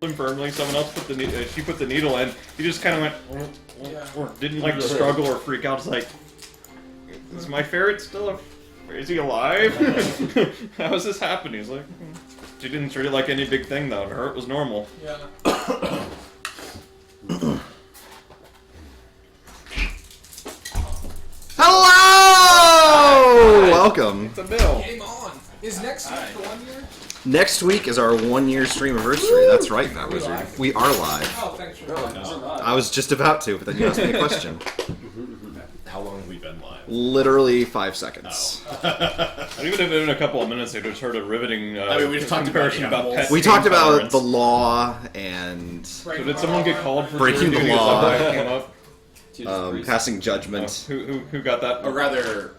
him firmly. Someone else put the she put the needle in. He just kind of went, or didn't like struggle or freak out. It's like, is my ferret still? Is he alive? How is this happening? He's like, she didn't treat it like any big thing though. To her, it was normal. Yeah. Hello! Welcome. It's a bill. Game on. Is next week the 1 year? Next week is our 1 year stream anniversary. That's right, Matt Wizard. We are live. Oh, thanks for that. I was just about to, but then you asked me a question. How long have we been live? Literally 5 seconds. And even if in a couple of minutes they just heard a riveting we just talked comparison about pet We talked about intolerance. the law and So did someone get called for Breaking jury the duty? Is that law. why it came up? passing judgment. Who got that? Or rather,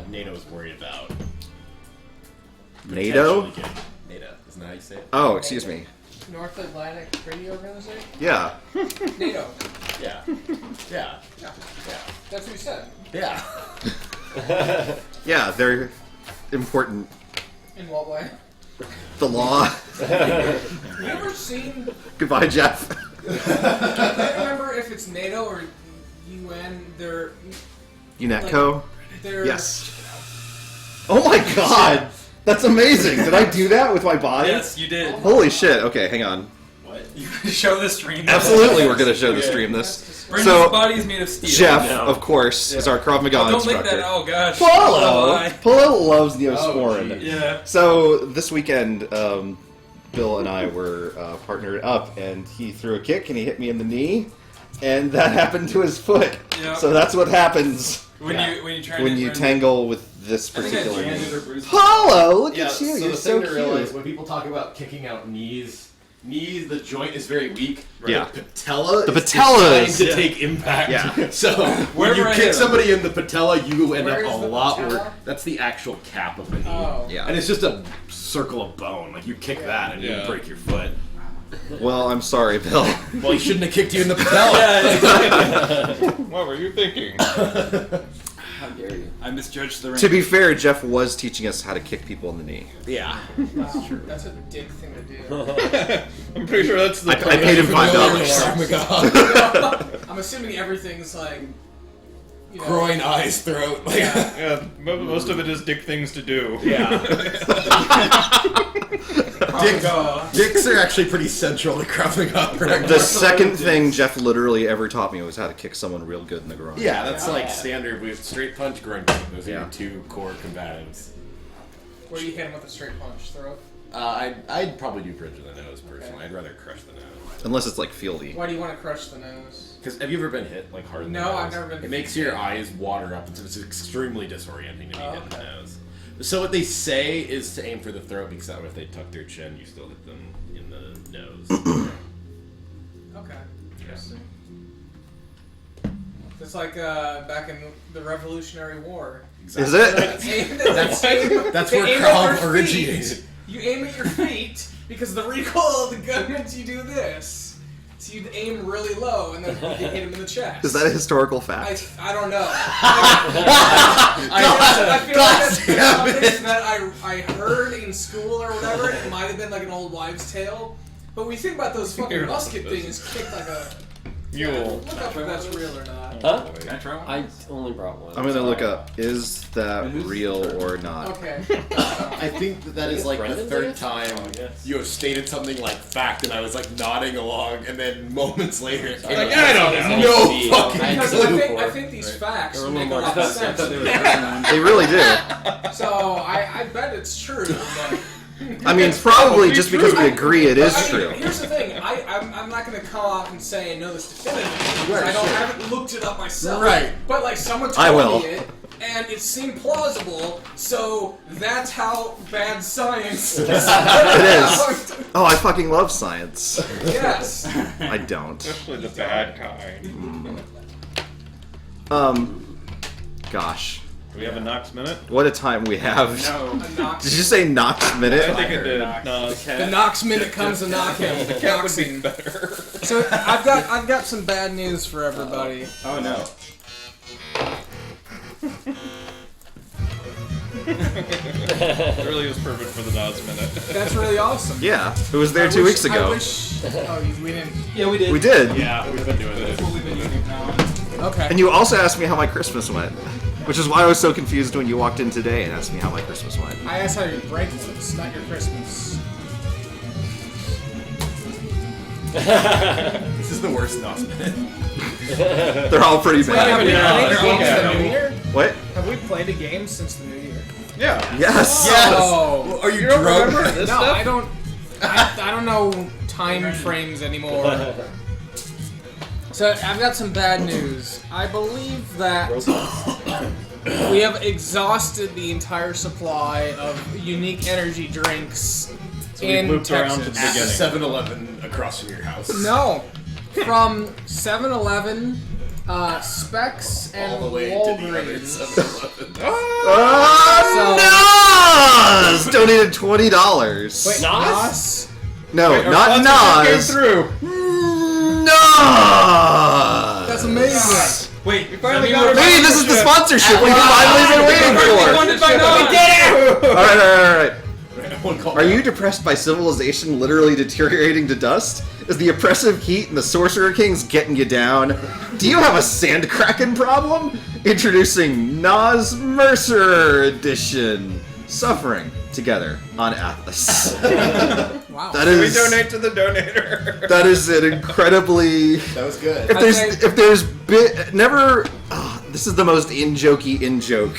NATO is worried about. NATO? NATO, isn't that how you say it? Oh, excuse me. North Atlantic Treaty Organization? Yeah. NATO. Yeah. Yeah. Yeah. Yeah. That's what you said. Yeah. Yeah, they're important. In what way? The law. Have you ever seen... Goodbye, Jeff. I can't remember if it's NATO or UN. They're... UNETCO? They're... Yes. Oh my god! That's amazing! Did I do that with my body? Yes, you did. Holy shit, okay, hang on. What? You show the stream. Absolutely, we're gonna show the stream this. Brendan's body is made of steel. Jeff, of course, is our Krav Maga Oh, don't instructor. make that. Oh gosh. Polo! Polo loves Oh, Neosporin. Yeah. So, this weekend, Bill and I were partnered up, and he threw a kick, and he hit me in the knee, and that happened to his foot. Yeah. So that's what happens When you try when to you Brendan- tangle with this I think I particular jammed knee. it or bruised it. Polo, look Yeah, at you, so you're the so thing to realize cute. when people talk about kicking out knees, the joint is very weak. Yeah. The patella The is patella designed is- to take impact. Yeah. So when Wherever you I kick hit 'em. somebody in the patella, you end Where up is a the lot patella? worse. That's the actual cap of the knee. Oh. Yeah. And it's just a circle of bone. Like you kick that and Yeah. you break your foot. Well, I'm sorry, Bill. Well, he shouldn't have kicked you in the patella. What were you thinking? How dare you? I misjudged the ring. To be fair, Jeff was teaching us how to kick people in the knee. Yeah. That's true. That's a dick thing to do. I'm pretty sure that's the. I paid him $5. I'm assuming everything's like... You know, Groin, eyes, throat. Like, Yeah, most of it is dick things to do. yeah. Dicks are actually pretty central to Krav Maga. The second thing Jeff literally ever taught me was how to kick someone real good in the groin. Yeah, that's like standard. We have straight punch, groin kick. Those are Yeah. your two core combatives. Where you hit him with a straight punch, throat. I'd probably do bridge of the nose personally. I'd rather crush the nose. Unless it's like fieldy. Why do you want to crush the nose? Because have you ever been hit like hard in the No, nose? I've never been It hit. makes your eyes water up. It's extremely disorienting to be Oh, hit in the okay. nose. So what they say is to aim for the throat because that way if they tuck their chin, you still hit them in the nose. Okay. Interesting. It's like back in the Revolutionary War. Is it? That's They where aim at Krav your feet. originated. You aim at your feet because the recoil of the gun means you do this. So you'd aim really low and then you hit him in the chest. Is that a historical fact? I don't know. I feel like that's something that I heard in school or whatever. It might have been like an old wives' tale. But when you think about those fucking musket things kicked like a... Mule. Look up if that's real or not. Huh? Can I try one? I only brought one. I'm gonna look up, is that real or not? Okay. I think that is like the Brendan's third against? time Oh, yes. you have stated something like fact, and I was like nodding along, and then moments later, it came Like, out, I don't know. No fucking Because clue. I think these facts They're a make a little lot more of sense. They really do. So I bet it's true. But I mean, probably just because we agree it is I mean, true. Here's the thing. I'm not going to come out and say I know this definitively because Right, I sure. haven't looked it up myself. Right. But like someone I told will. me it, and it seemed plausible. So that's how bad science is. It is. Oh, I fucking love science. Yes. I don't. Especially the bad kind. Gosh. Do we have a Knox minute? What a time we have. No. A Knox. Did you say Knox I minute? think it did. No, The Knox minute comes to knock him. the cat would be better. So I've got some bad news for everybody. Oh no. It really was perfect for the Nas minute. That's really awesome. Yeah, it was there I 2 wish- weeks ago. I wish. Oh, we didn't. Yeah, we did. We did. Yeah, we've been doing this. What we've been using from now on. Okay. And you also asked me how my Christmas went, which is why I was so confused when you walked in today and asked me how my Christmas went. I asked how your break was, not your Christmas. This is the worst Nos minute. They're all pretty Wait, have bad. we Yeah, played they're games okay. in the New Year? What? Have we played a game since the New Year? Yeah. Yes. Oh. Are you, You don't drunk? remember this No, stuff? I don't. I don't know time frames anymore. So I've got some bad news. I believe that we have exhausted the entire supply of unique energy drinks we've in looped around to Texas. the beginning. 7-Eleven across from your house. No, from 7-Eleven, Specs, and All the way to the other Walgreens. 7-Eleven. Oh, Nas donated $20. Wait, Nos? No, Wait, our not sponsorship Nas. came through. Nas. That's amazing. Wait, We finally got our Hey, this is the sponsorship we've finally been waiting for. Funded by Nos. All right. One call Are you depressed by civilization literally deteriorating to dust? Is the oppressive heat and the Sorcerer Kings getting you down? Do you have a sandcracken problem? Introducing Nas Mercer Edition. Suffering together on Atlas. Wow. That We is donate to the donator. that is an incredibly. That was good. If there's never. This is the most in-jokey in-joke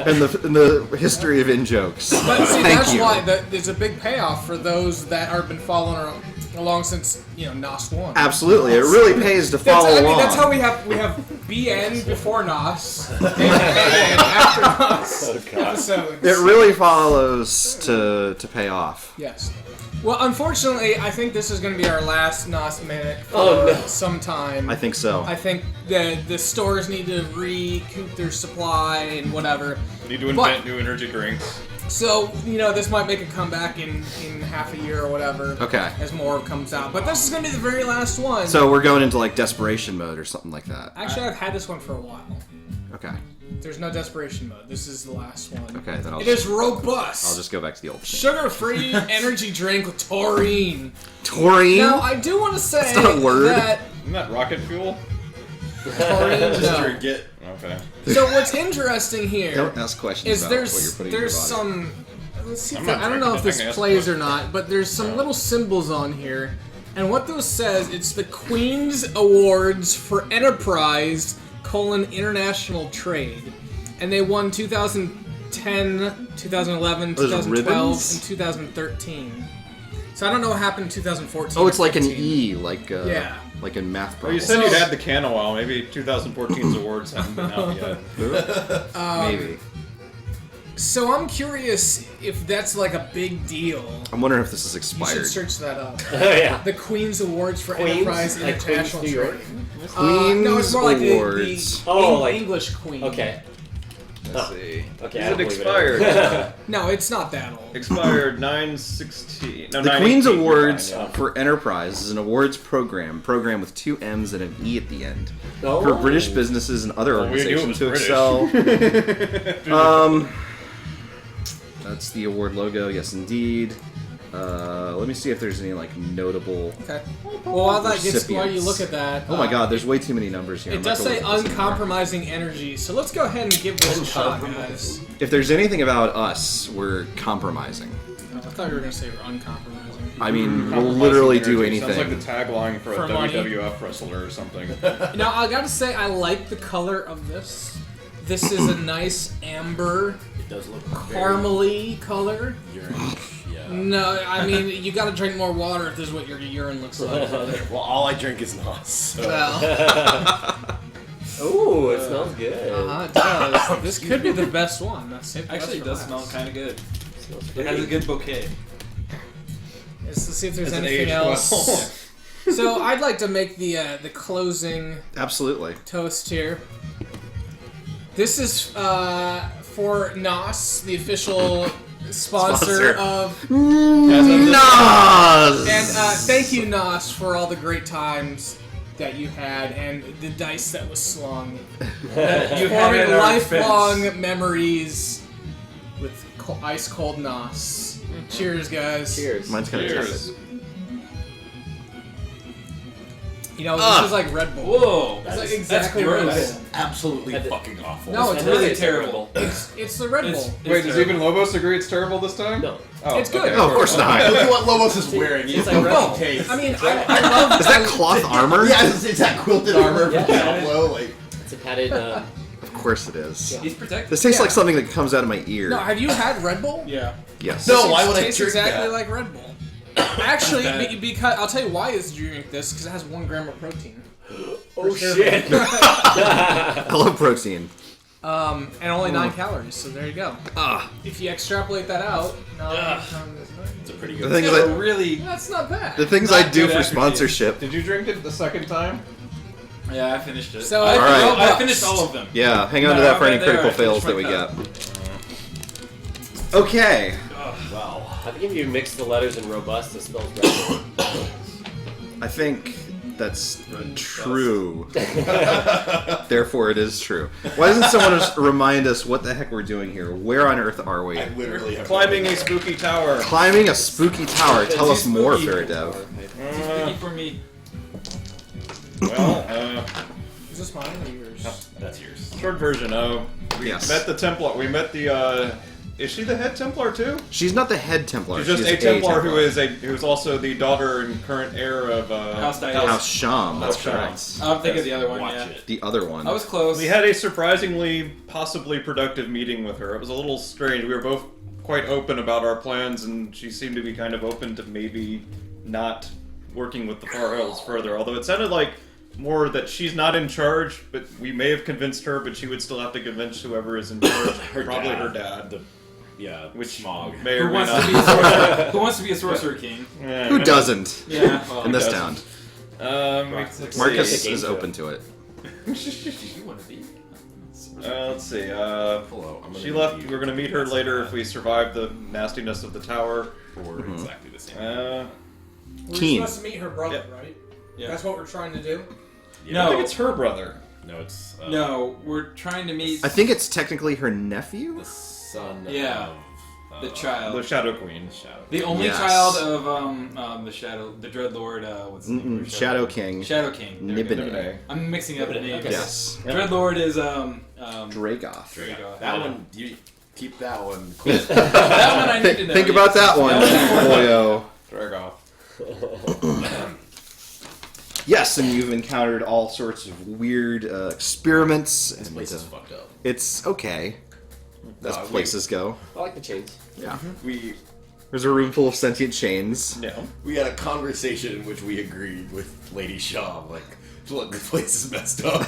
in the history of in-jokes. But see, Thank that's you. why there's a big payoff for those that have been following along since NOS 1. Absolutely, it really pays to follow along. That's how we have BN before NOS and AN after NOS episodes. It really follows to pay off. Yes. Well, unfortunately, I think this is going to be our last NOS minute for Oh, no. some time. I think so. I think the stores need to recoup their supply and whatever. Need to invent new energy drinks. So, this might make a comeback in half a year or whatever. Okay. As more comes out. But this is going to be the very last one. So we're going into like desperation mode or something like that. Actually, I've had this one for a while. Okay. There's no desperation mode. This is the last one. Okay, then It is robust. I'll just go back to the old thing. Sugar-free energy drink with taurine. Taurine? Now, I do want to say That's not a word. that Isn't that rocket fuel? taurine. Just No. drink it. Okay. So what's interesting here Don't ask questions is about what you're putting in your there's body. some. Let's see. I'm If not I don't know if drinking this it. I can ask plays the or not, but there's some little symbols on here, and what those says, it's the Queen's Awards for Enterprise: International Trade, and they won 2010, 2011, Those 2012, ribbons? and 2013. So I don't know what happened in 2014. Oh, it's or like an 15. E, like Yeah. like in math Well, you problems. said you'd had the can a while. Maybe 2014's awards haven't been out yet. Maybe. So I'm curious if that's like a big deal. I'm wondering if this is You expired. should search that up. Oh, yeah. The Queen's Awards for Queens? Enterprise Like International Queens, New York? Trade. Queen's No, it's more like Awards. the Oh, like- English Queen. Okay. Let's see. Okay. Is I it don't believe expired? No, it's not that old. Expired 9/16. No, The 9/18, Queen's you're Awards fine, yeah. for Enterprise is an awards program with 2 M's and an E at the end. Oh. For British businesses and other Well, we knew it organizations was to British. excel. That's the award logo, yes indeed. Let me see if there's any like notable. Okay. Well, while that gets, while you Recipients. look at that. Oh my God, there's way too many numbers here. It I'm does not say gonna look at this anymore. uncompromising energy, so let's go ahead and give this a shot, guys. If there's anything about us, we're compromising. I thought you were gonna say we're uncompromising. I mean, we'll Compromising literally do energy. Sounds anything. like the tagline for For a money. WWF wrestler or something. Now I gotta say I like the color of this. This is a nice amber, It does look caramely color. urine. Yeah. No, I mean you gotta drink more water if this is what your urine looks like. Well, all I drink is Nos. So. Well, Ooh, it smells good. it does. This could be the best one. That's it. Actually, it does smell last. kind of good. Smells It has a good bouquet. Let's see if there's As an anything aged else. So I'd like to make the closing Absolutely. toast here. This is for NOS, the official sponsor Sponsor. of. Nas! And thank you, NOS, for all the great times that you had and the dice that was slung. You had Forming at our lifelong expense. memories with ice cold nos. Cheers, guys. Cheers. Mine's kind of Cheers. tepid. You know, this is like Red Bull. Whoa. It's like exactly Red gross. Bull. Absolutely fucking awful. No, it's It's really really terrible. It's the Red Bull. Wait, does even Lobos agree it's terrible this time? No. Oh, It's good. okay. No, of course not. Look at what Lobos is wearing. It's like No, taste. I mean, I love. Is that cloth armor? Yeah, it's that quilted armor Yeah. from Diablo. Like, It's a padded. Of course it is. He's protected. This tastes Yeah. like something that comes out of my ear. No, have you had Red Bull? Yeah. Yes. No. why would I Tastes drink exactly that? like Red Bull. Actually, bad. because I'll tell you why is you drink this because it has 1 gram of protein. Oh shit! I love protein. And only 9 calories. So there you go. If you extrapolate that out, it's a pretty The good. things Yeah, I, really. that's not bad. the things Not I do good for aftertaste. sponsorship. Did you drink it the second time? Yeah, I finished it. So, I, Alright. I finished all of them. Yeah, hang on to No, that for any right there, critical I fails finished that we my get. Okay. Wow. I think if you mix the letters in robust, it spells Red Bull. I think that's true. Therefore, it is true. Why doesn't someone just remind us what the heck we're doing here? Where on earth are we? I literally have Climbing a spooky tower. Climbing a spooky tower. Tell us too more, spooky. Faradev. Sticky for me. Well, Is this mine or yours? That's yours. short version. We Yes. met the Templar. We met the. Is she the head Templar too? She's not the head Templar. She's just she's a Templar who's also the daughter and current heir of House Diana. House Sham. That's Sham. correct. I'm thinking of the other one. Watch Yeah. it. The other one. I was close. We had a surprisingly, possibly productive meeting with her. It was a little strange. We were both quite open about our plans, and she seemed to be kind of open to maybe not working with the Far Hills further. Although it sounded like more that she's not in charge, but we may have convinced her, but she would still have to convince whoever is in charge. Probably her dad. Yeah, Which smog. may or Who may wants, not to be a sorcerer, who wants to be a sorcerer king? Yeah, Who doesn't Yeah. Well, in this doesn't? town? Let's Marcus see. is open to it. do you want to be? Let's see. Hello, I'm gonna She left. need We're gonna meet her later if we survive the nastiness of the tower. for exactly the same. We're Keen. supposed to meet her brother, right? Yeah. That's what we're trying to do. I No. think it's her brother. No, it's No, we're trying to meet I think it's technically her nephew. the son. Yeah. of, the child. The Shadow Queen. Shadow. The only Yes. child of the Dreadlord. What's his name? Shadow King. Shadow King. There we go. Nibenay. I'm mixing up the names. Yes. Dreadlord is Dragoth. There you go. That one, you keep that one. That one I need to know. Think about that one, boyo. Dragoth. Yes, and you've encountered all sorts of weird experiments. This And, place is fucked up. it's okay, as No, places go. I like the chains. Yeah. We There's a room full of sentient chains. No. we had a conversation in which we agreed with Lady Shaw, like, look, the place is messed up.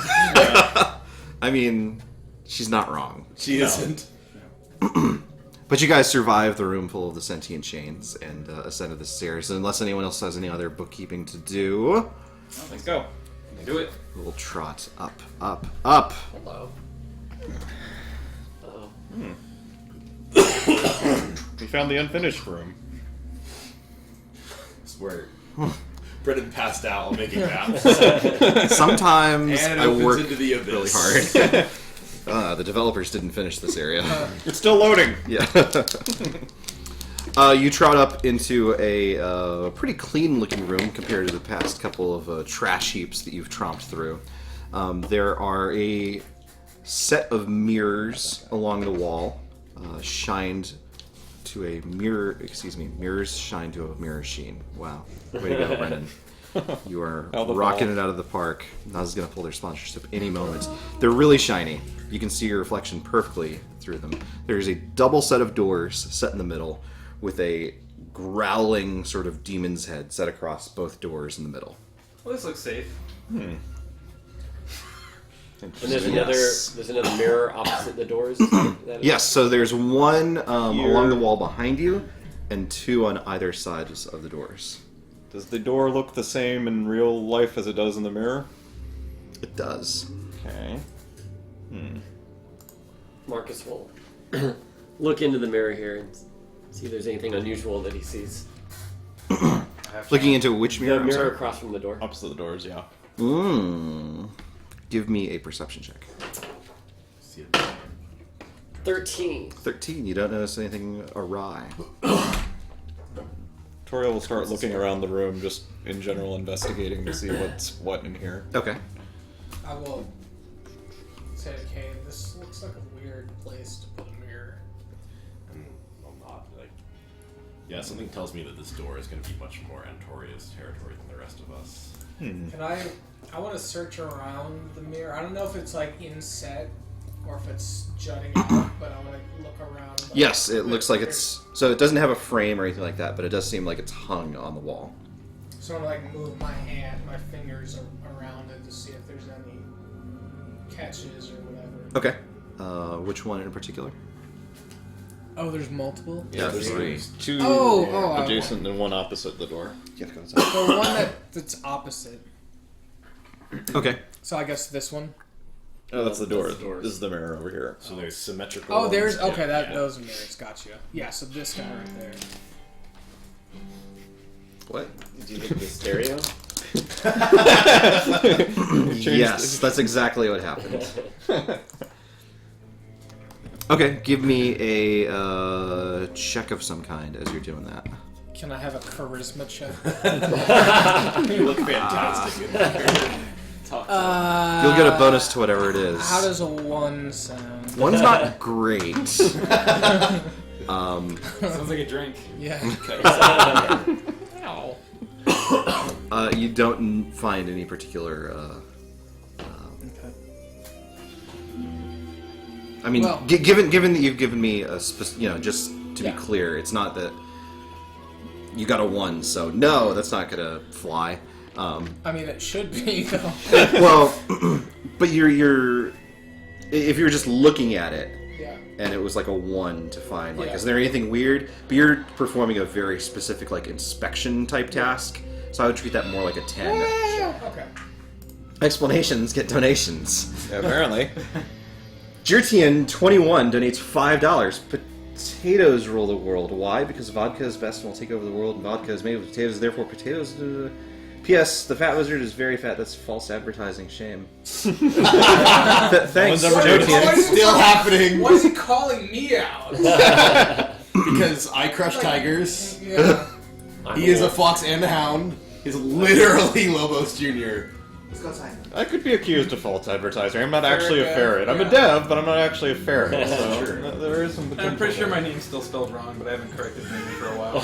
I mean, she's not wrong. She isn't. But you guys survived the room full of the sentient chains and ascended the stairs. And unless anyone else has any other bookkeeping to do, Let's go. Do it. we'll trot up, up, up. Hello. Uh-oh. We found the unfinished room. Swear. Brendan passed out while making maps. Sometimes And it I opens work into the abyss. really hard. The developers didn't finish this area. It's still loading. Yeah. You trot up into a pretty clean-looking room compared to the past couple of trash heaps that you've tromped through. There are a set of mirrors along the wall, shined to a mirror. Excuse me, mirrors shine to a mirror sheen. Wow, way to go, Brendan. You are Hell the rocking ball. it out of the park. Nas is gonna pull their sponsorship any moment. They're really shiny. You can see your reflection perfectly through them. There's a double set of doors set in the middle, with a growling sort of demon's head set across both doors in the middle. Well, this looks safe. And there's another mirror opposite the doors. That is- Yes, so there's one along the wall behind you, and two on either side of the doors. Does the door look the same in real life as it does in the mirror? It does. Okay. Marcus will look into the mirror here and see if there's anything unusual that he sees. Looking into which mirror? The I'm mirror sorry? across from the door. Opposite the doors, yeah. Give me a perception check. See it. 13. 13. You don't notice anything awry. Toriel will start looking around the room, just in general investigating to see what's what in here. Okay. I will say, okay, this looks like a weird place to put a mirror. I'm not like. Yeah, something tells me that this door is going to be much more Antoria's territory than the rest of us. Can I want to search around the mirror. I don't know if it's like inset or if it's jutting out, but I want to look around. Like, Yes, it looks like it's... So it doesn't have a frame or anything like that, but it does seem like it's hung on the wall. So I'm like move my my fingers around it to see if there's any catches or whatever. Okay. Which one in particular? Oh, there's multiple? Yeah, There's three. two Oh, adjacent and one opposite the door. You have to go inside. The one that's opposite. Okay. So I guess this one. Oh, that's the door. That's the doors. This is the mirror over here. So there's symmetrical. Oh, there's ones. okay. Yeah. Those are mirrors. Gotcha. Yeah. So this guy right there. What? Do you think the stereo? Yes, that's exactly what happened. Okay, give me a check of some kind as you're doing that. Can I have a charisma check? You look fantastic. You'll get a bonus to whatever it is. How does a 1 sound? One's not great. Sounds like a drink. Yeah. Ow. You don't find any particular. Okay. I mean, Well- given that you've given me a just to Yeah. be clear, it's not that you got a 1, so no, that's not gonna fly. I mean, it should be though. Well, but you're if you're just looking at it Yeah. and it was like a 1 to find, like, Yeah. is there anything weird? But you're performing a very specific, like, inspection type task, so I would treat that more like a 10. Okay. Explanations get donations. Yeah, apparently. Jertian21 donates $5. Potatoes rule the world. Why? Because vodka is best and will take over the world, and vodka is made with potatoes, therefore potatoes... P.S. The Fat Wizard is very fat. That's false advertising. Shame. Thanks, ever noticed. Jertian. Still happening Why is he calling me out? because I crush tigers. Yeah. He is a fox and a hound. He's literally Lobos Jr. Let's go outside. I could be accused of false advertising. I'm not actually a Ferret, ferret. I'm a yeah. dev, but I'm not actually a ferret. So True. there is some potential. I'm pretty sure my name's still spelled wrong, but I haven't corrected the name for a while.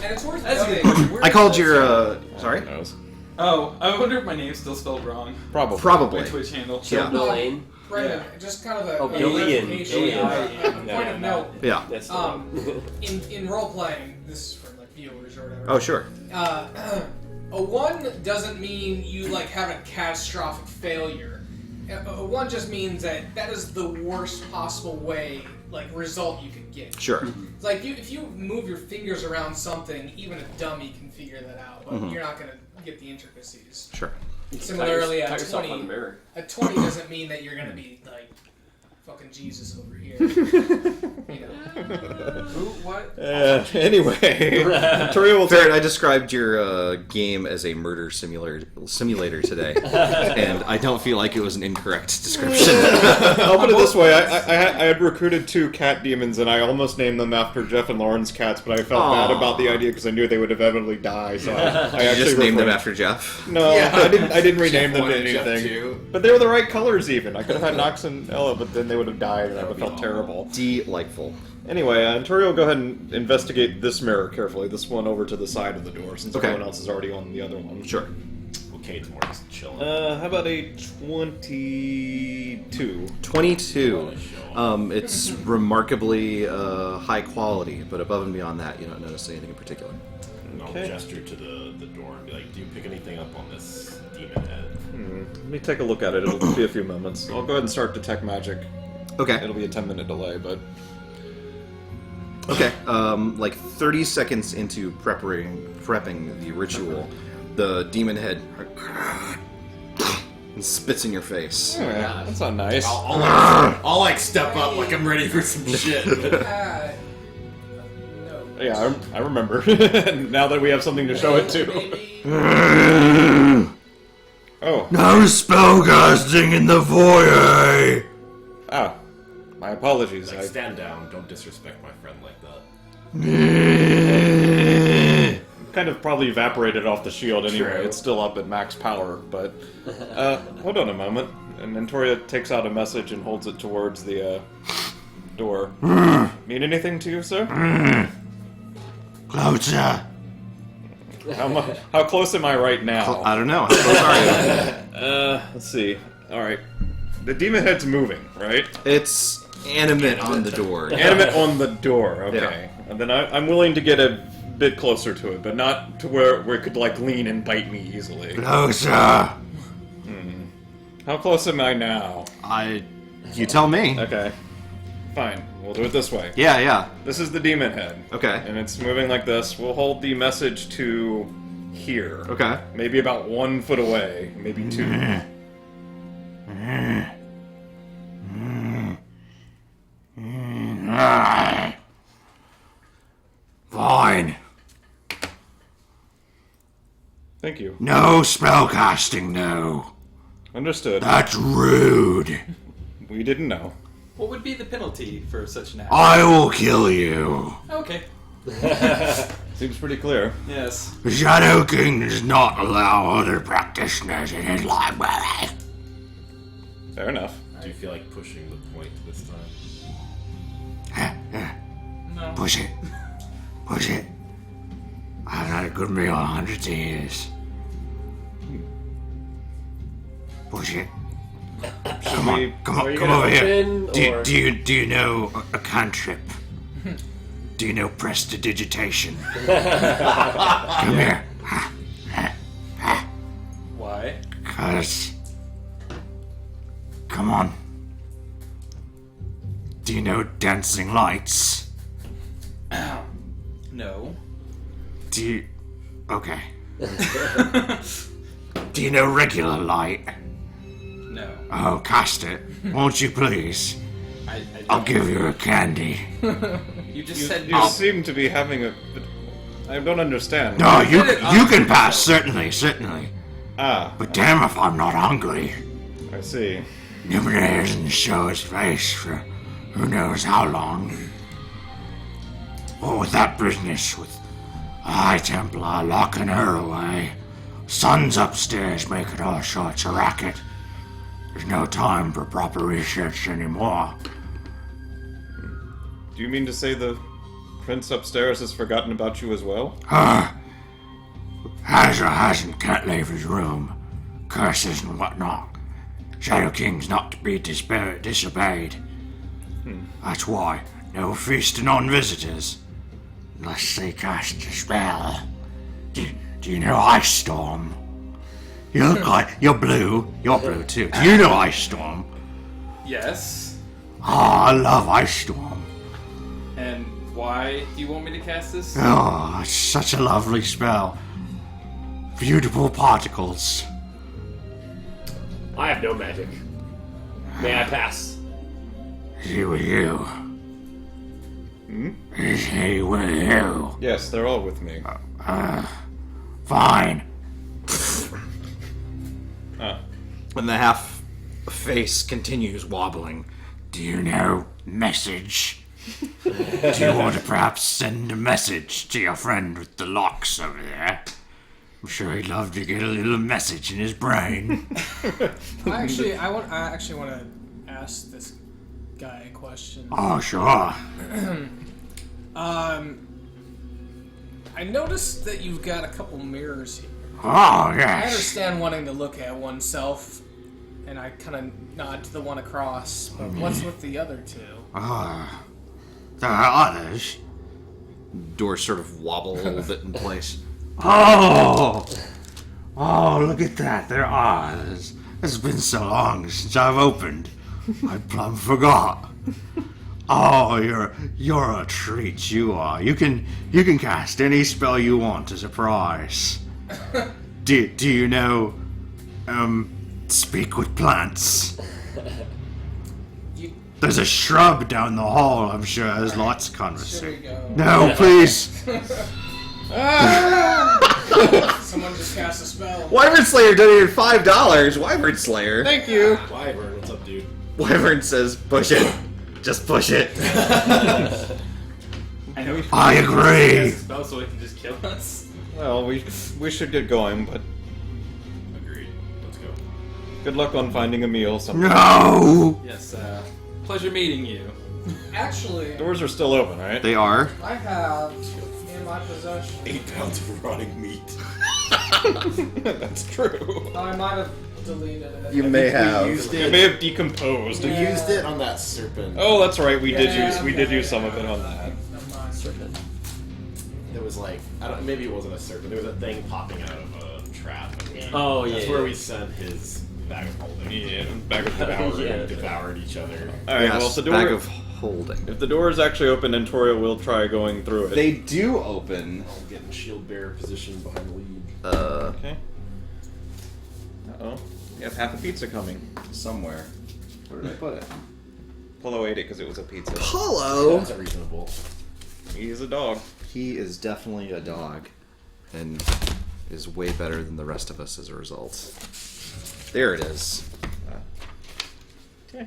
And it's worth That's noting. I called your, sorry? Who knows? Oh, I wonder if my name's still spelled wrong. Probably. My Probably. Twitch handle. Yeah. Lane. Brandon, just kind of a Billion. clarification, a point of note. Yeah. That's the Um, one. in role playing, this is for like viewers or whatever. Oh, sure. A 1 doesn't mean you like have a catastrophic failure. A 1 just means that is the worst possible result you could get. Sure. It's like if you move your fingers around something, even a dummy can figure that out, but you're not gonna get the intricacies. Sure. Similarly, Tie a yourself 20, on the mirror. a 20 doesn't mean that you're gonna be like fucking Jesus over here. You know. Who? What? Anyway, Toriel will Ferret, I described your game as a murder simulator today, and I don't feel like it was an incorrect description. I'll put it this way: I had recruited 2 cat demons, and I almost named them after Jeff and Lauren's cats, but I felt bad about the idea because I knew they would inevitably die. So I You actually just named them refrained. after Jeff. No, Yeah. I didn't rename Jeff them to 1 and Jeff anything. 2. But they were the right colors. Even I could have had Nox and Ella, but then they would have died, and I would have felt terrible. Delightful. Anyway, Tori will go ahead and investigate this mirror carefully. This one over to the side of the door, since Okay. everyone else is already on the other one. Sure. Cade's more just chilling. How about a 22? 22. It's remarkably high quality, but above and beyond that, you don't notice anything in particular. And I'll Okay. gesture to the door and be like, do you pick anything up on this demon head? Let me take a look at it. It'll be a few moments. I'll go ahead and start detect magic. Okay. It'll be a 10-minute delay, but Okay. Like 30 seconds into prepping the ritual, the demon head spits in your face. that's not nice. I'll like step up like I'm ready for some shit. No. Yeah, I remember. Now that we have something to show it to. Maybe Oh. No spellcasting in the foyer! Ah. My apologies. Like, stand down. Don't disrespect my friend like that. Kind of probably evaporated off the shield anyway. True. It's still up at max power, but... hold on a moment. And Nentoria takes out a message and holds it towards the, door. Mean anything to you, sir? Closer. How close am I right now? I don't know. How close are you? Let's see. Alright. The demon head's moving, right? It's animate on the door. Animate on the door, okay. Yeah. And then I'm willing to get a bit closer to it, but not to where it could, like, lean and bite me easily. Closer. How close am I now? You tell me. Okay. Fine. We'll do it this way. Yeah. This is the demon head. Okay. And it's moving like this. We'll hold the message to here. Okay. Maybe about 1 foot away. Maybe 2. Fine. Thank you. No spellcasting, no. Understood. That's rude. We didn't know. What would be the penalty for such an act? I will kill you. Okay. Seems pretty clear. Yes. The Shadow King does not allow other practitioners in his library. Fair enough. Do you feel like pushing the point this time? No. Push it. Push it. I've had a good meal in hundreds of years. Push it. Come on, come Are on, you come gonna over here. open, or- Do you know a cantrip? Do you know prestidigitation? Come here. Why? Cause... Come on. Do you know dancing lights? No. Do you... Okay. Do you know regular light? No. Oh, cast it. Won't you please? I I'll give you a candy. You just said You seem to be having a... I don't understand. No, you can pass, certainly. Ah, But damn if I'm not hungry. I see. Nibenay doesn't show his face for who knows how long. What with that business with the High Templar locking her away, Son's upstairs making all sorts of racket. There's no time for proper research anymore. Do you mean to say the prince upstairs has forgotten about you as well? Has or hasn't, can't leave his room. Curses and whatnot. Shadow King's not to be disobeyed. That's why, no feasting on visitors. Unless they cast a spell. Do you know Ice Storm? You look like... You're blue. You're blue too. Do you know Ice Storm? yes. Oh, I love Ice Storm. And why do you want me to cast this? Oh, it's such a lovely spell. Beautiful particles. I have no magic. May I pass? Is he with you? Is he with you? Yes, they're all with me. Fine. Ah. When the half face continues wobbling, do you know message? Do you want to perhaps send a message to your friend with the locks over there? I'm sure he'd love to get a little message in his brain. I actually want to ask this guy a question. Oh, sure. I noticed that you've got a couple mirrors here. Oh, I yes. understand wanting to look at oneself, and I kind of nod to the one across, but what's with the other two? There are others. Doors sort of wobble a little bit in place. Oh, look at that. There are others. It's been so long since I've opened. I plumb forgot. Oh, you're a treat, you are. You can cast any spell you want as a prize. Do you know, speak with plants? There's a shrub down the hall, I'm sure has lots of Here we conversation. go. No, please. Someone just cast a spell. Wyvern Slayer donated $5. Wyvern Slayer. Thank you. Wyvern, what's up, dude? Wyvern says, push it. Just push it. I know. I agree. Spell so it can just kill us. Well, we should get going, but Agreed. Let's go. good luck on finding a meal somewhere. No! Yes. Pleasure meeting you. Actually, Doors are still open, right? They are. I have in my possession. 8 pounds of rotting meat. That's true. I might have deleted it. You may have. used It may have decomposed. We used it on that serpent. Oh, that's right. We did Yeah, use some of it on that. Never mind. Serpent. There was like, I don't, maybe it wasn't a serpent. There was a thing popping out of a trap. Oh, That's yeah, where yeah. we sent his bag of holding. Yeah, bag of devoured. Yeah. Devoured each other. All right. Well, if the door, bag of holding. if the door is actually open, then Toria will try going through it. They do open. I'll get in shield bearer position behind the lead. Okay. Uh-oh. We have half a pizza coming. Somewhere. Where did I put it? Polo ate it because it was a pizza. Polo. That's reasonable. He's a dog. He is definitely a dog, and is way better than the rest of us as a result. There it is. Okay.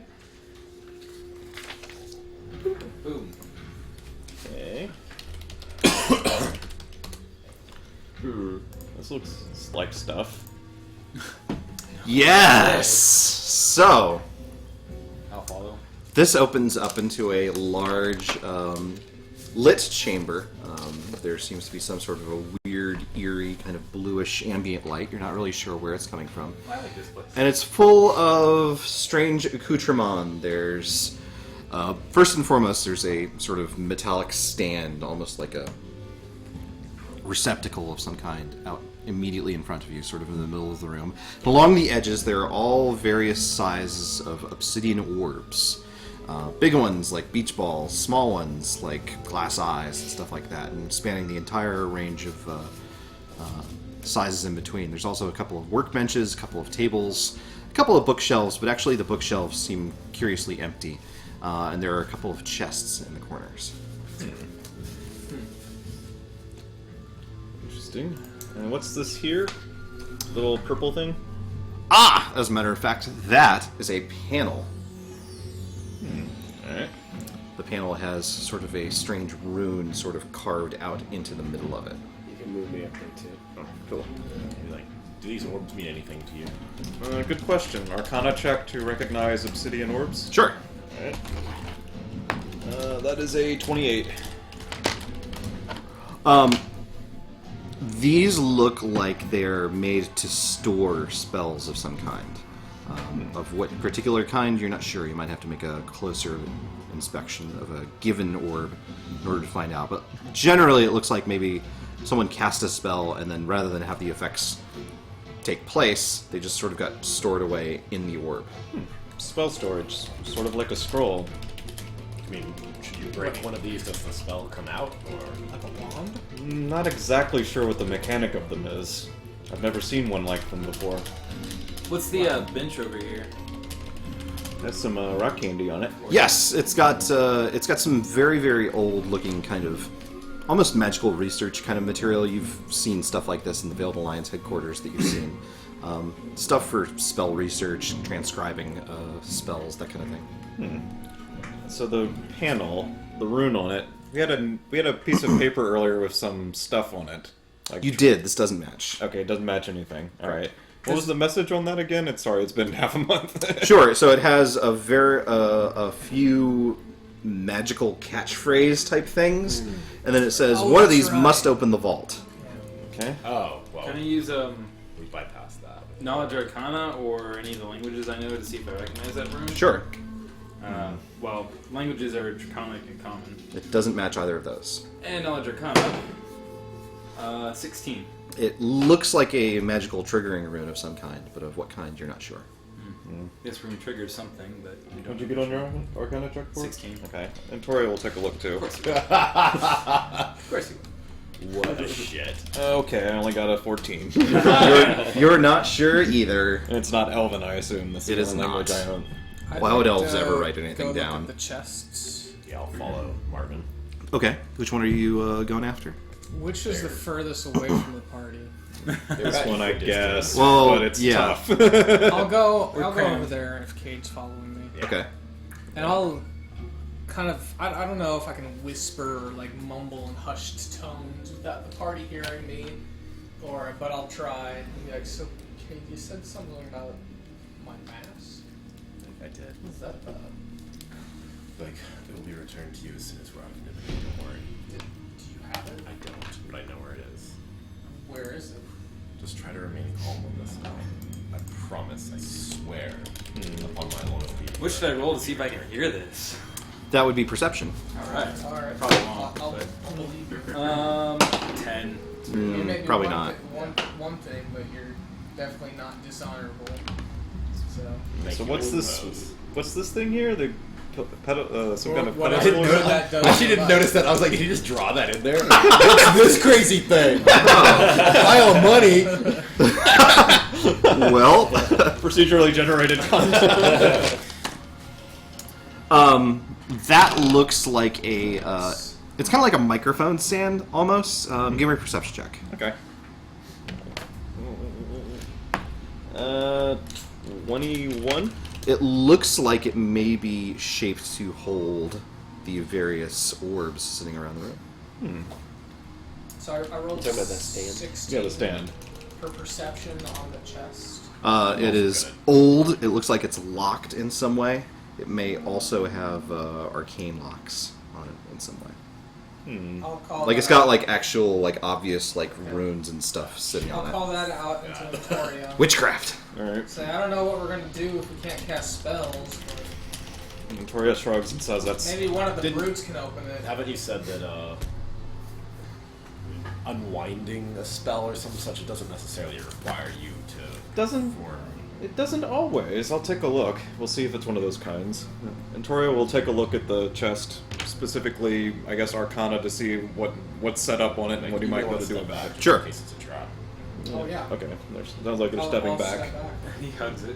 Boom. Okay. This looks like stuff. Yes. So I'll follow. this opens up into a large lit chamber. There seems to be some sort of a weird, eerie, kind of bluish ambient light. You're not really sure where it's coming from. I like this place. And it's full of strange accoutrements. There's, first and foremost, there's a sort of metallic stand, almost like a receptacle of some kind, out immediately in front of you, sort of in the middle of the room. And along the edges, there are all various sizes of obsidian orbs. Big ones like beach balls, small ones like glass eyes and stuff like that, and spanning the entire range of sizes in between. There's also a couple of workbenches, a couple of tables, a couple of bookshelves, but actually the bookshelves seem curiously empty. And there are a couple of chests in the corners. Interesting. And what's this here? Little purple thing? Ah! As a matter of fact, that is a panel. Alright. The panel has sort of a strange rune sort of carved out into the middle of it. You can move me up there too. Oh, cool. Be like, do these orbs mean anything to you? Good question. Arcana check to recognize obsidian orbs. Sure. Alright. That is a 28. These look like they're made to store spells of some kind. Of what particular kind, you're not sure. You might have to make a closer inspection of a given orb in order to find out. But generally, it looks like maybe someone cast a spell, and then rather than have the effects take place, they just sort of got stored away in the orb. Spell storage. Sort of like a scroll. I mean, should you break one of these, does the spell come out? Or like a wand? Not exactly sure what the mechanic of them is. I've never seen one like them before. What's the bench over here? Has some rock candy on it. Yes, it's got some very, very old-looking kind of almost magical research kind of material. You've seen stuff like this in the Veiled Alliance headquarters that you've seen. Stuff for spell research, transcribing spells, that kind of thing. So the panel, the rune on it, we had a piece of paper earlier with some stuff on it. Like, You did. This doesn't match. Okay, it doesn't match anything. All right. What was the message on that again? It's been half a month. Sure. So it has a few magical catchphrase type things, and then it says Oh, one of that's these right. must open the vault. Okay. Oh, well, Can I use we bypassed that. Knowledge Arcana or any of the languages I know to see if I recognize that rune? Sure. Well, languages are Draconic and Common. It doesn't match either of those. And Knowledge Arcana. 16. It looks like a magical triggering rune of some kind, but of what kind, you're not sure. This rune triggers something, but you don't What'd you get on your Arcana check for? 16. Okay. And Tori will take a look too. Of course you will. What a shit. Okay, I only got a 14. You're not sure either. And it's not Elven, I assume. This It the is only language not. I own. Why would elves ever write anything go down? Look at the chests. Yeah, I'll follow Marvin. Okay. Which one are you going after? Which is the furthest away from the party? This one, I guess. Well, but it's yeah. tough. I'll go crammed. over there if Cade's following me. Okay. And I'll kind of, I don't know if I can whisper or like mumble in hushed tones without the party hearing me, but I'll try. And be like, so Cade, you said something about my mask? I did. What's that about? Like, it will be returned to you as soon as we're out of Nibenay, don't worry. Do you have it? I don't, but I know where it is. Where is it? Just try to remain calm on this now. I promise, I swear, upon my loyalty. What should I roll to see if I can hear this? That would be perception. Alright. Alright. Probably won't, I'll but- believe you. 10. You may be Probably one not. one thing, but you're definitely not dishonorable. So. Thank So you, what's this? Rose. What's this thing here? The some kind of Whatever pedestal? that does. I actually didn't notice that. I was like, did you just draw that in there? What's this crazy thing? Pile of money. Well, Procedurally generated content. that looks like a. It's kind of like a microphone stand almost. Give me a perception check. Okay. 21. It looks like it may be shaped to hold the various orbs sitting around the room. So I rolled Talking about that stand. 16 Yeah, the stand. for perception on the chest. It is old. It looks like it's locked in some way. It may also have arcane locks on it in some way. I'll call Like that it's got out. like actual like obvious like runes and stuff sitting I'll on call it. that out into Victoria. Witchcraft. Alright. Say, I don't know what we're gonna do if we can't cast spells, but Victoria shrugs and says that's... maybe one of the Didn't- brutes can open it. Haven't you said that unwinding a spell or something such, it doesn't necessarily require you to Doesn't... perform? It doesn't always. I'll take a look. We'll see if it's one of those kinds. And Toria will take a look at the chest, specifically, I guess, Arcana, to see what's set up on it and what he might be able to do about about it. it. just Sure. In case it's a trap. Oh yeah. Okay, sounds like they're I'll stepping step back. He hugs it.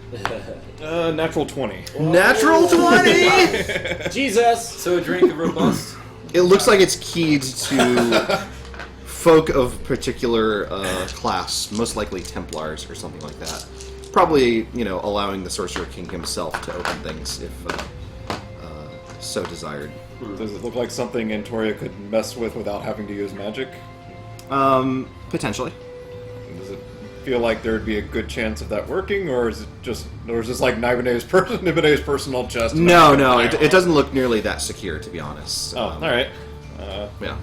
Natural 20. Natural 20. Jesus! So a drink of robust? It looks like it's keyed to folk of particular class, most likely Templars or something like that. Probably, allowing the Sorcerer King himself to open things if so desired. Does it look like something Antoria could mess with without having to use magic? Potentially. Does it feel like there'd be a good chance of that working, or is this like Nibenay's personal chest? No, it doesn't look nearly that secure, to be honest. Oh, all right. Yeah.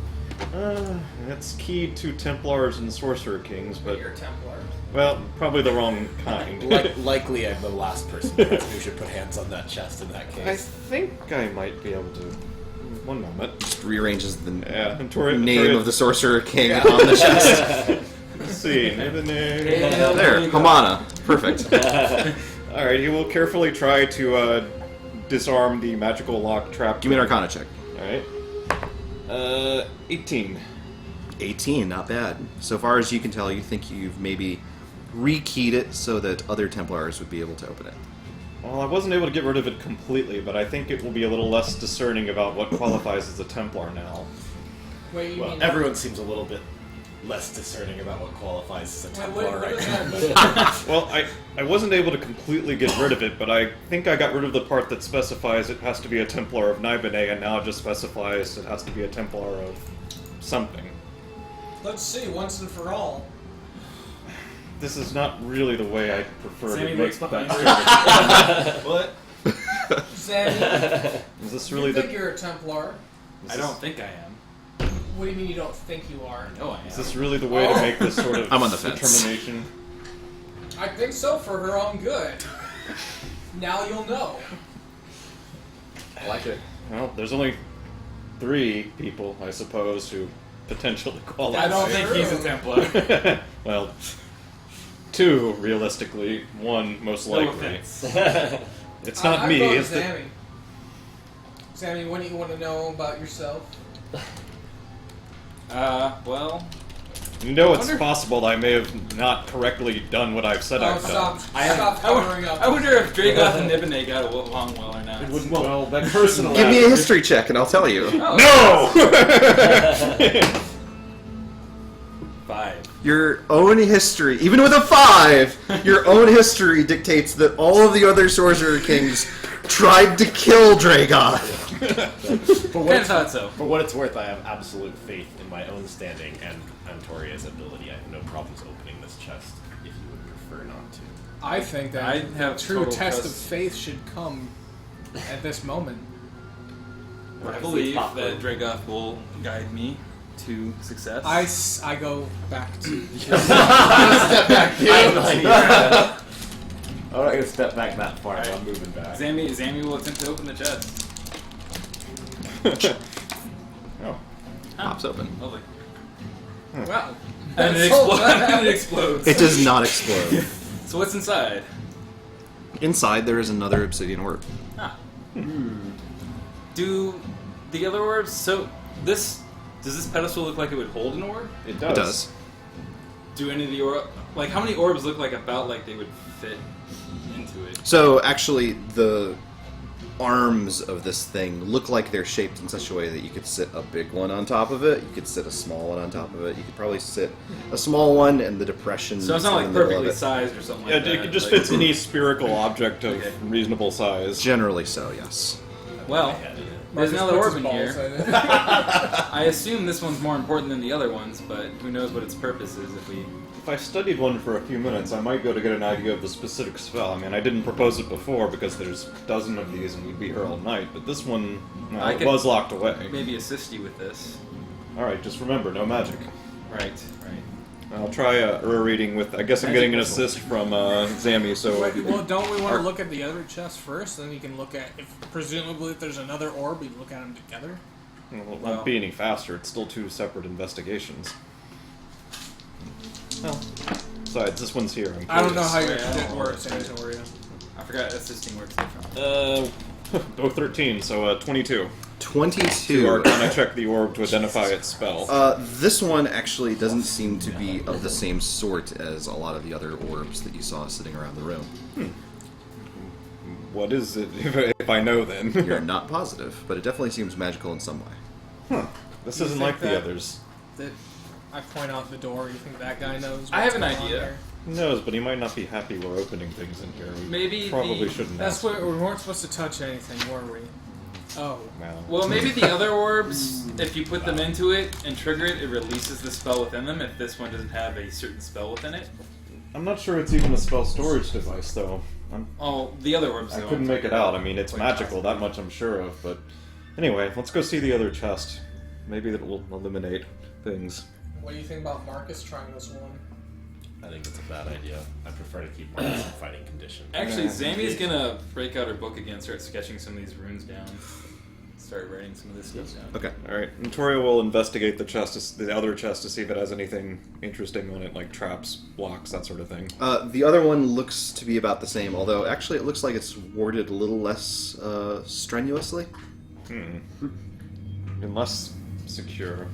It's keyed to Templars and Sorcerer Kings, but You're a Templar. well, probably the wrong kind. Likely, I'm the last person who should put hands on that chest in that I case. think I might be able to. One moment. Just rearranges the Yeah, Antoria, name of the Sorcerer King on the chest. Let's see, Nibenay. There, Hamana. Perfect. All right, he will carefully try to disarm the magical lock trap. Give me an Arcana check. All right. 18. 18, not bad. So far as you can tell, you think you've maybe rekeyed it so that other Templars would be able to open it. Well, I wasn't able to get rid of it completely, but I think it will be a little less discerning about what qualifies as a Templar now. Wait, you Well, mean everyone seems a little bit less discerning about what qualifies as a Wait, Templar what right does now. that mean? Well, I wasn't able to completely get rid of it, but I think I got rid of the part that specifies it has to be a Templar of Nibenay, and now it just specifies it has to be a Templar of something. Let's see, once and for all. This is not really the way I prefer Sammy to make looks behind that. What? Sammy, Is this you really think the? you're a Templar. I don't think I am. What do you mean you don't think you are? No, I am. Is this really the way to make this sort of I'm on the fence. determination? I think so for her own good. Now you'll know. I like it. Well, there's only 3 people, I suppose, who potentially qualify. I don't think he's a Templar. Well, 2 realistically, 1 most No likely. offense. It's not I'm me. going It's the. Sammy. Sammy, what do you want to know about yourself? Well, You know, it's wonder- possible I may have not correctly done what I've said Oh, I've done. stop covering up. I wonder if Dragoth and Nibenay got along well or not. It wouldn't well, that personally. Give me a history check and I'll tell you. No! 5. Your own history, even with a 5, your own history dictates that all of the other Sorcerer Kings tried to kill Dragoth. For Kind of thought so. For what it's worth, I have absolute faith in my own standing and Antoria's ability. I have no problems opening this chest if you would prefer not to. I think that I have true total test of trust. faith should come at this moment. I believe that Dragoth will guide me to success. I go back to. Step back, you. I'm not gonna step back that far. I'm moving back. Zammy will attempt to open the chest. Oh. Pops open. Lovely. Wow. And it, So and it explodes. It does not explode. So what's inside? Inside there is another obsidian orb. Ah. Do the other orbs? So does this pedestal look like it would hold an orb? It does. It does. Do any of the like how many orbs look like about like they would fit into it? So actually, the arms of this thing look like they're shaped in such a way that you could sit a big one on top of it, you could sit a small one on top of it, you could probably sit a small one and the depression. So it's not like perfectly sized or something Yeah, like that. it just like, fits any spherical object of Okay. reasonable size. Generally so, yes. Well, there's Marcus another puts orb in his here. balls in it. I assume this one's more important than the other ones, but who knows what its purpose is if we. If I studied one for a few minutes, I might go to get an idea of the specific spell. I mean, I didn't propose it before because there's a dozen of these and we'd be here all night, but this one I it could was locked away. Maybe assist you with this. Alright, just remember, no magic. Right. I'll try a reading with. I guess I'm getting an assist from Zammy, so. Wait, well, don't we want to look at the other chest first? Then you can look at presumably if there's another orb, we look at them together. Well, it won't be any faster. It's still 2 separate investigations. Well, besides, this one's here. I don't know how Yeah, your I shit don't works, know. Antoria. I forgot assisting works different. Both 13, so 22. 22. To Arcana check the orb to identify its spell. This one actually doesn't seem to be of the same sort as a lot of the other orbs that you saw sitting around the room. What is it, if I know then? You're not positive, but it definitely seems magical in some way. This You isn't think like the that- others. That I point out the door. You think that guy knows? I have an what's going on idea. there? He knows, but he might not be happy we're opening things in here. We Maybe probably the- shouldn't That's ask. what we weren't supposed to touch anything, were we? Oh. Well, maybe the other orbs, if you put them into it and trigger it, it releases the spell within them. If this one doesn't have a certain spell within it. I'm not sure it's even a spell storage device, though. Oh, the other orbs. I though, couldn't make it out. I mean, it's quite magical, possible. that much I'm sure of. But anyway, let's go see the other chest. Maybe that will eliminate things. What do you think about Marcus trying this one? I think it's a bad idea. I prefer to keep Marcus in fighting condition. Actually, Zammy's gonna break out her book again, start sketching some of these runes down, start writing some of this stuff down. Okay. Alright, Notoria will investigate the other chest to see if it has anything interesting on it, like traps, blocks, that sort of thing. The other one looks to be about the same, although actually it looks like it's warded a little less strenuously. And less secure.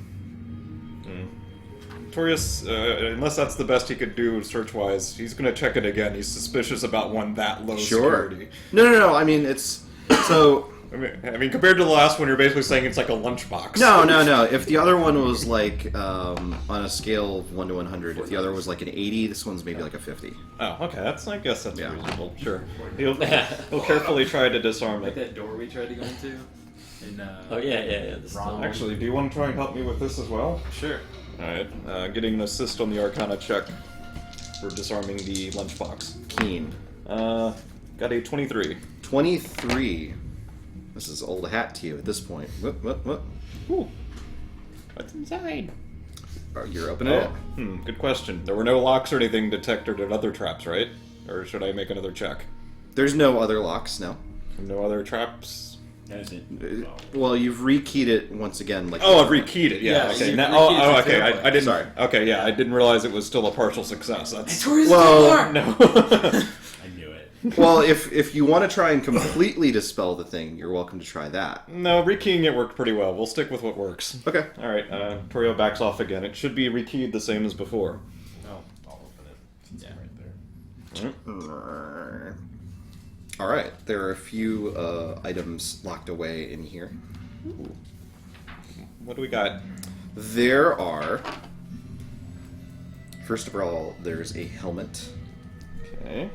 Notorious, unless that's the best he could do search-wise, he's going to check it again. He's suspicious about one that low security. No. I mean, it's... So... I mean, compared to the last one, you're basically saying it's like a lunchbox. No. If the other one was like on a scale of 1 to 100, if the other was like an 80, this one's maybe like a 50. Oh, okay. I guess that's Yeah. reasonable. Sure. He'll carefully try to disarm Like it. that door we tried to go into. In, Oh yeah. The stone. Actually, do you want to try and help me with this as well? Sure. Alright. Getting an assist on the Arcana check for disarming the lunchbox. Keen. Got a 23. 23. This is old hat to you at this point. What? Ooh. What's inside? You're opening it? Good question. There were no locks or anything detected at other traps, right? Or should I make another check? There's no other locks, no. No other traps? Well, you've rekeyed it once again. Like Oh, I've rekeyed it. Yeah. Yes, okay. you've Now, rekeyed it to okay. zero. I didn't. Sorry. Okay. Yeah. I didn't realize it was still a partial success. That's. Well, No. I knew it. well, if you want to try and completely dispel the thing, you're welcome to try that. No, rekeying it worked pretty well. We'll stick with what works. Okay. All right. Torio backs off again. It should be rekeyed the same as before. No, I'll open it. Since I'm right there. All right. There are a few items locked away in here. What do we got? There are First of all, there's a helmet. Okay.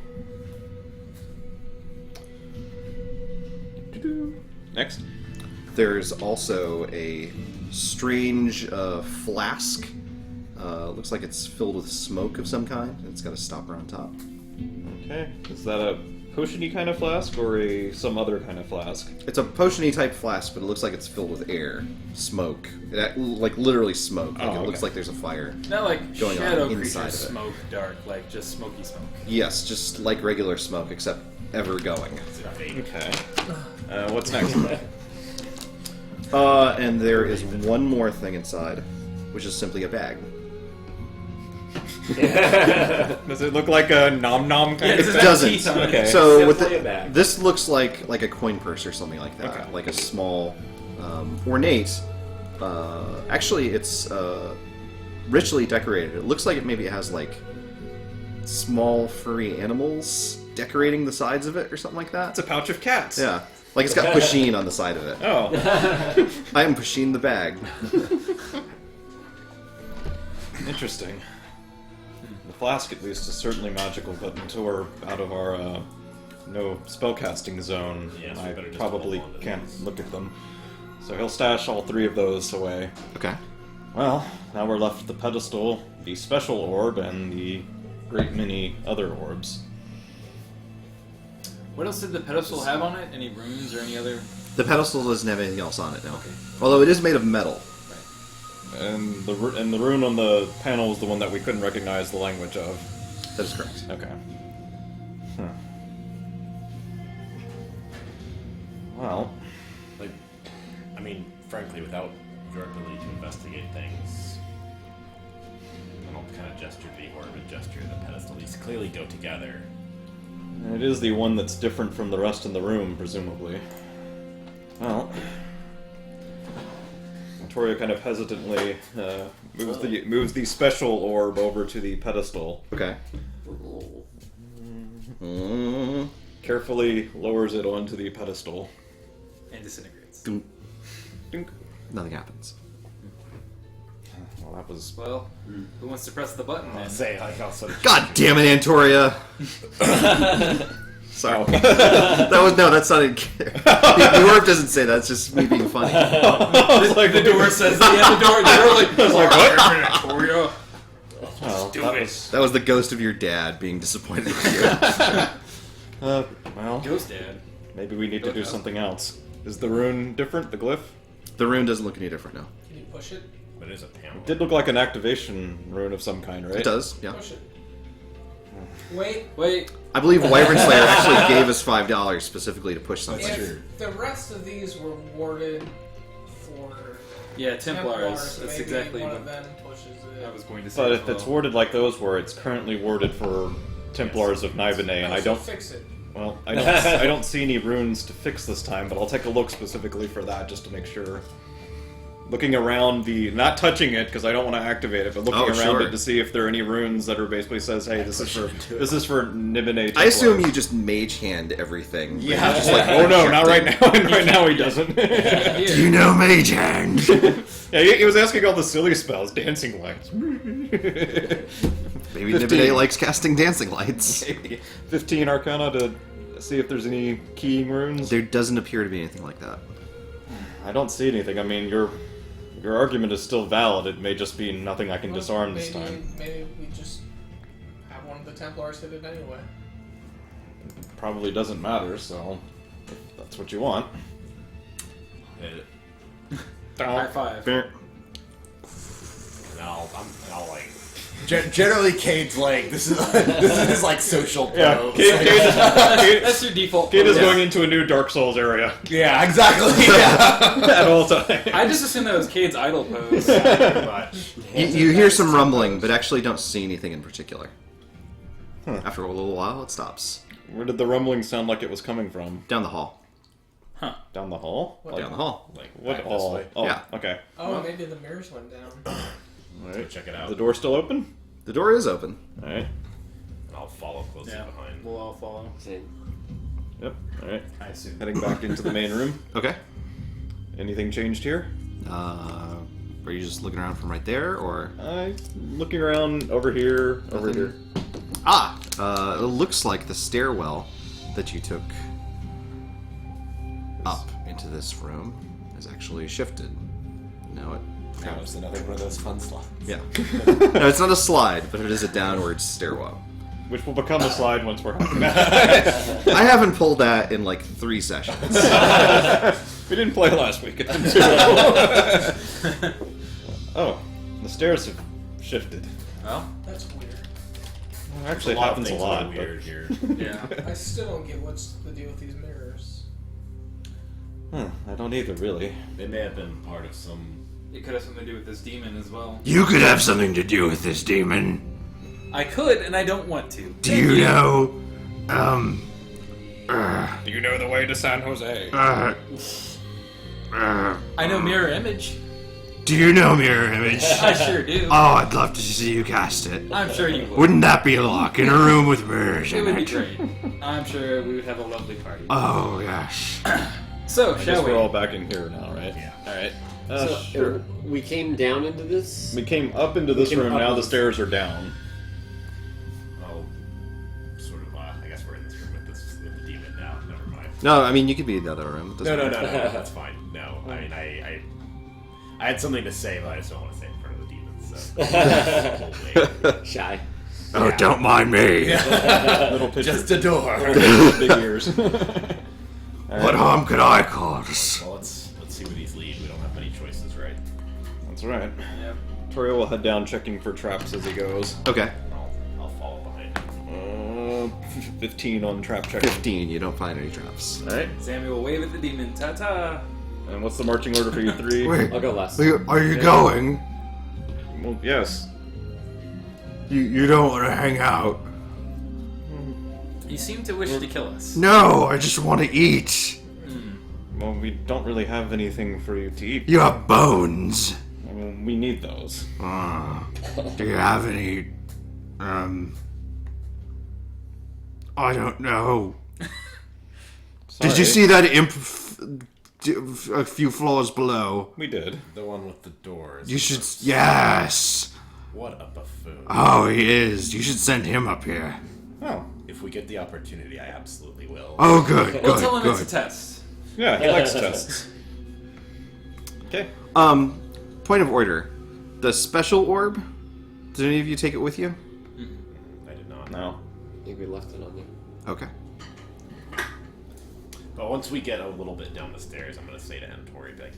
Next. There's also a strange flask. Looks like it's filled with smoke of some kind. It's got a stopper on top. Okay. Is that a potion-y kind of flask or some other kind of flask? It's a potion-y type flask, but it looks like it's filled with air, smoke, like literally smoke. Like it looks like there's a fire. Not like Going on shadow inside creatures of it. smoke dark, like just smoky smoke. Yes, just like regular smoke, except ever going. Okay. What's next? And there is one more thing inside, which is simply a bag. Does it look like a nom-nom kind Yeah, of it's thing? It doesn't. teeth on it. Okay. So with Simply a bag. this looks like a coin purse or something like that, Okay. like a small, ornate. Actually, it's richly decorated. It looks like it maybe has like small furry animals decorating the sides of it or something like that. It's a pouch of cats. Yeah, like it's got Pusheen on the side of it. Oh. I am Pusheen the bag. Interesting. The flask, at least, is certainly magical, but until we're out of our no spellcasting zone, Yeah, so we I better just probably hold on to can't these. look at them. So he'll stash all three of those away. Okay. Well, now we're left with the pedestal, the special orb, and the great many other orbs. What else did the pedestal have on it? Any runes or any other? The pedestal doesn't have anything else on it now. Okay. Although it is made of metal. And the rune on the panel is the one that we couldn't recognize the language of. That is correct. Okay. Well, Like, I mean, frankly, without your ability to investigate things, and I'll kind of gesture the orb and gesture the pedestal. These clearly go together. it is the one that's different from the rest in the room, presumably. Well, Victoria kind of hesitantly moves the special orb over to the pedestal. Okay. Mm. Carefully lowers it onto the pedestal. And disintegrates. Dunk. Dink. Nothing happens. Well, that was. Well, who wants to press the button then? I'll say, like, I'll sort of. God damn it, Antoria! Sorry. That sounded. The orb doesn't say that. It's just me being funny. I was like, The door says the end. The door like, I was like, what? Victoria. Well, Do that it. was. That was the ghost of your dad being disappointed with you. Well, Ghost Dad. maybe we need to do something else. Is the rune different? The glyph? The rune doesn't look any different now. Can you push it? But it is a panel. Did look like an activation rune of some kind, right? It does, yeah. Push it. Wait. Wait. I believe Wyvern Slayer actually gave us $5 specifically to push something. If the rest of these were warded for Yeah, Templars. That's maybe exactly one what of them pushes it. I was going to say. But as if it's well. worded like those were, it's currently worded for Templars of Nibenay, and I So don't. fix it. Well, I don't see any runes to fix this time, but I'll take a look specifically for that just to make sure. Looking around not touching it because I don't want to activate it, but looking around sure. it to see if there are any runes that are basically says, "Hey, this is for Nibenay." I assume Templars." you just mage hand everything. but Yeah. you're just like, Oh no, not right rejecting. now. And right now he doesn't. Here. Do you know mage hand? Yeah, he was asking all the silly spells, dancing lights. Maybe 15. Nibenay likes casting dancing lights. 15 Arcana to see if there's any keying runes. There doesn't appear to be anything like that. I don't see anything. I mean, your argument is still valid. It may just be nothing I can Well, disarm this maybe- time. Maybe we just have one of the Templars hit it anyway. Probably doesn't matter, so if that's what you want. High five. And I'll like. Generally, Cade's like, this is his like social pro. Yeah, That's your default. Kate is pose. going into a new Dark Souls area Yeah, exactly. Yeah. at all times. I just assumed that was Cade's idol pose. Pretty much. You hear some rumbling, but actually don't see anything in particular. After a little while, it stops. Where did the rumbling sound like it was coming from? Down the hall. Down the hall? Down the hall. Like, What back this hall? way. Oh, Yeah. okay. Oh, maybe the mirrors went down. Alright. Check it out. The door still open? The door is open. Alright. And I'll follow closely Yeah, behind. we'll all follow. Same. Yep. Alright. I assume. Heading back into the main room. Okay. Anything changed here? are you just looking around from right there, or? Looking around over here, over here. It looks like the stairwell that you took up into this room is actually shifted. Now it. That was another one of those fun slides. Yeah. No, it's not a slide, but it is a downward stairwell. Which will become a slide once we're home. I haven't pulled that in like 3 sessions. We didn't play last week. Oh, the stairs have shifted. Well, That's weird. Well, actually, it happens a lot. Weird here. yeah. I still don't get what's the deal with these mirrors. I don't either, really. They may have been part of some. It could have something to do with this demon as well. You could have something to do with this demon. I could, and I don't want to. Do you know, Do you know the way to San Jose? I know mirror image. do you know Mirror Image? I sure do. Oh, I'd love to see you cast it. I'm sure you would. Wouldn't that be a lock in a room with mirrors It in would be it? great. I'm sure we would have a lovely party. Oh, yes. So, I guess shall we? we're all back in here now, right? Yeah. Alright. So, Sure. we came down into this. We came up into this came room, up now the this- stairs are down. Oh, sort of. I guess we're in this room with the demon now. Never mind. No, I mean you could be in the other room. It No, doesn't no, matter. no. That's fine. No, I mean, I had something to say, but I just don't want to say it in front of the demons. So. Shy. Oh, don't mind me. Little picture. Just a door. Big ears. What harm could I cause? Well, let's see where these lead. We don't have many choices, right? That's right. Yep. Tori will head down checking for traps as he goes. Okay. I'll follow behind. 15 on trap checking. 15. You don't find any traps. Alright. Sammy will wave at the demon. Ta-ta. And what's the marching order for you three? Wait, I'll go last. are you going? Well, yes. You don't want to hang out? You seem to wish to kill us. No, I just want to eat. Well, we don't really have anything for you to eat. You have bones. I mean, we need those. Do you have any, I don't know. Did you see that imp a few floors below? We did. The one with the doors. You should, yes. What a buffoon. Oh, he is. You should send him up here. Oh. If we get the opportunity, I absolutely will. Oh, good, We'll good, tell him good. it's a test. Yeah, he likes tests. Okay. Point of order. The special orb. Did any of you take it with you? I did not. No. I think we left it on you. Okay. But once we get a little bit down the stairs, I'm going to say to him, Tori, like,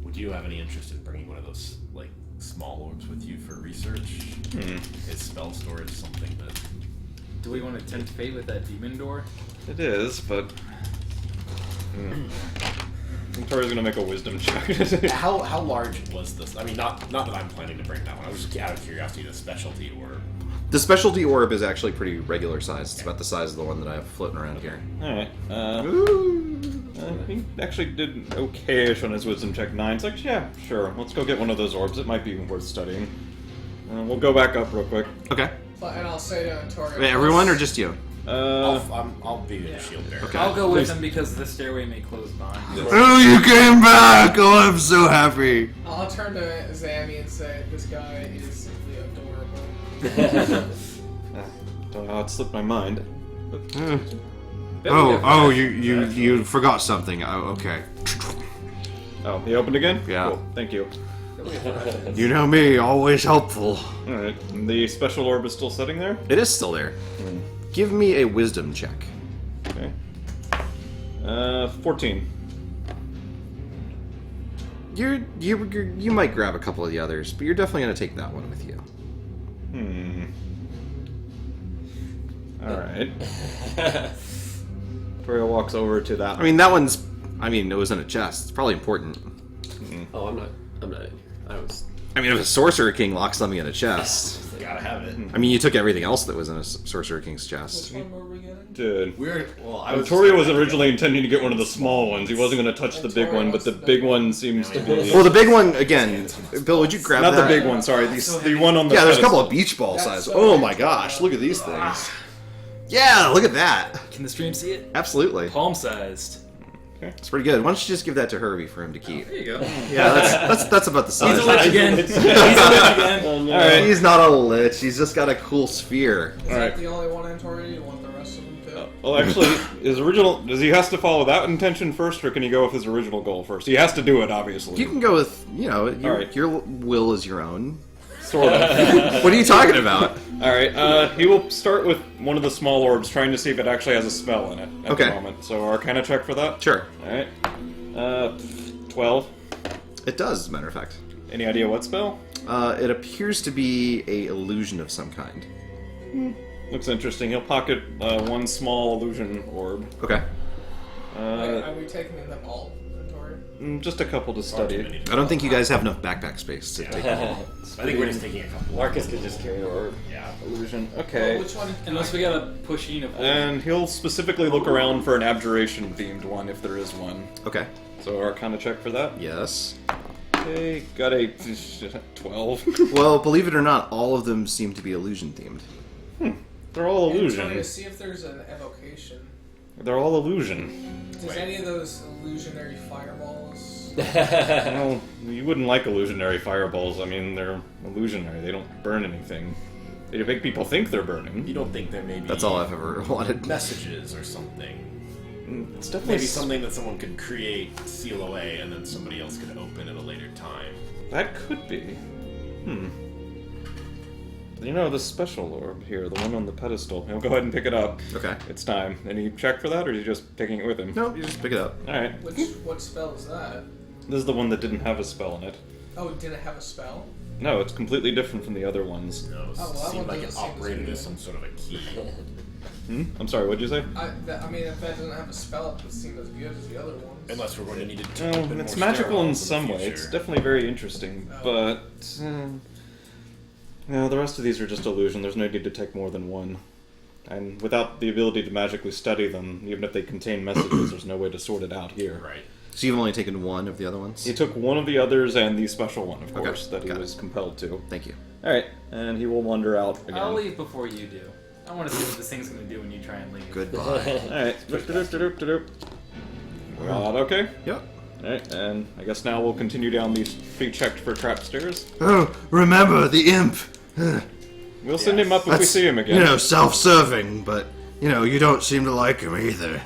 would you have any interest in bringing one of those, like, small orbs with you for research? Is spell storage something that... Do we want to tempt fate with that demon door? It is, but... I think Tori's gonna make a wisdom check. How large was this? I mean, not that I'm planning to bring that one. I was just out of curiosity, the specialty orb. The specialty orb is actually pretty regular size. It's about the size of the one that I have floating around here. Alright. He actually did okay-ish on his wisdom check 9. It's like, yeah, sure. Let's go get one of those orbs. It might be worth studying. We'll go back up real quick. Okay. And I'll say to Tori. Wait, everyone or just you? I'll be the shield bearer. Okay. I'll go with him because the stairway may close behind us. Oh, you came back! Oh, I'm so happy. I'll turn to Zammy and say, this guy is simply adorable. Don't know how it slipped my mind. Oh, you forgot something. Oh, okay. Oh, he opened again? Yeah. Cool. Thank you. You know me, always helpful. Alright. The special orb is still sitting there? It is still there. Give me a wisdom check. Okay. 14. You might grab a couple of the others, but you're definitely gonna take that one with you. Alright. Tori walks over to that. I mean, that one's. I mean, it was in a chest. It's probably important. Oh, I'm not in here. I was. I mean, if a sorcerer king locks something in a chest. Gotta have it. I mean, you took everything else that was in a sorcerer king's chest. Which one were we getting? Dude. I was Tori was originally intending to get one of the small ones. He wasn't going to touch the big one, but the big one seems to be... Well, the big one again. Bill, would you grab Not that? the big one, sorry. The one on the Yeah, there's a couple pedestal. of beach ball size. so Oh my gosh, look at these things. Yeah, look at that. Can the stream see it? Absolutely. Palm-sized. It's pretty good. Why don't you just give that to Herbie for him to keep? There you go. Yeah, that's about the size. He's a lich again. He's a lich again. Oh, no. Alright, he's not a lich. He's just got a cool sphere. Is Alright. that the only one, Antori? You want the rest of them too? Well, actually, his original... Does he has to follow that intention first, or can he go with his original goal first? He has to do it, obviously. You can go with, Alright. your will is your own. Sort of. What are you talking about? Alright, he will start with one of the small orbs, trying to see if it actually has a spell in it at Okay. the moment. So, Arcana check for that? Sure. Alright. 12. It does, as a matter of fact. Any idea what spell? It appears to be a illusion of some kind. Looks interesting. He'll pocket one small illusion orb. Okay. Are we taking them all, Antori? Just a couple to study. I don't think you guys have enough backpack space to take them all. I think we're just taking a couple. Marcus could just carry the orb. Yeah. Illusion. Well, Okay. which one? Unless we gotta push Ian. And he'll specifically look around for an abjuration-themed one, if there is one. Okay. So Arcana check for that. Yes. Okay, got a 12. Well, believe it or not, all of them seem to be illusion themed. They're all Antori, illusion. see if there's an evocation. They're all illusion. Does any of those illusionary fireballs? Well, you wouldn't like illusionary fireballs. I mean, they're illusionary. They don't burn anything. They make people think they're burning. You don't think there may be That's all I've ever wanted. messages or something? It's definitely Maybe something that someone could create, seal away, and then somebody else could open at a later time. That could be. The special orb here, the one on the pedestal. He'll go ahead and pick it up. Okay. It's time. Any check for that, or are you just taking it with him? No, you just pick it up. Alright. What spell is that? This is the one that didn't have a spell in it. Oh, did it have a spell? No, it's completely different from the other ones. No, it Oh, well, that seemed one like it doesn't seem as operated good. as some sort of a key. I'm sorry, what'd you say? I mean, if that doesn't have a spell, it would seem as good as the other ones. Unless we're going to need it to Well, open it's more magical in stairwells some the way. future. It's definitely very interesting, but... no, the rest of these are just illusion. There's no need to take more than one. And without the ability to magically study them, even if they contain messages, there's no way to sort it out here. Right. So you've only taken one of the other ones? He took one of the others and the special one, of Okay, course, that he got was compelled to. Thank you. Alright, and he will wander out again. I'll leave before you do. I want to see what this thing's gonna do when you try and leave. Goodbye. Alright. We're all okay? Yep. Alright, and I guess now we'll continue down these pre-checked for trap stairs. Oh, remember the imp. We'll send him up if we That's, see him again. self-serving, but, you don't seem to like him either.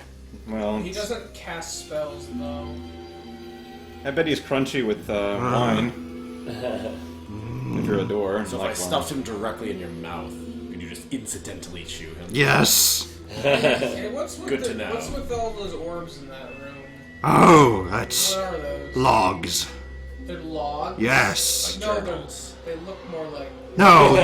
Well, He doesn't cast spells, though. I bet he's crunchy with wine. If you're a door. So if I stuffed him directly in your mouth, could you just incidentally chew him? Yes. Hey, what's with Good to know. What's with all those orbs in that room? Oh, that's What are those? logs. They're logs? Yes. No, Journals. they look more like... No,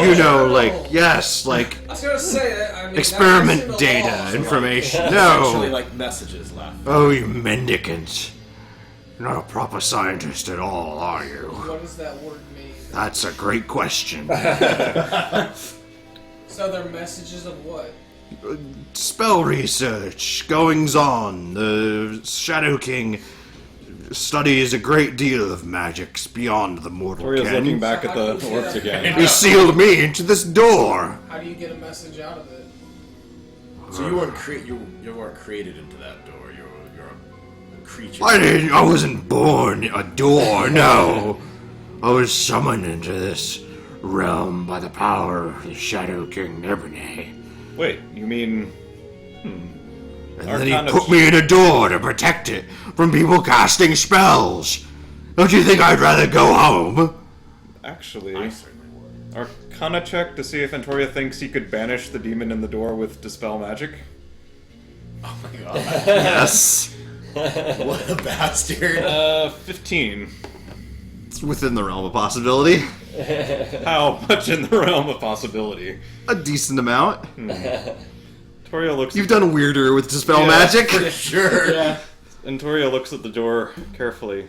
yes, like I was gonna say that, I mean... I've experiment seen the data, logs. information. Essentially No. like messages left. Oh, you mendicant. You're not a proper scientist at all, are you? What does that word mean? That's a great question. So they're messages of what? Spell research, goings on. The Shadow King studies a great deal of magics beyond the mortal Toria's looking ken. back at the How do you orbs get- again. He sealed me into this door. How do you get a message out of it? So you weren't created into that door. You're a creature. I wasn't born a door, no. I was summoned into this realm by the power of the Shadow King Nibenay. Wait, you mean... And Our then he kind of- put me in a door to protect it from people casting spells. Don't you think I'd rather go home? Actually... I certainly would. Arcana check to see if Antoria thinks he could banish the demon in the door with Dispel Magic. Oh my god. Yes. What a bastard. 15. It's within the realm of possibility. How much in the realm of possibility? A decent amount. Toria looks... You've done weirder with Dispel Yeah. Magic. Sure. Yeah. And Toria looks at the door carefully.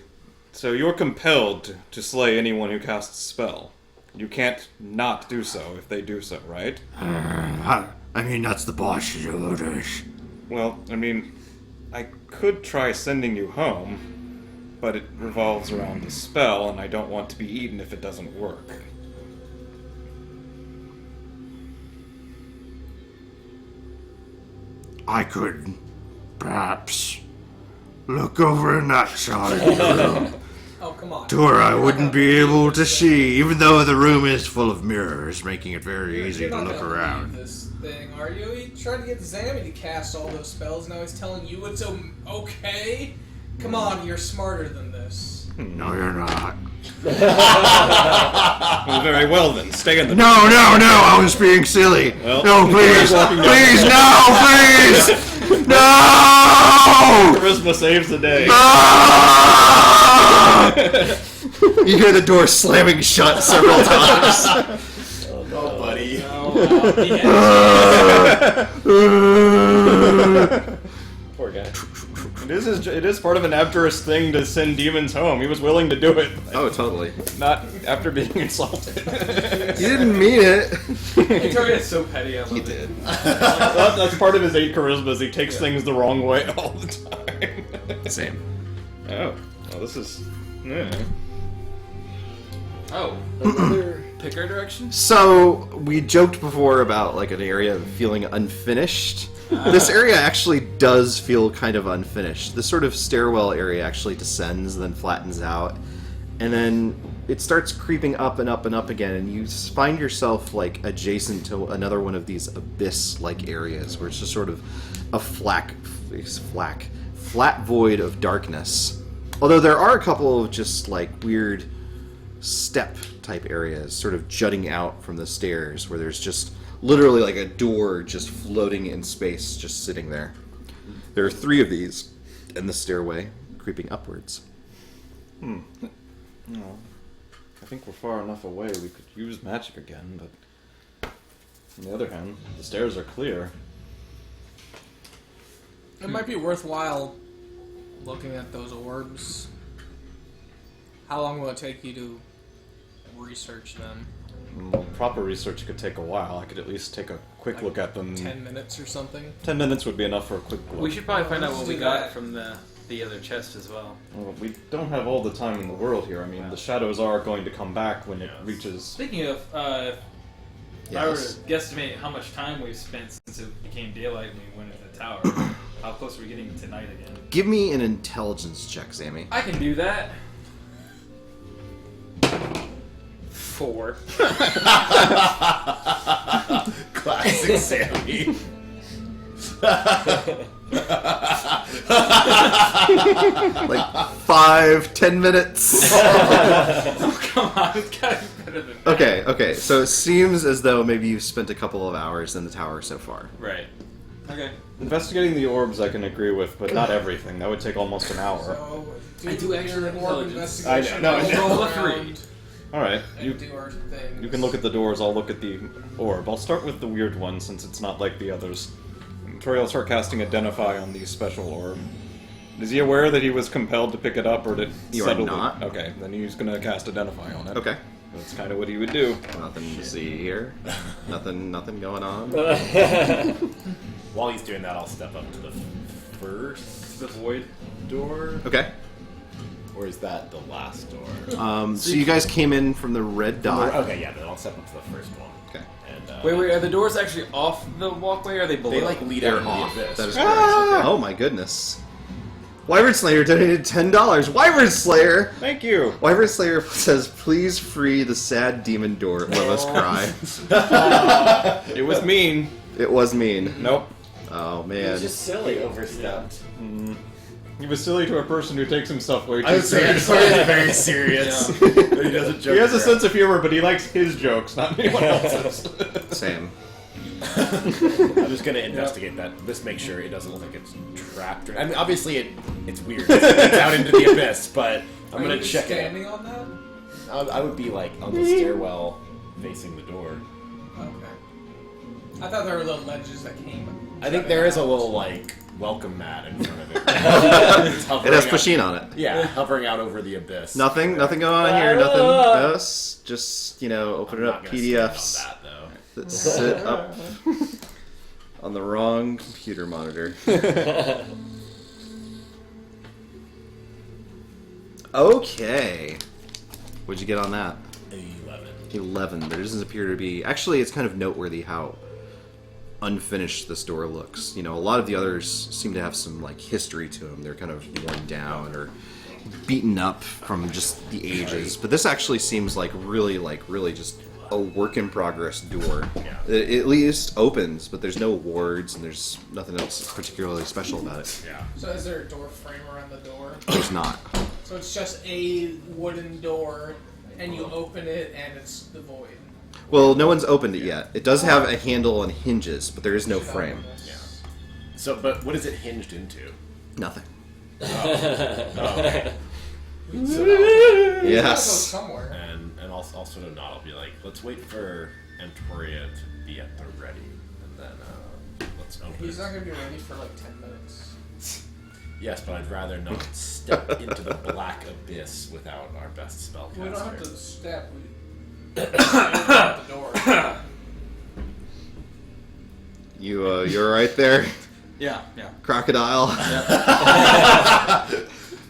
So you're compelled to slay anyone who casts a spell. You can't not do so if they do so, right? I mean, that's the boss's orders. Well, I mean, I could try sending you home, but it revolves around the spell, and I don't want to be eaten if it doesn't work. I could, perhaps, Look over in that side of the room. Oh, come on. Door I wouldn't be able to see, even though the room is full of mirrors, making it very easy You're to not look gonna around. leave this thing, are you? He tried to get Zammy to cast all those spells, now he's telling you it's okay? Come on, you're smarter than this. No, you're not. Well, very well then. Stay in the. No, I was being silly. Well, No, please, walking down please, the- no, please, no! Charisma saves the day. Ah! You hear the door slamming shut several times. Oh, buddy. Poor guy. It is part of an Abjurist thing to send demons home. He was willing to do it, Oh, totally. not after being insulted. He didn't mean it. Victoria is so petty. I love He it. did. That's part of his 8 charismas. He takes things the wrong way all the time. Same. Oh, well, this is. Yeah. Oh, pick our direction. So we joked before about like an area feeling unfinished. This area actually does feel kind of unfinished. This sort of stairwell area actually descends, then flattens out, and then it starts creeping up and up and up again, and you find yourself like adjacent to another one of these abyss-like areas where it's just sort of a flat void of darkness. Although there are a couple of just like weird step type areas sort of jutting out from the stairs where there's just literally like a door just floating in space, just sitting there. There are 3 of these in the stairway, creeping upwards. No, I think we're far enough away we could use magic again, but on the other hand, the stairs are clear. It might be worthwhile looking at those orbs. How long will it take you to research them? Well, proper research could take a while. I could at least take a quick look at them. 10 minutes or something? 10 minutes would be enough for a quick look. We should probably find out Let's what we do got that. from the other chest as well. Well, we don't have all the time in the world here. I mean, the shadows are going to come back when it reaches... Speaking of, if I were to guesstimate how much time we've spent since it became daylight when we went into the tower, how close are we getting to night again? Give me an intelligence check, Sammy. I can do that. 4. Classic Sammy. Like 5-10 minutes. Oh, come on, it's gotta be better than that. Okay, so it seems as though maybe you've spent a couple of hours in the tower so far. Right. Okay. Investigating the orbs I can agree with, but not everything. That would take almost an hour. So, I do actually your have orb intelligence. investigation. I know. We'll Roll go a 3. around Alright, and do our things. you can look at the doors, I'll look at the orb. I'll start with the weird one since it's not like the others. Tori will start casting Identify on the special orb. Is he aware that he was compelled to pick it up, or did You are settle not. Okay, then he's gonna cast Identify on it. Okay. That's kind of what he would do. Nothing to see here. Nothing going on. While he's doing that, I'll step up to the first The void. door. Okay. Or is that the last door? So you guys came in from the red dot. Okay, yeah, then I'll step up to the first one. Okay. And, Wait, are the doors actually off the walkway, or are they below? They like lead They're out into off. the abyss. That is correct. Oh my goodness. Wyvern Slayer donated $10. Wyvern Slayer! Thank you! Wyvern Slayer says, please free the sad demon door. Let us cry. It was mean. It was mean. Nope. Oh It man. was just silly, overstepped. He was silly to a person who takes himself way too I would say it's seriously. very serious. But he doesn't joke He has a around. sense of humor, but he likes his jokes, not anyone else's. Same. I'm just gonna investigate that. Just make sure it doesn't look like it's trapped. I mean, obviously it's weird. It's out into the abyss, but I'm Are gonna you check it. standing on that? I would be like on the stairwell, facing the door. Okay. I thought there were little ledges that came. I think there is a little like welcome mat in front of it. It's It hovering has out- Pusheen on it. Yeah, hovering out over the abyss. Nothing going on here, nothing. Just, open it I'm up not gonna stand on PDFs that though. that sit up on the wrong computer monitor. Okay. What'd you get on that? 11. 11. There doesn't appear to be... Actually, it's kind of noteworthy how unfinished this door looks. You know, a lot of the others seem to have some like history to them. They're kind of worn down or beaten up from just the ages. But this actually seems like really just a work in progress door. Yeah. It at least opens, but there's no wards and there's nothing else particularly special about it. Yeah. So is there a door frame around the door? There's not. So it's just a wooden door, and you open it, and it's the void. Well, no one's opened it yet. It does have a handle and hinges, but there is no frame. Yeah. So, but what is it hinged into? Nothing. Okay. So that goes Yes. somewhere. And I'll sort of nod. I'll be like, let's wait for Antoria to be at the ready, and then let's open He's it. not gonna be ready for like 10 minutes. Yes, but I'd rather not step into the black abyss without our best spellcaster. We don't have to step. We out the door. You're right there, Yeah. crocodile.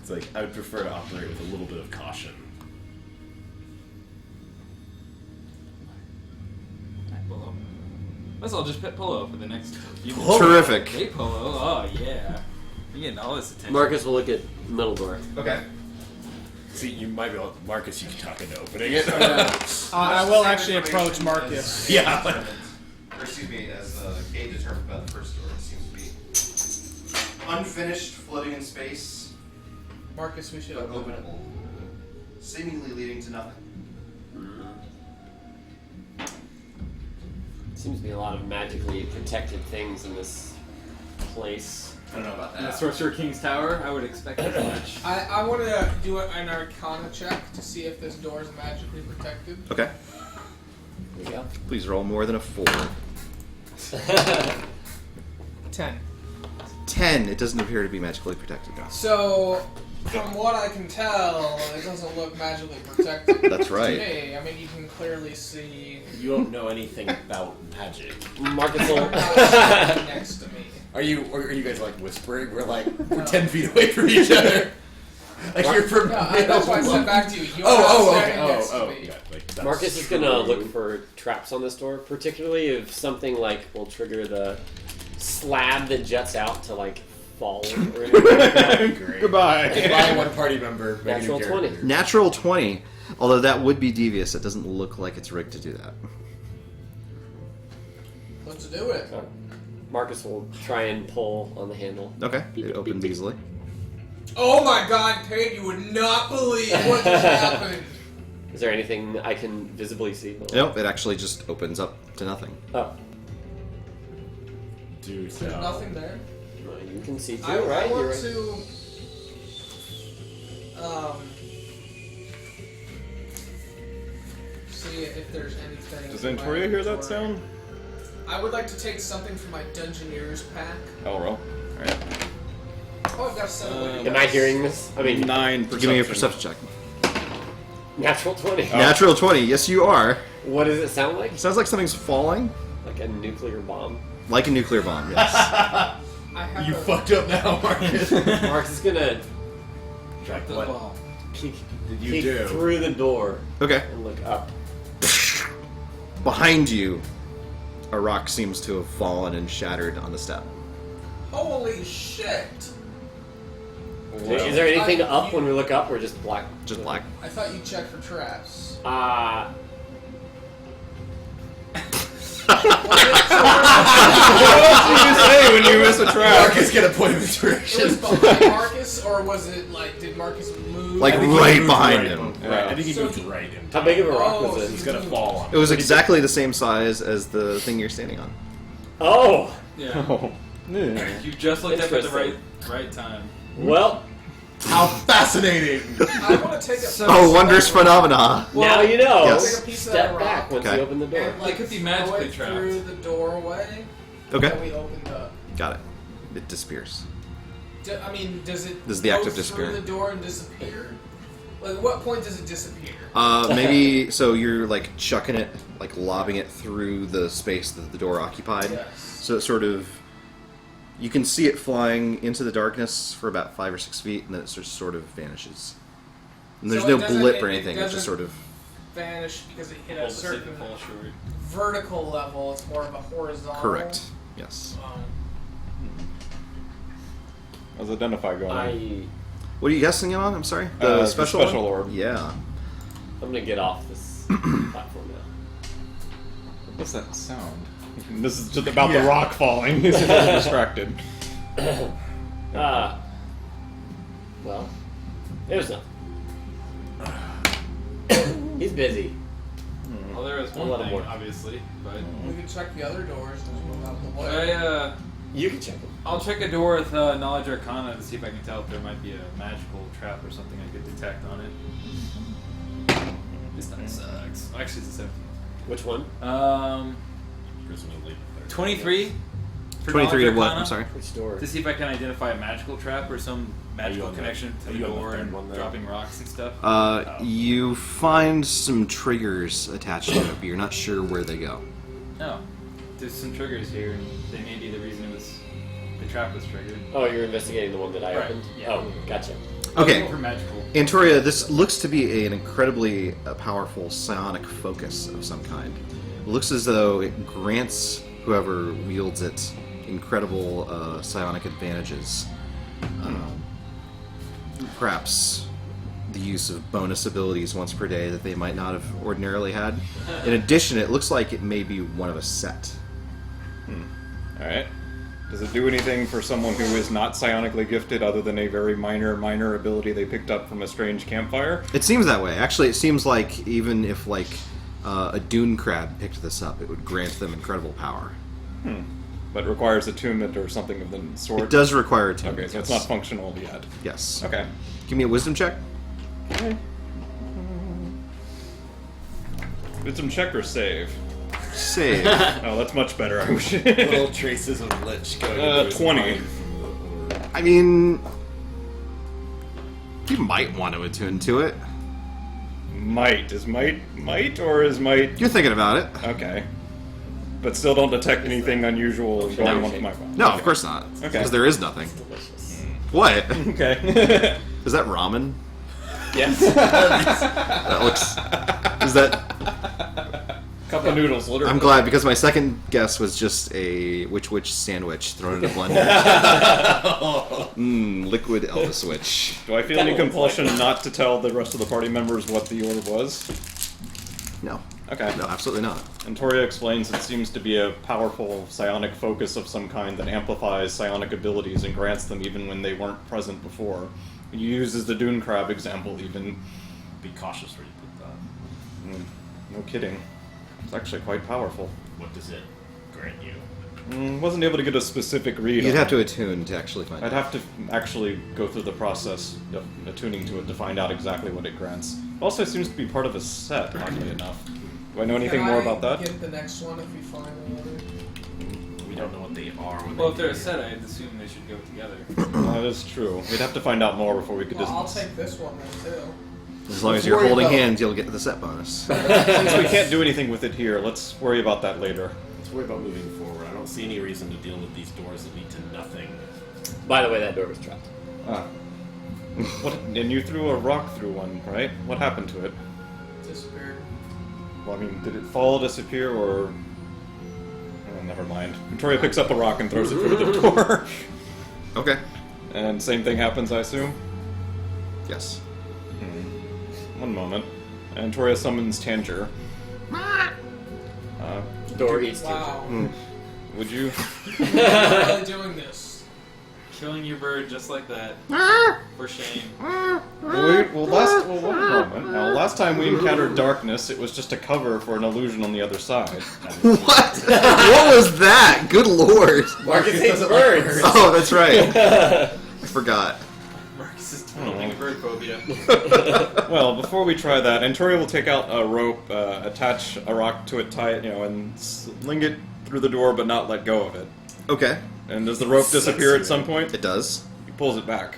It's like I would prefer to operate with a little bit of caution. Polo. Let's all just pet Polo for the next few Terrific. Hey, Polo. Oh, yeah. You're getting all this attention. Marcus will look at middle door. Okay. See, you might be able to, Marcus, you can talk into opening it. I will actually approach Marcus. Yeah. Or excuse me, as Kate determined about the first door, it seems to be unfinished, floating in space, Marcus, we should but open it. openable, seemingly leading to nothing. Seems to be a lot of magically protected things in this place. I don't know about In the that. Sorcerer King's Tower, I would expect as much. I want to do an Arcana check to see if this door is magically protected. Okay, There you go. please roll more than a 4. 10. 10. It doesn't appear to be magically protected. So, from what I can tell, it doesn't look magically protected. That's right. To me, I mean, you can clearly see. You don't know anything about magic. Marcus They're will. not standing next to me. Are you guys like whispering? We're 10 feet away from each other. Like you're from. Yeah, that's why I said back to you. You're Oh, not okay. standing next to Oh, me. yeah. Like, that's Marcus is gonna true. look for traps on this door, particularly if something like will trigger the slab that juts out to like fall or anything. Great. Goodbye. Goodbye, one party member. make a new Natural character. 20. Natural 20. Although that would be devious. It doesn't look like it's rigged to do that. Let's do it. Marcus will try and pull on the handle. Okay, it opens easily. Oh my god, Paige, you would not believe what just happened. Is there anything I can visibly see? Nope, it actually just opens up to nothing. Oh, Dude, There's nothing there. well, you can see too, I right? want You're right. to. See if there's anything. Does in my Antoria hear that inventory. sound? I would like to take something from my Dungeoneer's pack. I'll roll. Alright. Oh, I've got 7. Am I hearing this? I mean, 9 perception. Give me a perception check. natural 20. Natural 20. Yes, you are. What does it sound like? It sounds like something's falling. Like a nuclear bomb. Like a nuclear bomb, yes. I have You a- fucked up now, Marcus. Marcus is gonna Like, The what ball. peek, did you peek do? through the door Okay. and look up. Behind you, a rock seems to have fallen and shattered on the step. Holy shit! Is there anything I- up you- when we look up, or just black? Just black. I thought you checked for traps. What did you say when you miss a trap? Marcus get a point of It was inspiration. behind Marcus, or was it like, did Marcus move? Like I think he right moved behind right. him. Right, I think he So moved he- right in. How big of a rock Oh, was It's it? gonna fall on. It was exactly the same size as the thing you're standing on. Oh, Yeah. Oh. You just looked up at the Interesting. right time. well, How fascinating! I want to take a. Oh, wondrous phenomena. now you know. Yes. Take a piece of that Step rock. back once Okay. you open the door. And, like, It could be throw magically it trapped. through the doorway that Okay, we opened up. got it. It disappears. I mean, does it This is the act go of disappearing. through the door and disappear? Like, at what point does it disappear? Maybe, so you're like chucking it, like lobbing it through the space that the door occupied. Yes. So it sort of, you can see it flying into the darkness for about 5 or 6 feet, and then it just sort of vanishes. And there's So it no doesn't- blip or it anything, it doesn't just sort of, vanish because it hit Hold a the stick certain and fall short. vertical level. It's more of a horizontal. Correct. Yes. How's Identify going? What are you guessing on? I'm sorry. The special special one? orb. Yeah. I'm gonna get off this platform now. What's that sound? This is just about the rock falling. He's a little distracted. Well, there's nothing. He's busy. Well, there is one Let him thing, work. obviously, but We can check the other doors and move out of the way. You can check them. I'll check a door with Knowledge Arcana to see if I can tell if there might be a magical trap or something I could detect on it. This time sucks. Oh, actually, it's a 17. Which one? Presumably. 23. For 23 Knowledge of what? Arcana, I'm sorry. Which door? To see if I can identify a magical trap or some magical on the- connection to are the you on the door third and one there? dropping rocks and stuff. You find some triggers attached to it, but you're not sure where they go. No. There's some triggers here, and they may be the reason the trap was triggered. Oh, you're investigating the one that I Right, opened? yeah. Oh, gotcha. Okay. For magical. Antoria, this looks to be an incredibly powerful psionic focus of some kind. It looks as though it grants whoever wields it incredible psionic advantages. Perhaps the use of bonus abilities once per day that they might not have ordinarily had. In addition, it looks like it may be one of a set. Alright. Does it do anything for someone who is not psionically gifted other than a very minor ability they picked up from a strange campfire? It seems that way. Actually, it seems like even if a dune crab picked this up, it would grant them incredible power. But it requires attunement or something of the sort? It does require attunement. Okay, so it's yes. not functional yet. Yes. Okay. Give me a wisdom check. Wisdom check or save? Save. Oh, that's much better. I wish. Little traces of lich going into his 20. mind. I mean, you might want to attune to it. Might. Is might or is might? You're thinking about it. Okay. But still don't detect anything unusual going on with my phone. No, of course not. Okay. Because there is nothing. Delicious. What? Okay. Is that ramen? Yes. That looks. Is that? Cup of noodles, literally. I'm glad because my second guess was just a witch sandwich thrown in a blender. Liquid Elvis witch. Do I feel any compulsion not to tell the rest of the party members what the order was? No. Okay. No, absolutely not. And Toria explains it seems to be a powerful psionic focus of some kind that amplifies psionic abilities and grants them even when they weren't present before. He uses the Dune Crab example even. Be cautious where you put that. No kidding. It's actually quite powerful. What does it grant you? Wasn't able to get a specific read You'd on have it. to attune to actually find I'd out. have to actually go through the process of attuning to it to find out exactly what it grants. It also seems to be part of a set, oddly enough. Do I know anything more about that? Get the next one if we find one. We don't know what they are. When Well, they if they're a do. set, I'd assume they should go together. That is true. We'd have to find out more before we could Well, I'll just... take this one then too. As long as Let's you're worry holding about- hands, you'll get the set bonus. Since we can't do anything with it here, let's worry about that later. Let's worry about moving forward. I don't see any reason to deal with these doors that lead to nothing. By the way, that door was trapped. What? And you threw a rock through one, right? What happened to it? Disappeared. Well, I mean, did it fall, disappear, or... Oh, never mind. Victoria picks up a rock and throws it through the door. Okay. And same thing happens, I assume? Yes. One moment. And Toria summons Tanger. Door eats two. Wow. Would you... I'm really doing this. Killing your bird just like that. For shame. last time we encountered darkness, it was just a cover for an illusion on the other side. What? What was that? Good lord. Marcus hates birds. Oh, that's right. I forgot. Marcus is developing bird phobia. Well, before we try that, Antoria will take out a rope, attach a rock to it, tie it, and sling it through the door, but not let go of it. Okay. And does the rope disappear at some point? It does. He pulls it back.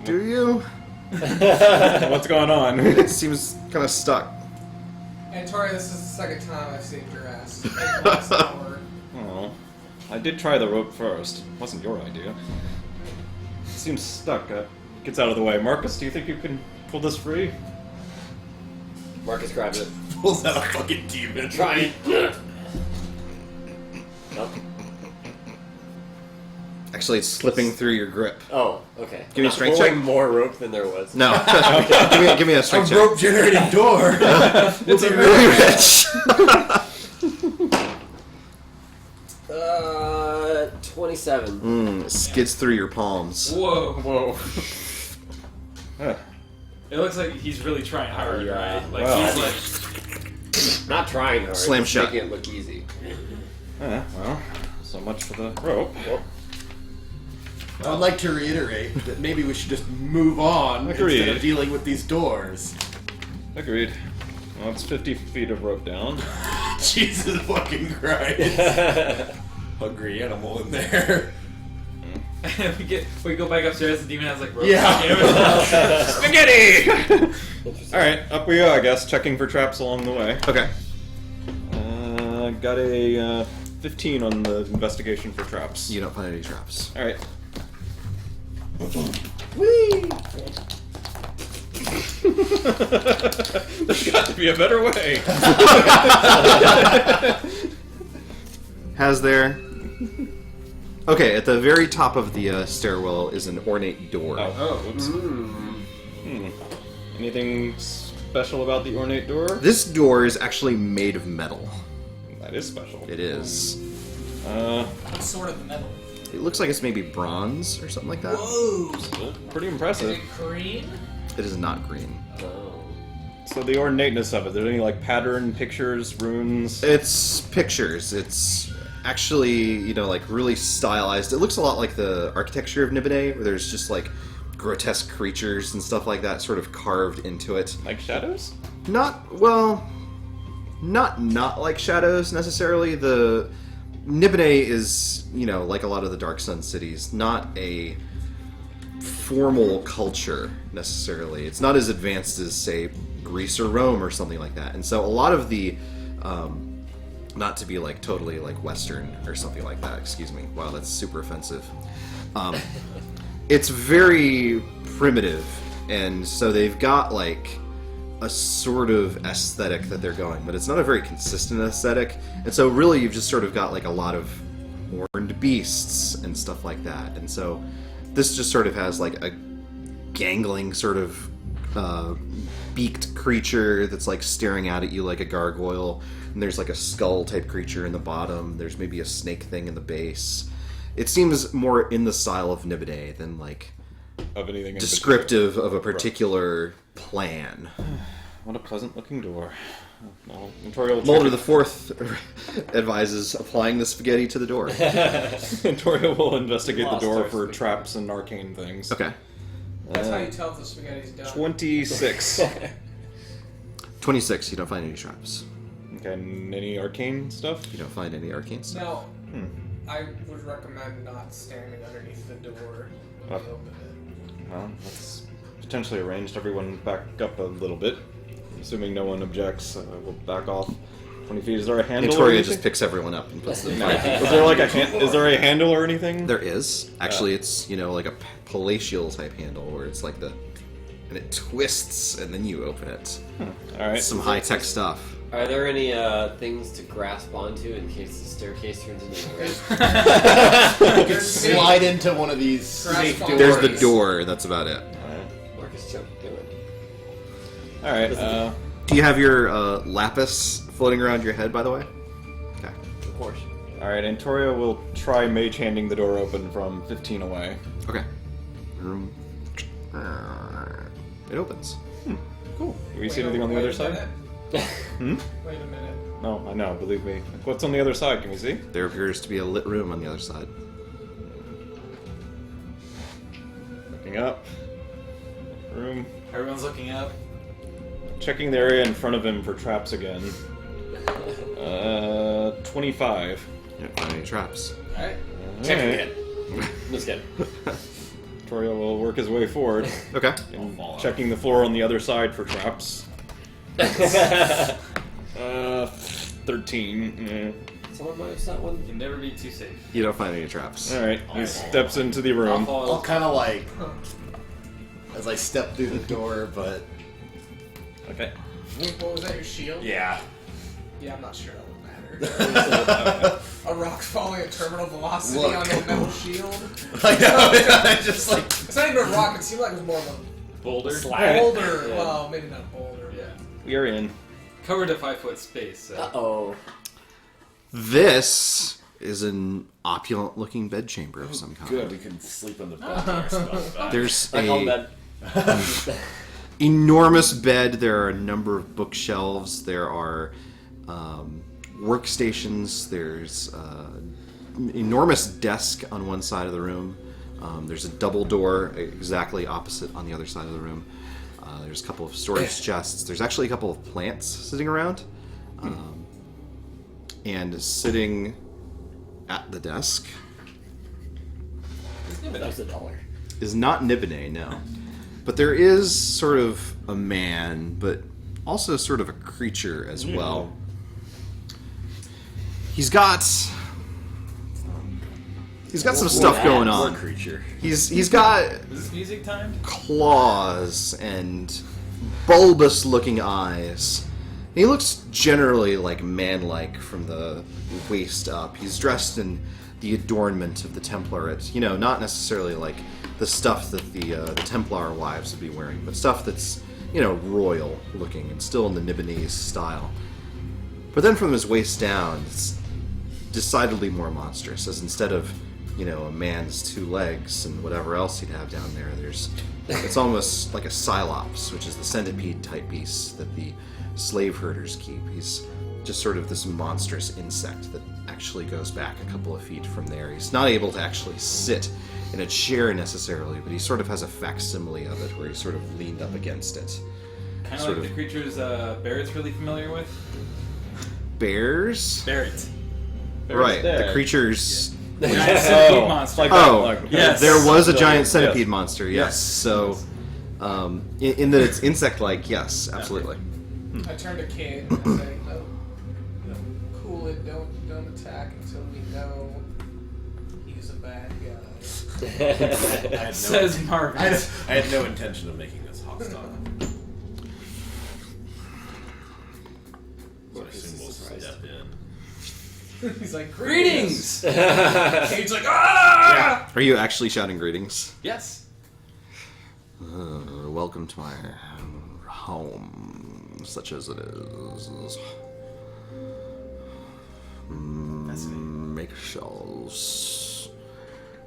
Do you? What's going on? It seems kind of stuck. And Tori, this is the second time I've saved your ass. Like last hour. Oh, I did try the rope first. It wasn't your idea. It seems stuck. Gets out of the way. Marcus, do you think you can pull this free? Marcus grabs it. Pulls out a fucking demon. Try it. Nope. Actually, it's slipping through your grip. Oh, okay. Give me a Not strength pulling check. more rope than there was. No. give me a A strength check. rope generating door. It's a really rich. 27. Skids through your palms. Whoa. Huh. It looks like he's really trying hard, Yeah. right? Like Wow. he's like, Not trying hard. Slam just shot. making it look easy. Well, so much for the rope. I would like to reiterate that maybe we should just move on Agreed. instead of dealing with these doors. Agreed. Well, it's 50 feet of rope down. Jesus fucking Christ. Hungry animal in there. we go back upstairs. The demon has like rope. Yeah. Spaghetti! Alright, up we go, I guess, checking for traps along the way. Okay. Got a 15 on the investigation for traps. You don't find any traps. Alright. Whee! There's got to be a better way. Has there? Okay, at the very top of the stairwell is an ornate door. Oh, whoops. Anything special about the ornate door? This door is actually made of metal. That is special. It is. What sort of metal? It looks like it's maybe bronze or something like that. Whoa! Pretty Is impressive. it green? It is not green. Oh. So the ornateness of it, there any like pattern, pictures, runes? It's pictures. It's actually, you know, like really stylized. It looks a lot like the architecture of Nibenay, where there's just like grotesque creatures and stuff like that sort of carved into it. Like shadows? Not like shadows necessarily. The Nibenay is, you know, like a lot of the Dark Sun cities, not a formal culture necessarily. It's not as advanced as, say, Greece or Rome or something like that. And so a lot of the, not to be like totally like Western or something like that, excuse me. Wow, that's super offensive. It's very primitive, and so they've got like a sort of aesthetic that they're going, but it's not a very consistent aesthetic. And so really you've just sort of got like a lot of horned beasts and stuff like that. And so this just sort of has like a gangling sort of beaked creature that's like staring out at you like a gargoyle. And there's like a skull type creature in the bottom. There's maybe a snake thing in the base. It seems more in the style of Nibenay than like Of anything in descriptive of a particular plan. What a pleasant looking door. Well, Notorial Mulder the Fourth advises applying the spaghetti to the door. Notorial will investigate the Lost door our for spaghetti. traps and arcane things. Okay. That's how you tell if the spaghetti's done. 26. 26, you don't find any traps. Okay, and any arcane stuff? You don't find any arcane stuff. Now, I would recommend not standing underneath the door when you open it. Well, let's potentially arrange everyone back up a little bit. Assuming no one objects, we'll back off 20 feet. Is there a handle or Victoria anything? just picks everyone up and puts them No. back. Is there like is there a handle or anything? There is. Actually, it's, you know, like a palatial type handle where it's like the... and it twists and then you open it. Alright. Some high-tech stuff. Are there any things to grasp onto in case the staircase turns into a race? You can slide into one of these safe doors. There's the door, that's about it. Marcus, do it. Alright, Do you have your lapis floating around your head, by the way? Okay. Of course. alright, Antoria will try mage handing the door open from 15 away. Okay. It opens. Cool. Do we see anything on the other side? Wait a minute. No, I know, believe me. What's on the other side? Can we see? There appears to be a lit room on the other side. Looking up. Room. Everyone's looking up. Checking the area in front of him for traps again. 25. You don't find any traps. Alright. Check Alright. again. Just kidding. Victoria will work his way forward. Okay. And checking the floor on the other side for traps. 13. Someone might have set one. You can never be too safe. You don't find any traps. Alright, he steps into the room. I'll kind of like, as I step through the door, but Okay. What was that, your shield? Yeah. Yeah, I'm not sure that would matter. A rock falling at terminal velocity Look. on a metal shield? I know. I just like. It's not even a rock, it seemed like it was more of a Boulder. boulder. Yeah. Well, maybe not a boulder. Yeah. We are in. Covered a 5-foot space. So. Uh-oh. This is an opulent-looking bedchamber of some kind. Good, we can sleep on the bed. There's I call a that. enormous bed. There are a number of bookshelves. There are workstations. There's an enormous desk on one side of the room. There's a double door exactly opposite on the other side of the room. There's a couple of storage chests. There's actually a couple of plants sitting around. And sitting at the desk That was $1. is not Nibenay, no. But there is sort of a man, but also sort of a creature as well. He's got some stuff going on. Creature. He's got Is this music timed? claws and bulbous looking eyes. And he looks generally like man-like from the waist up. He's dressed in the adornment of the Template, not necessarily like the stuff that the Templar wives would be wearing, but stuff that's, royal looking and still in the Nibenese style. But then from his waist down, it's decidedly more monstrous, as instead of, a man's 2 legs and whatever else he'd have down there, it's almost like a Cylops, which is the centipede type beast that the slave herders keep. He's just sort of this monstrous insect that actually goes back a couple of feet from there. He's not able to actually sit in a chair necessarily, but he sort of has a facsimile of it where he's sort of leaned up against it. Kind of Sort like of- the creatures Barrett's really familiar with. Bears? Barrett. Right, the dead. creatures... Giant centipede monster. Like Oh, that, yes. there was a So, giant centipede yes. monster, yes. So, in that it's insect-like, yes, absolutely. I turned to Kane and I say, no, cool it, don't attack until we know he's a bad guy. I had Says Marvin. I had no intention of making this hostile. So I assume we'll step in. He's like, Greetings! Kane's like, ah! Are you actually shouting greetings? Yes. Welcome to my home, such as it is. Make yourselves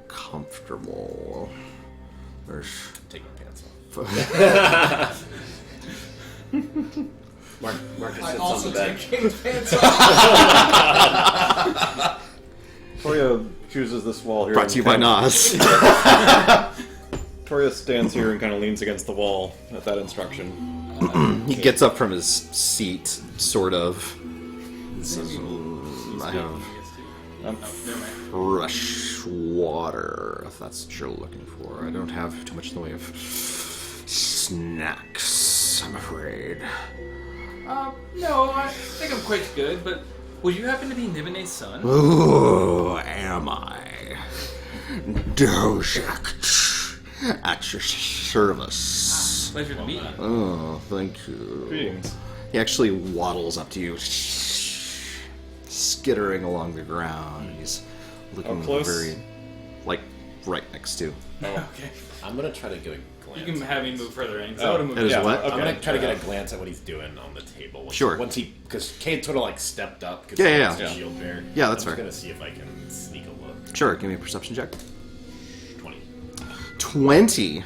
comfortable. There's Take my pants off. Marcus I sits on also the bed. take Kane's pants off. Toria chooses this wall here. brought to you by Nas. Toria stands here and kind of leans against the wall at that instruction. He gets up from his seat, sort of. and says, I have fresh water, if that's what you're looking for. I don't have too much in the way of snacks, I'm afraid. No, I think I'm quite good, but would you happen to be Nibenay's son? Ooh, am I? Dozak, at your service. Pleasure to meet you. Oh, thank you. Greetings. He actually waddles up to you, skittering along the ground. He's looking How close? very, right next to. Okay. I'm gonna try to get a glance. You can at have me this. move further in. 'cause Oh, I would have moved. that is Yeah, what? okay. I'm gonna try to get a glance at what he's doing on the table. Sure. Because Kate sort of stepped up. 'cause Yeah. he's a shield bearer. Yeah, that's I'm fair. just gonna see if I can sneak a look. Sure, give me a perception check. 20. 20.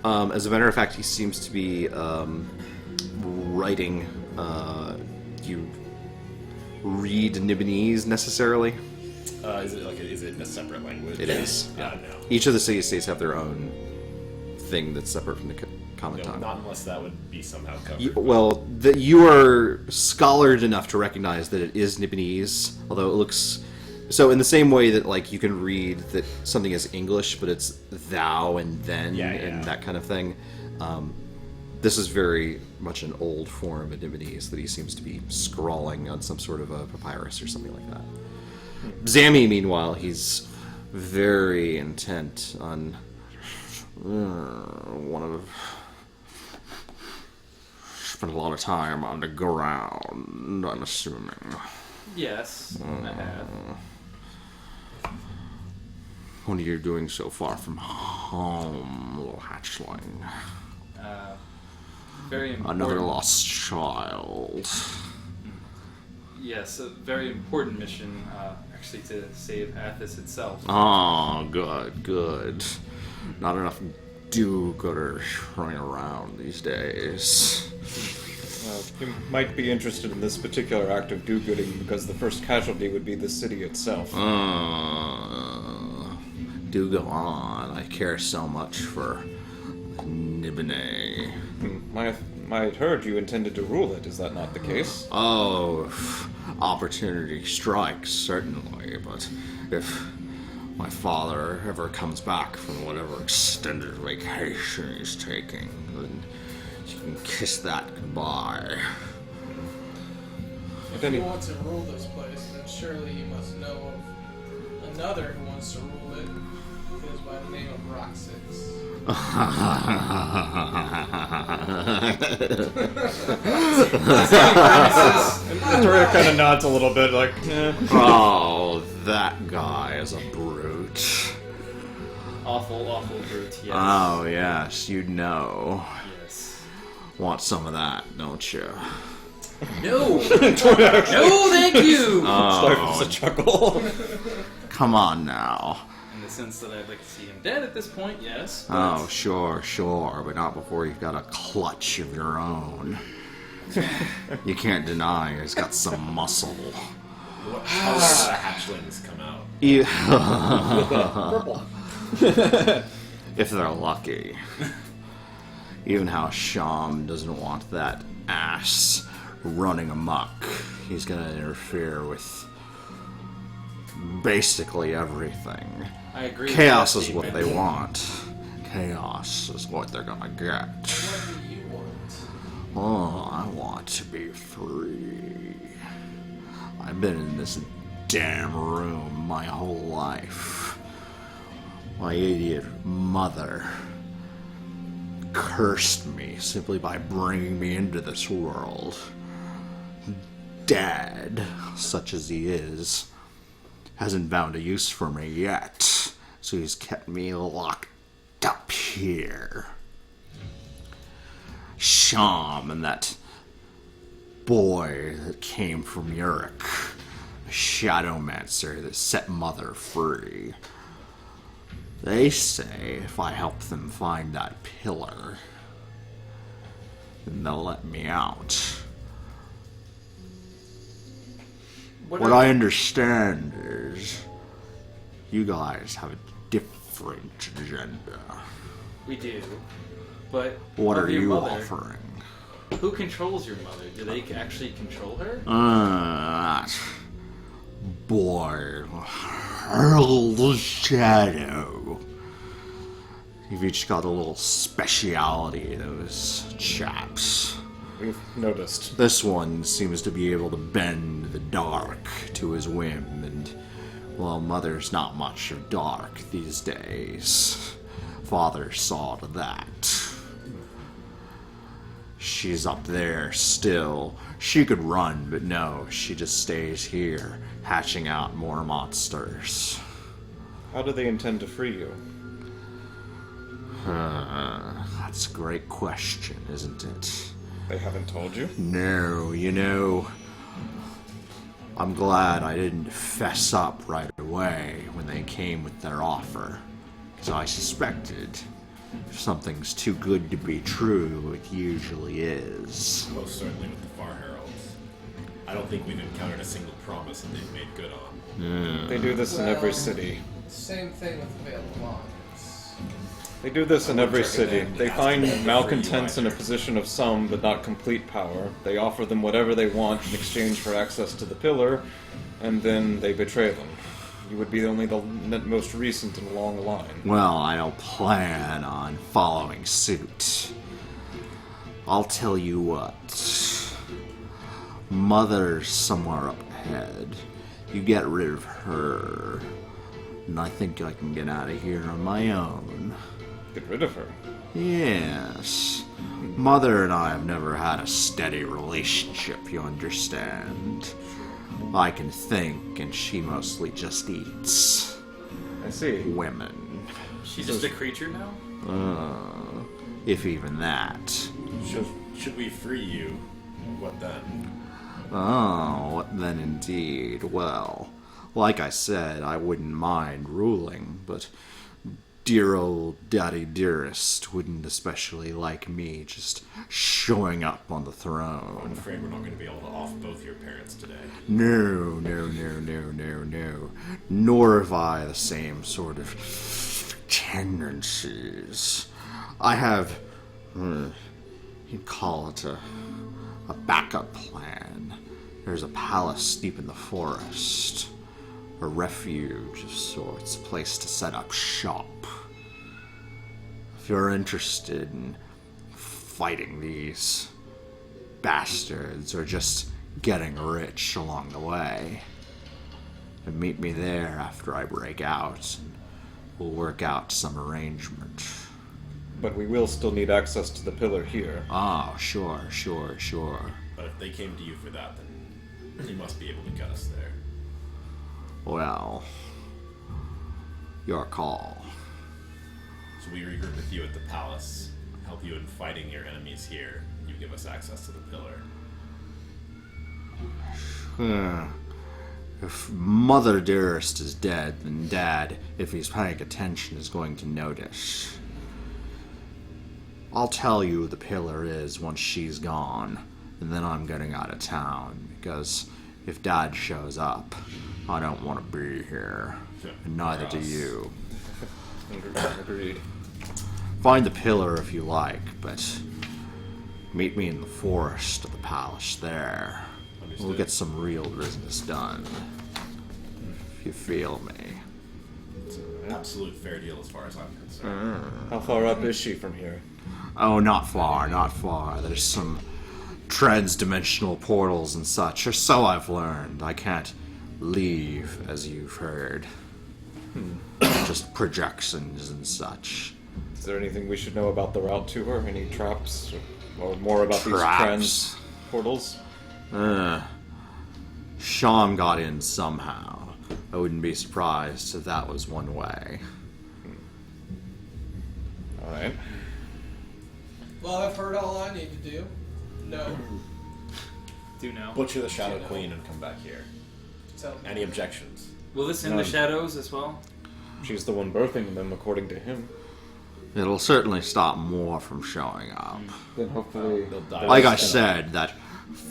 As a matter of fact, he seems to be writing. You read Nibenese necessarily? Is it in a separate language? It is. No. Each of the city-states have their own thing that's separate from the common No, tongue. not unless that would be somehow covered. You are scholared enough to recognize that it is Nibenese, although it looks... So in the same way that, you can read that something is English, but it's thou and then and that kind of thing, this is very much an old form of Nibenese that he seems to be scrawling on some sort of a papyrus or something like that. Zammy, meanwhile, he's very intent on one of spent a lot of time on the ground, I'm assuming. Yes, I have. What are you doing so far from home, little hatchling? Very important. Another lost child. Yes, a very important mission, actually, to save Athos itself. Oh, good. Not enough do-gooders running around these days. You might be interested in this particular act of do-gooding because the first casualty would be the city itself. Do go on. I care so much for Nibenay. I'd heard you intended to rule it. Is that not the case? Oh, opportunity strikes, certainly, but if my father ever comes back from whatever extended vacation he's taking, then you can kiss that goodbye. If you want to rule this place, then surely you must know of another who wants to rule it. It goes by the name of Roxas. Victoria kind of nods a little bit, like, eh. Oh, that guy is a brute. Awful brute, yes. Oh, yes, you know. Yes. Want some of that, don't you? No! No, thank you! Starts to chuckle. Come on now. In the sense that I'd like to see him dead at this point, yes. Oh, sure, but not before you've got a clutch of your own. You can't deny he's got some muscle. What color do the hatchlings come out? Purple. If they're lucky. Even how Sham doesn't want that ass running amok. He's gonna interfere with basically everything. I agree. Chaos with is that what they statement. want. Chaos is what they're gonna get. What do you want? Oh, I want to be free. I've been in this damn room my whole life. My idiot mother cursed me simply by bringing me into this world. Dad, such as he is, hasn't found a use for me yet, so he's kept me locked up here. Sham and that boy that came from Uruk, a shadowmancer that set Mother free. They say if I help them find that pillar, then they'll let me out. What I understand is you guys have a different agenda. We do. But What of are your you mother, offering? Who controls your mother? Do they actually control her? That boy, little shadow. You've each got a little speciality, those chaps. We've noticed. This one seems to be able to bend the dark to his whim, and, well, Mother's not much of dark these days. Father saw to that. She's up there still. She could run, but no, she just stays here, hatching out more monsters. How do they intend to free you? That's a great question, isn't it? They haven't told you? No, you know, I'm glad I didn't fess up right away when they came with their offer, because I suspected if something's too good to be true, it usually is. Most certainly with the Far Heralds. I don't think we've encountered a single promise that they've made good on. They do this in every city. Same thing with the Veil of Alliance. They do this in every city. recommend They asking find them to free malcontents you in a either. position of some, but not complete power. They offer them whatever they want in exchange for access to the pillar, and then they betray them. You would be only the most recent in a long line. Well, I don't plan on following suit. I'll tell you what. Mother's somewhere up ahead. You get rid of her, and I think I can get out of here on my own. Get rid of her. Yes. Mother and I have never had a steady relationship, you understand? I can think, and she mostly just eats. I see. Women. She's just a creature now? If even that. Should we free you? What then? Oh, what then indeed? Well, like I said, I wouldn't mind ruling, but dear old Daddy Dearest wouldn't especially like me just showing up on the I'm throne. afraid we're not going to be able to off both your parents today. No. Nor have I the same sort of tendencies. I have, you'd call it a backup plan. There's a palace deep in the forest. A refuge of sorts, a place to set up shop. If you're interested in fighting these bastards or just getting rich along the way, then meet me there after I break out, and we'll work out some arrangement. But we will still need access to the pillar here. Oh, sure. But if they came to you for that, then you must be able to get us there. Well, your call. So we regroup with you at the palace, help you in fighting your enemies here. You give us access to the pillar. If Mother Dearest is dead, then Dad, if he's paying attention, is going to notice. I'll tell you who the pillar is once she's gone, and then I'm getting out of town, because if Dad shows up, I don't want to be here, and neither do you. Agreed. Find the pillar if you like, but meet me in the forest of the palace there. Understood. We'll get some real business done. If you feel me. It's an absolute fair deal as far as I'm concerned. How far up is she from here? Oh, not far. There's some trans-dimensional portals and such, or so I've learned. I can't leave, as you've heard. Just projections and such. Is there anything we should know about the route to her? Any traps? Or more about these Traps? trans portals? Sean got in somehow. I wouldn't be surprised if that was one way. Alright. Well, I've heard all I need to do. No. Do now. Butcher the Shadow Queen and come back here. Tell me. Any objections? Will this end the shadows as well? She's the one birthing them, according to him. It'll certainly stop more from showing up. Then hopefully... They'll die. Like I said, that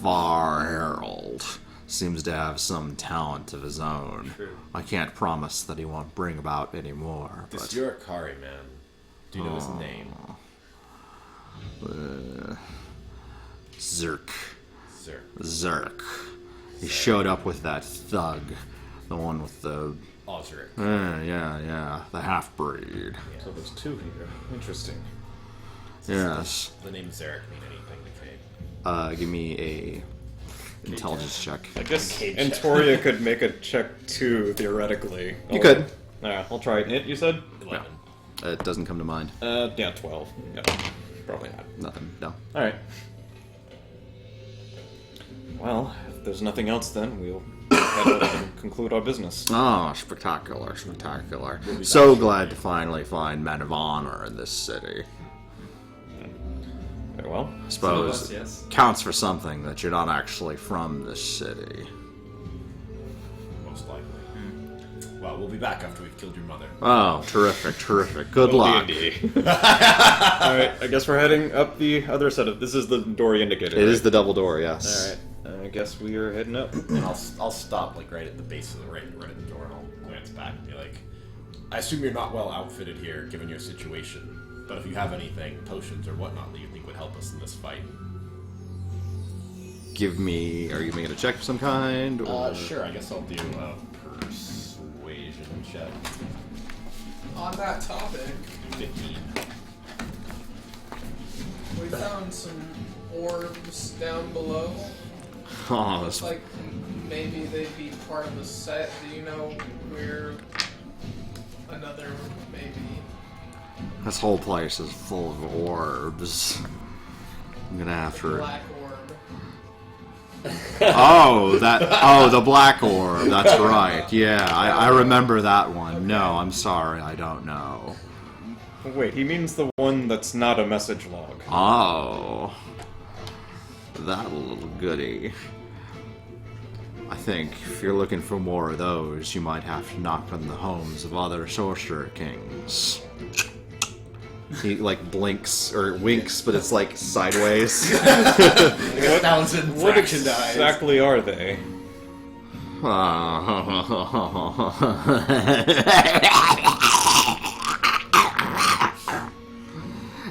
Far Herald seems to have some talent of his own. True. I can't promise that he won't bring about any more, This but... Yurakari man. Do you know his name? Zerk. Sir. Zerk. He showed up with that thug. The one with the... Osric. Yeah. The half-breed. So there's two here. Interesting. Yes. The name Zarek mean anything to Kate? Give me a intelligence check. I guess Cage check. Antoria could make a check too, theoretically. You could. Yeah, I'll try it. You said? 11. It doesn't come to mind. Yeah, 12. Yeah, probably not. Nothing. No. Alright. Well, if there's nothing else then, we'll head out and conclude our business. Oh, spectacular. So glad to finally find men of honor in this city. Very well. I suppose Some of us, yes. it counts for something that you're not actually from this city. Most likely. Well, we'll be back after we've killed your mother. Oh, terrific. Good luck. Alright, I guess we're heading up the other side of... This is the door you indicated, It is the double door, yes. Alright, I guess we are heading up. And I'll stop like right at the base of the right at the door, and I'll glance back and be like, I assume you're not well outfitted here, given your situation. But if you have anything, potions or whatnot, that you think would help us in this fight, Give me... Are you making a check of some kind? Or... sure. I guess I'll do a persuasion check. On that topic, 15. we found some orbs down below. Oh, Looks this... like maybe they'd be part of the set. Do you know where another maybe? This whole place is full of orbs. I'm gonna have to. Black orb. Oh, the black orb. That's right. Yeah, I remember that one. No, I'm sorry, I don't know. Wait, he means the one that's not a message log. Oh, that little goody. I think if you're looking for more of those, you might have to knock on the homes of other sorcerer kings. He like blinks or winks, but it's like sideways. What exactly are they?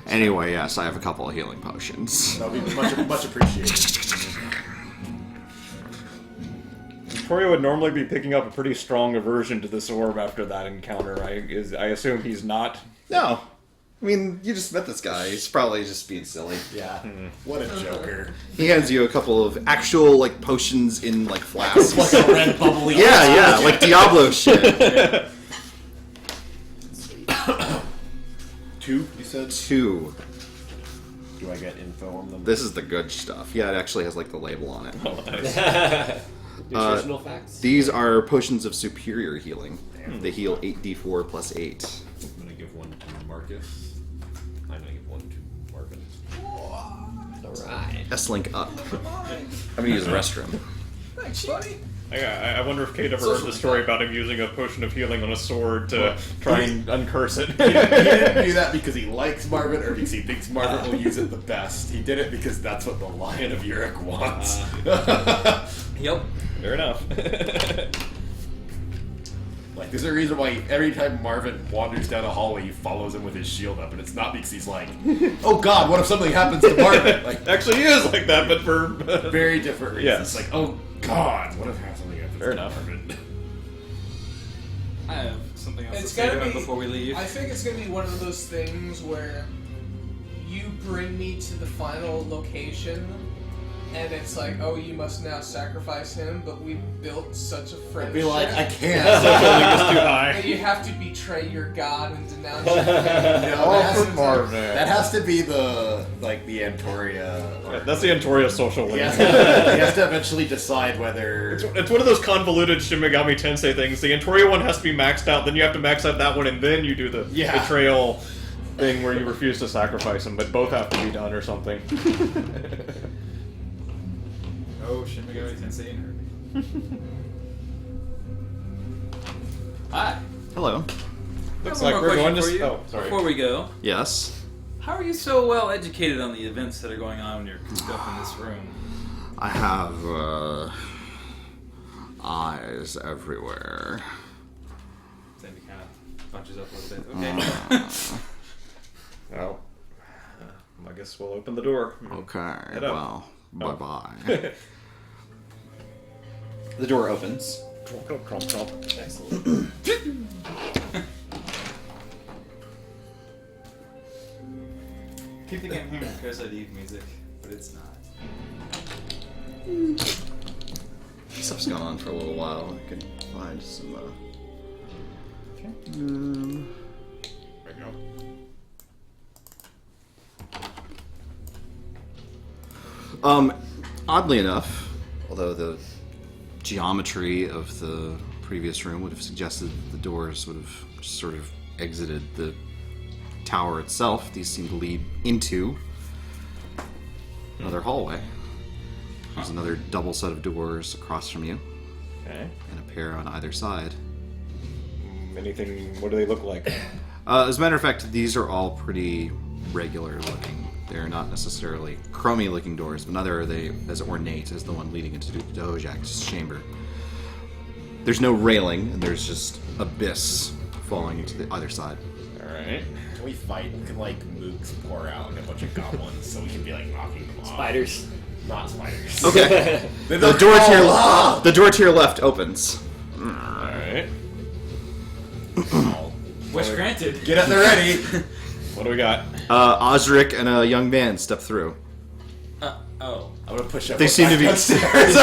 Anyway, yes, I have a couple of healing potions. That'll be much appreciated. Victoria would normally be picking up a pretty strong aversion to this orb after that encounter. I assume he's not. No. I mean, you just met this guy. He's probably just being silly. Yeah. What a joker. He hands you a couple of actual, like, potions in, like, flasks. Like a red bubbly. Yeah, like Diablo shit. 2, you said? 2. Do I get info on them? This is the good stuff. Yeah, it actually has, like, the label on it. Oh, nice. Nutritional facts. These are potions of superior healing. They heal 8d4 plus 8. I'm gonna give one to Marcus. I'm gonna give one to Marvin. Alright. S-Link up. I'm gonna use the restroom. Thanks, buddy. I wonder if Kate ever heard the story about him using a potion of healing on a sword to try and uncurse it. He didn't do that because he likes Marvin or because he thinks Marvin will use it the best. He did it because that's what the Lion of Uruk wants. Yep. Fair enough. Like, there's a reason why every time Marvin wanders down a hallway, he follows him with his shield up, and it's not because he's like, oh god, what if something happens to Marvin? Like, Actually, he is like that, but for very different reasons. Yes. It's like, oh god, what if something happens Fair to enough. Marvin? I have something else It's to say gotta to him be- before we leave. I think it's gonna be one of those things where you bring me to the final location, and it's like, oh, you must now sacrifice him, but we built such a friendship. Be like, I can't. social link is too high. And you have to betray your god and denounce your No, that has to be the Antoria. Or, That's the Antoria social link. he has to eventually decide whether. It's one of those convoluted Shin Megami Tensei things. The Antoria one has to be maxed out, then you have to max out that one, and then you do the betrayal thing where you refuse to sacrifice him, but both have to be done or something. Oh, Shin Megami Tensei and Herbie. Hi. Hello. Looks One like more we're going question to. for you Oh, sorry. Before we go, Yes. how are you so well educated on the events that are going on when you're cooped up in this room? I have eyes everywhere. Sandy kind of punches up a little bit. Okay. Well, I guess we'll open the door. Okay, Head up. well, bye-bye. The door opens. Excellent. Keep thinking I'm hearing Curse Eve music, but it's not. Stuff's gone on for a little while. I can find some. There you go. Oddly enough, although the geometry of the previous room would have suggested the doors would have just sort of exited the tower itself, these seem to lead into another hallway. There's another double set of doors across from you, Okay. and a pair on either side. Anything? What do they look like? As a matter of fact, these are all pretty regular looking. They're not necessarily chromy looking doors, but neither are they as ornate as the one leading into Dojak's chamber. There's no railing, and there's just abyss falling into the other side. All right. Can we fight? Can like mooks pour out like a bunch of goblins so we can be like knocking them off? Spiders. Not spiders. Okay. the door to your left opens. All right. Wish granted. Get up there ready. What do we got? Osric and a young man step through. Oh. I'm gonna push up. They seem to be. upstairs.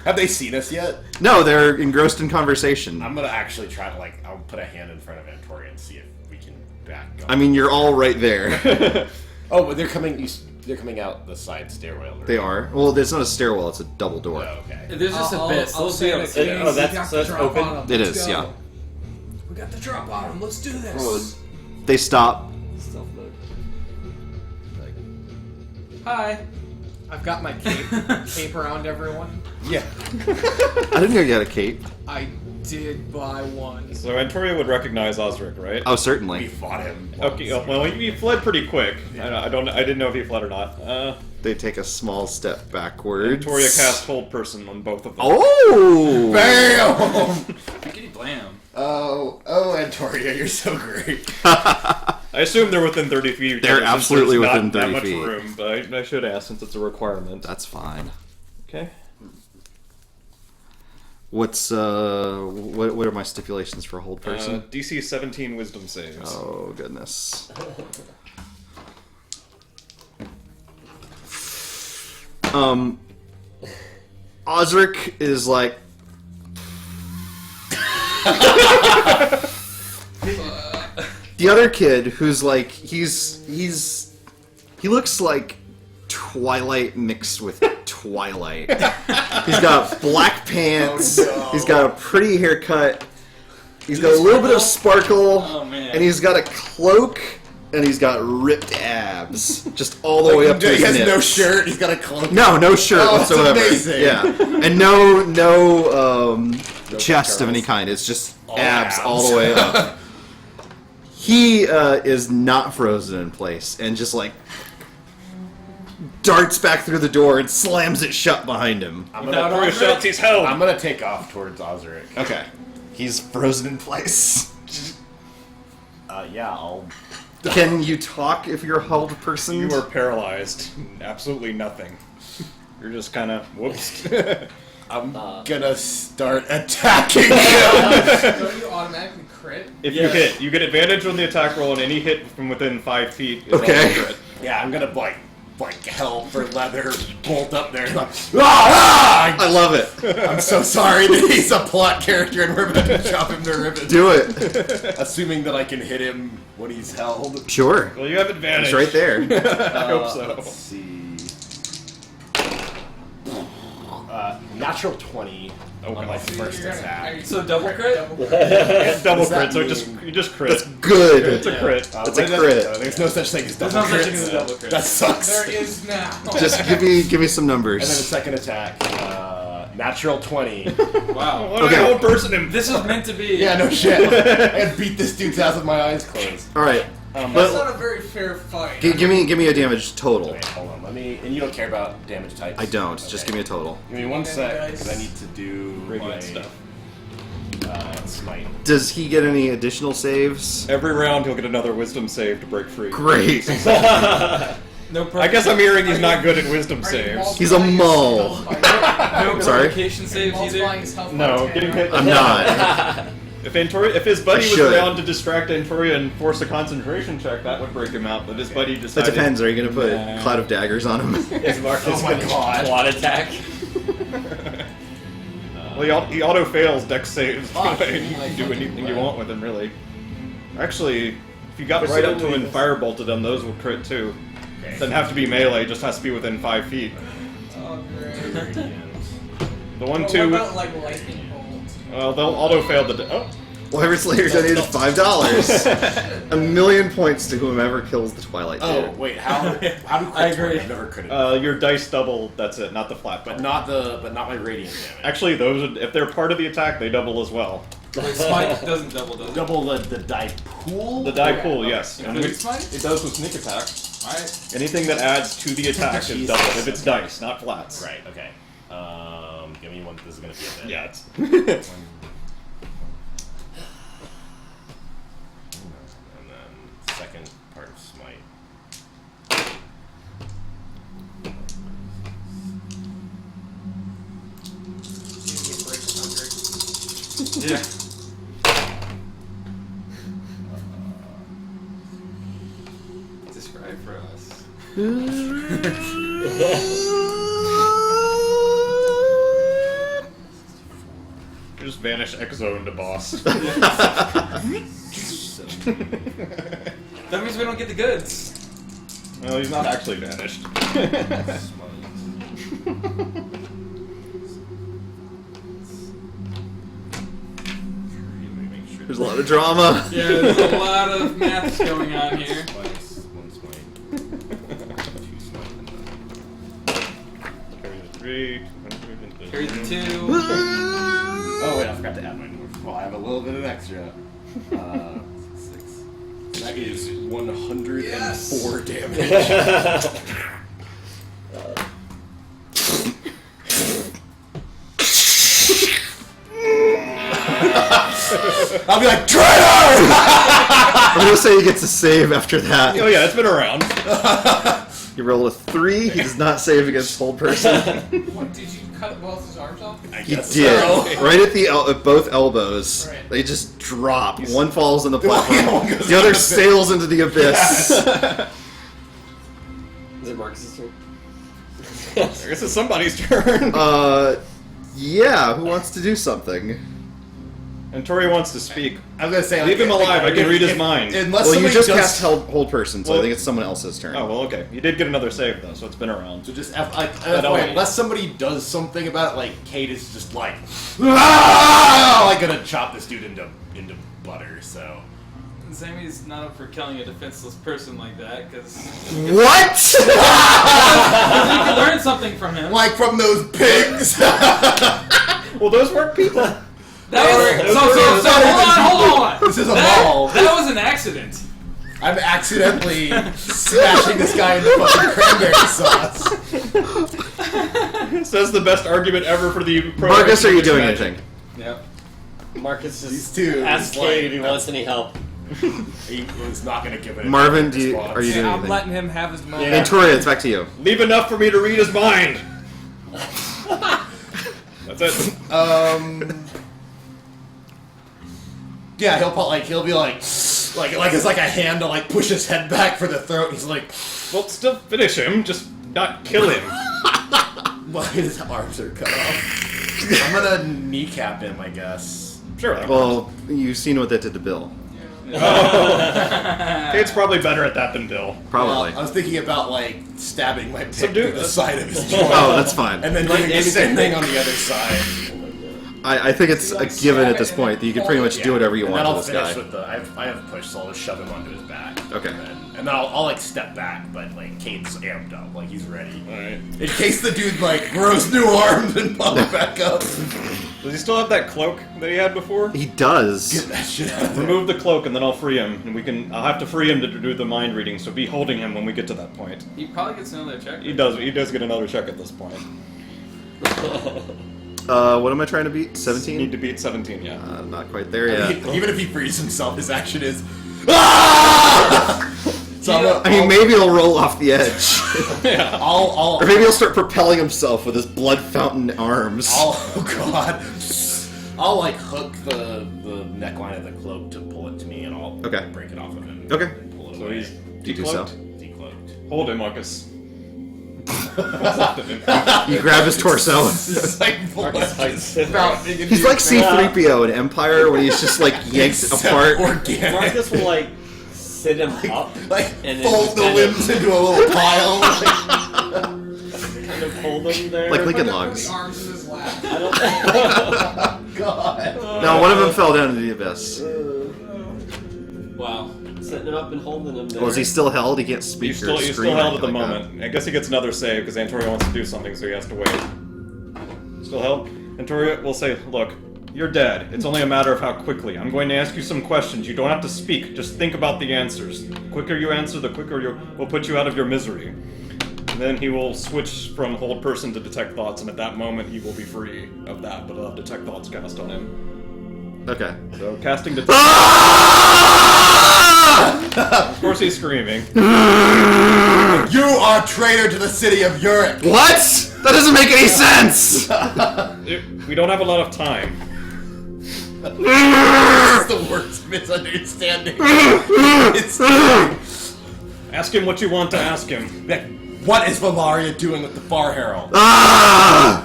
Have they seen us yet? No, they're engrossed in conversation. I'm gonna actually try to I'll put a hand in front of Antoria and see if we can back up. I mean, you're all right there. Oh, but they're coming. They're coming out the side stairwell. Right? They are. Well, it's not a stairwell; it's a double door. Oh, okay. There's just a bit. I'll say They'll it. be able to see Oh, that's- We got the so that's drop open? on 'em. It Let's is, go. yeah. We got the drop on them. Let's do this. They stop. Stealth mode. Hi. I've got my cape around everyone. Yeah. I didn't know you had a cape. I did buy one. So Antoria would recognize Osric, right? Oh, We certainly. fought him. Okay. Well, he fled pretty quick. I didn't know if he fled or not. They take a small step backwards. Antoria cast Hold Person on both of them. Oh! Bam! Biggity blam. Oh, Antoria, you're so great. I assume they're within 30 feet. of each They're other, since absolutely there's within not that 30 much feet. room, but I should ask since it's a requirement. That's fine. Okay. What's what are my stipulations for hold person? DC 17 Wisdom saves. Oh goodness. Osric is like the other kid who's like he looks like Twilight mixed with Twilight. He's got black pants. Oh, no. He's got a pretty haircut. He's got a little bit of sparkle. Oh, man. And he's got a cloak. And he's got ripped abs, just all the way up to his He has nips. no shirt. He's got a cloak. No shirt Oh, that's whatsoever. amazing. Yeah, and no chest of any kind. It's just abs abs. all the way up. He is not frozen in place, and just like darts back through the door and slams it shut behind him. Antoria shouts, he's held! I'm gonna take off towards Osric. Okay, he's frozen in place. Yeah, I'll. Can you talk if you're a held person? You are paralyzed. Absolutely nothing. You're just kind of, whoops. I'm gonna start attacking him. Don't you automatically crit? If you hit, you get advantage on the attack roll, and any hit from within 5 feet is Okay. all crit. Yeah, I'm gonna like hell for leather, bolt up there. Like, ah! I love it. I'm so sorry that he's a plot character and we're about to chop him to ribbons. Do it. Assuming that I can hit him when he's held. Sure. Well, you have advantage. It's right there. I hope so. Let's see. Natural 20 on my first attack. So double crit? It's double does crit, that so mean? you just crit. Good. It's a crit. It's a What is it? crit. No, there's no such thing as There's double no such crits. thing as a double crit. That sucks. There is now. Just give me some And then a numbers. second attack. Natural 20. Wow. What Okay. an old person in This was meant to be. Yeah, no shit. I beat this dude's ass with my eyes closed. All right. That's But not a very fair fight. give me a damage total. Wait, hold on. Let me. And you don't care about damage types. I don't. Okay. Just give me a total. Give me one sec, Dice. because I need to do Radiant my stuff. Smite. Does he get any additional saves? Every round he'll get another wisdom save to break free. Great. No I guess I'm hearing he's not good at wisdom saves. He's a mull. No Sorry? provocation saves either. No, getting hit. I'm not. If his buddy was should. around to distract Antoria and force a concentration check, that would break him out. But his buddy That decided. depends. Are you gonna put Nah. Cloud of Daggers on him? Is Marcus Oh my gonna God. quad attack? Well, he auto fails dex saves. Fuck. You can do anything you want with him, really. Actually, if you got We're right up still to him doing and firebolted him, those would crit too. Doesn't have to be melee; just has to be within 5 feet. Oh, great. The one, What two. about like lightning bolts? Well, they'll auto fail the. Oh, Wyvern Slayer donated $5. 1,000,000 points to whomever kills the Twilight Oh Dude. wait, how do crits I agree. work? I've never critted. your dice double. That's it, not the flat. But not my radiant damage. Actually, those would, if they're part of the attack, they double as well. Wait, Smite doesn't double, does it? Double the die pool. The die pool, yes. Yeah. And Is it smite? it does with sneak attack. Alright. Anything that adds to the attack is Jesus. double. If it's dice, not flats. Right. Okay. Give me one. This is gonna be a bit. Yeah. It's And then second part of smite. You break 100. Yeah. Describe for us. You just vanish X zone to boss. That means we don't get the goods. Well, he's not actually vanished. There's a lot of drama. Yeah, there's a lot of maths going on here. One smite. 2 smite. Carry the 3, 200, Carry the 2. Oh wait, I forgot to add my dwarf. Well, I have a little bit of extra. 6. That is 104 damage. I'll be like, traitor! I'm gonna say he gets a save after that. Oh yeah, it's been around. You roll a 3, he does not save against hold person. What, did you cut both his arms off? He did. Right at the at both elbows. Right. They just drop. One falls on the platform. one goes The other down the sails into the abyss. Is it Marcus's turn? I guess it's somebody's turn. Yeah, who wants to do something? And Tori wants to speak. I was gonna say, Leave him alive, I can read his mind. Unless Well, you somebody just does, cast hold person, so I Well- think it's someone else's turn. Oh, well, okay. You did get another save, though, so it's been around. So just I'll- unless somebody does something about it, like Kate is just like, like gonna chop this dude into butter. So Sammy's not up for killing a defenseless person like that, because What? you can learn something from him. like from those pigs. Well, those weren't people. That was, so hold on. This is a That- ball. That was an accident. I'm accidentally smashing this guy into fucking cranberry sauce. Says the best argument ever for the pro. Marcus, are you doing anything? Yep. Marcus These just two asks is Kate if he like- wants any help. He was not gonna give it. a Marvin, response. are you doing I'm anything? letting him have his moment. And Tori, it's back to you. Leave enough for me to read his mind. That's it. Yeah, he'll be like it's like a hand to like push his head back for the throat. He's like, Well, still finish him, just not kill him. well, his arms are cut off. I'm gonna kneecap him, I guess. Sure. that Well, you've seen what that did to Bill. Kate's probably better at that than Bill. Probably. Well, I was thinking about like stabbing my pick Subdue- through the side of his jaw. Oh, that's fine. And then doing the same thing on the other side. I think it's a given at this point that you can pretty much do whatever you And want then to I'll this finish guy. with the. I have push, so I'll just shove him onto his back. Okay. And then I'll like step back, but like Kate's amped up, like he's ready. Alright. In case the dude like grows new arms and pops back up. Does he still have that cloak that he had before? He does. Get that shit out of there. Remove the cloak and then I'll free him. And I'll have to free him to do the mind reading, so be holding him when we get to that point. He probably gets another check. He does get another check at this point. What am I trying to beat? Need 17? to beat 17, yeah. Not quite there yet. Even if he frees himself, his action is. Ah! So I mean, maybe he'll roll off the edge. I'll Or maybe he'll start propelling himself with his blood fountain arms. oh god. I'll like hook the neckline of the cloak to pull it to me, and I'll Okay. break it off of him. Okay. And pull it So away. he's You do so. Decloaked. Hold him, Marcus. You grab his torso. It's like He's like C-3PO in Empire when he's just like yanked apart. Organic. Marcus will like sit him up Like and then fold just the kind limbs into a little pile. kind of hold him there. Like Put Lincoln the Logs. arms in his lap. I don't. God. No, one of them fell down into the abyss. Wow. Setting him up and holding him there. Well, is he still held? He can't speak He's or still scream held or at the anything like moment. I guess he gets another save because Antoria wants to do something, so he has to wait. Still held? Antoria will say, look, you're dead. It's only a matter of how quickly. I'm going to ask you some questions. You don't have to speak. Just think about the answers. The quicker you answer, the quicker we'll put you out of your misery. And then he will switch from hold person to detect thoughts, and at that moment he will be free of that, but he'll have detect thoughts cast on him. that. Okay. So casting detect Of course he's screaming. You are traitor to the city of Uric. What? That doesn't make any sense! We don't have a lot of time. It's the worst misunderstanding. It's Ask him what you want to ask him. like, what is Valaria doing with the Far Herald? Ah!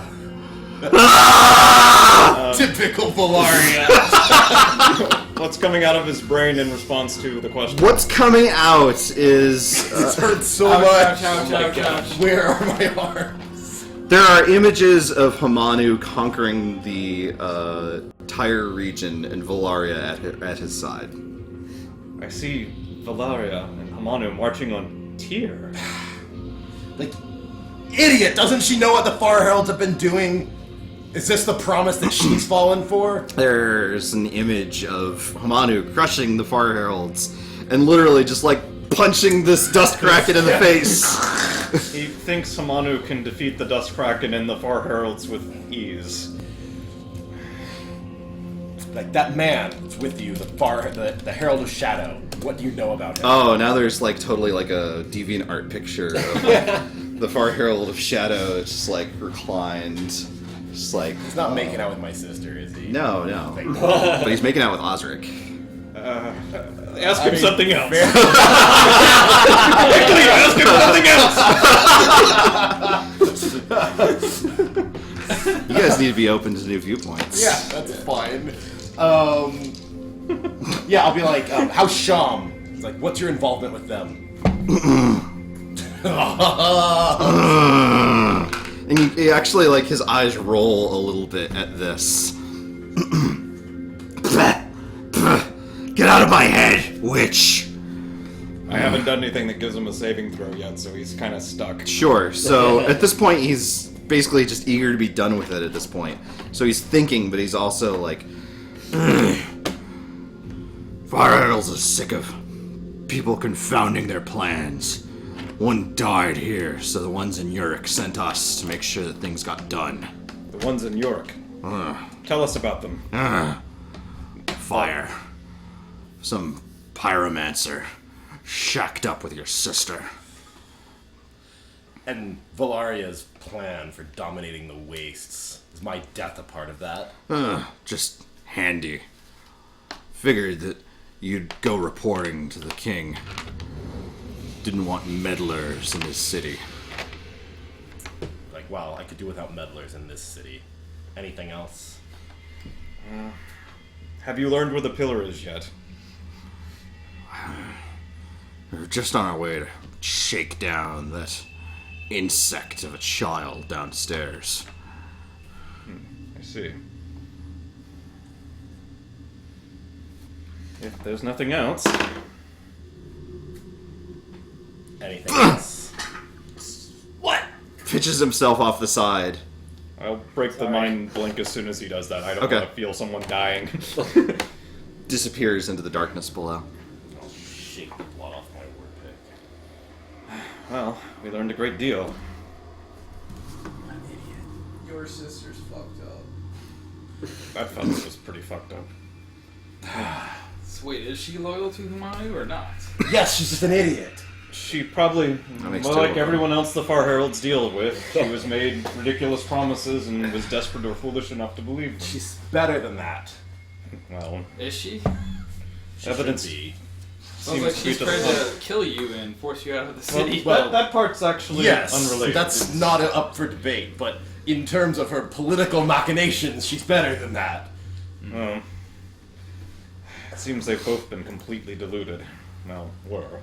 Ah! Typical Valaria. What's coming out of his brain in response to the question? What's coming out is This hurts so Ouch, much. ouch, ouch, ouch, ouch. Where are my arms? there are images of Hamanu conquering the Tyre region and Valaria at his side. I see Valaria and Hamanu marching on Tyr. Like, idiot! Doesn't she know what the Far Heralds have been doing? Is this the promise that she's fallen for? There's an image of Hamanu crushing the Far Heralds and literally just like punching this Dust Kraken in the face. He thinks Hamanu can defeat the Dust Kraken and the Far Heralds with ease. Like, that man that's with you, the Herald of Shadow. What do you know about him? Oh, now there's like totally like a deviant art picture of like, the Far Herald of Shadow. It's just like reclined, just like. He's not making out with my sister, is he? No. Thank God. But he's making out with Osric. Ask him something else. fair- Quickly, ask him something else! You guys need to be open to new viewpoints. Yeah, that's fine. Yeah, I'll be like, how's Sham? It's like, what's your involvement with them? And he actually, like, his eyes roll a little bit at this. Get out of my head, witch! I haven't done anything that gives him a saving throw yet, so he's kind of stuck. Sure, so at this point, he's basically just eager to be done with it at this point. So he's thinking, but he's also like, Fire Heralds is sick of people confounding their plans. One died here, so the ones in Uruk sent us to make sure that things got done. The ones in York. Tell us about them. Fire. Some pyromancer shacked up with your sister. And Valaria's plan for dominating the wastes. Is my death a part of that? Just handy. Figured that you'd go reporting to the king. Didn't want meddlers in his city. Like, wow, I could do without meddlers in this city. Anything else? Have you learned where the pillar is yet? We're just on our way to shake down that insect of a child downstairs. I see. If there's nothing else... Anything else? pitches himself off the side. I'll break the mind blink as soon as he does that. I don't Okay. want to feel someone dying. Disappears into the darkness below. I'll shake the blood off my word pick. Well, we learned a great deal. Your sister's fucked up. I thought it was pretty fucked up. So wait, is she loyal to Humanu or not? Yes, she's just an idiot. She probably, makes well, two like of them. everyone else the Far Heralds deal with, she was made ridiculous promises and was desperate or foolish enough to believe them. She's better than that. Well, Is she? She evidence should be. Sounds seems like to be she's to trying the to kill you and force you out of the Well, city. that part's actually Yes, unrelated. that's not up for debate, but in terms of her political machinations, she's better than that. It seems they've both been completely deluded. Well, were.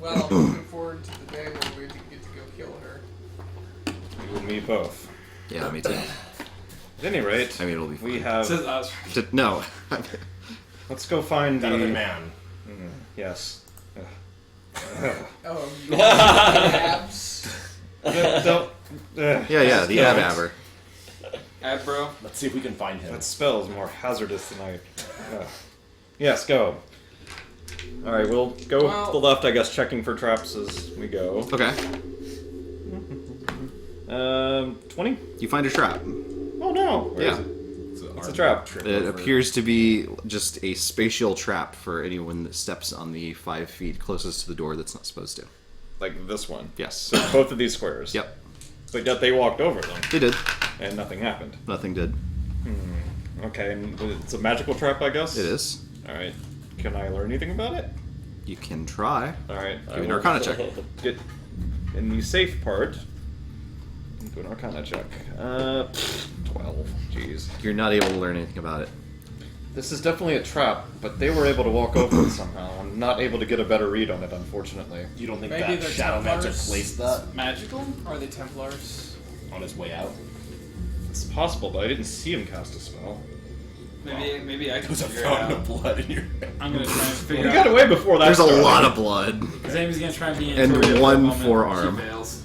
Well, I'm looking forward to the day when we get to go kill her. You and me both. Yeah, me too. At any rate, I mean, it'll be we fine. have... Says us. No. Let's go find That the... other man. Yes. Oh, you abs. Don't... Yeah, the Damn it. Abber. Ad bro. Let's see if we can find him. That spell's more hazardous than I... Yes, go. Alright, we'll go Well- to the left, I guess, checking for traps as we go. Okay. 20? You find a trap. Oh no! Where is Yeah. it? It's a trap. It appears to be just a spatial trap for anyone that steps on the 5 feet closest to the door that's not supposed to. Like this one. Yes. So both of these squares. Yep. But yet they walked over them, They did. and nothing happened. Nothing did. Okay, and it's a magical trap, I guess? It is. Alright. Can I learn anything about it? You can try. Alright. Give me an Arcana check. Get in the safe part. Do an Arcana check. 12. Jeez. You're not able to learn anything about it. This is definitely a trap, but they were able to walk over it somehow. I'm not able to get a better read on it, unfortunately. You don't think Maybe that they're Shadow Magic Templars? placed that Magical? Are they Templars? on his way out? It's possible, but I didn't see him cast a spell. Maybe I can There's a figure it fountain out. of blood in your I'm gonna try and He figure got out. away before that There's a started. lot of blood. Zame's gonna try and be And Antoria for a one moment. forearm. She fails.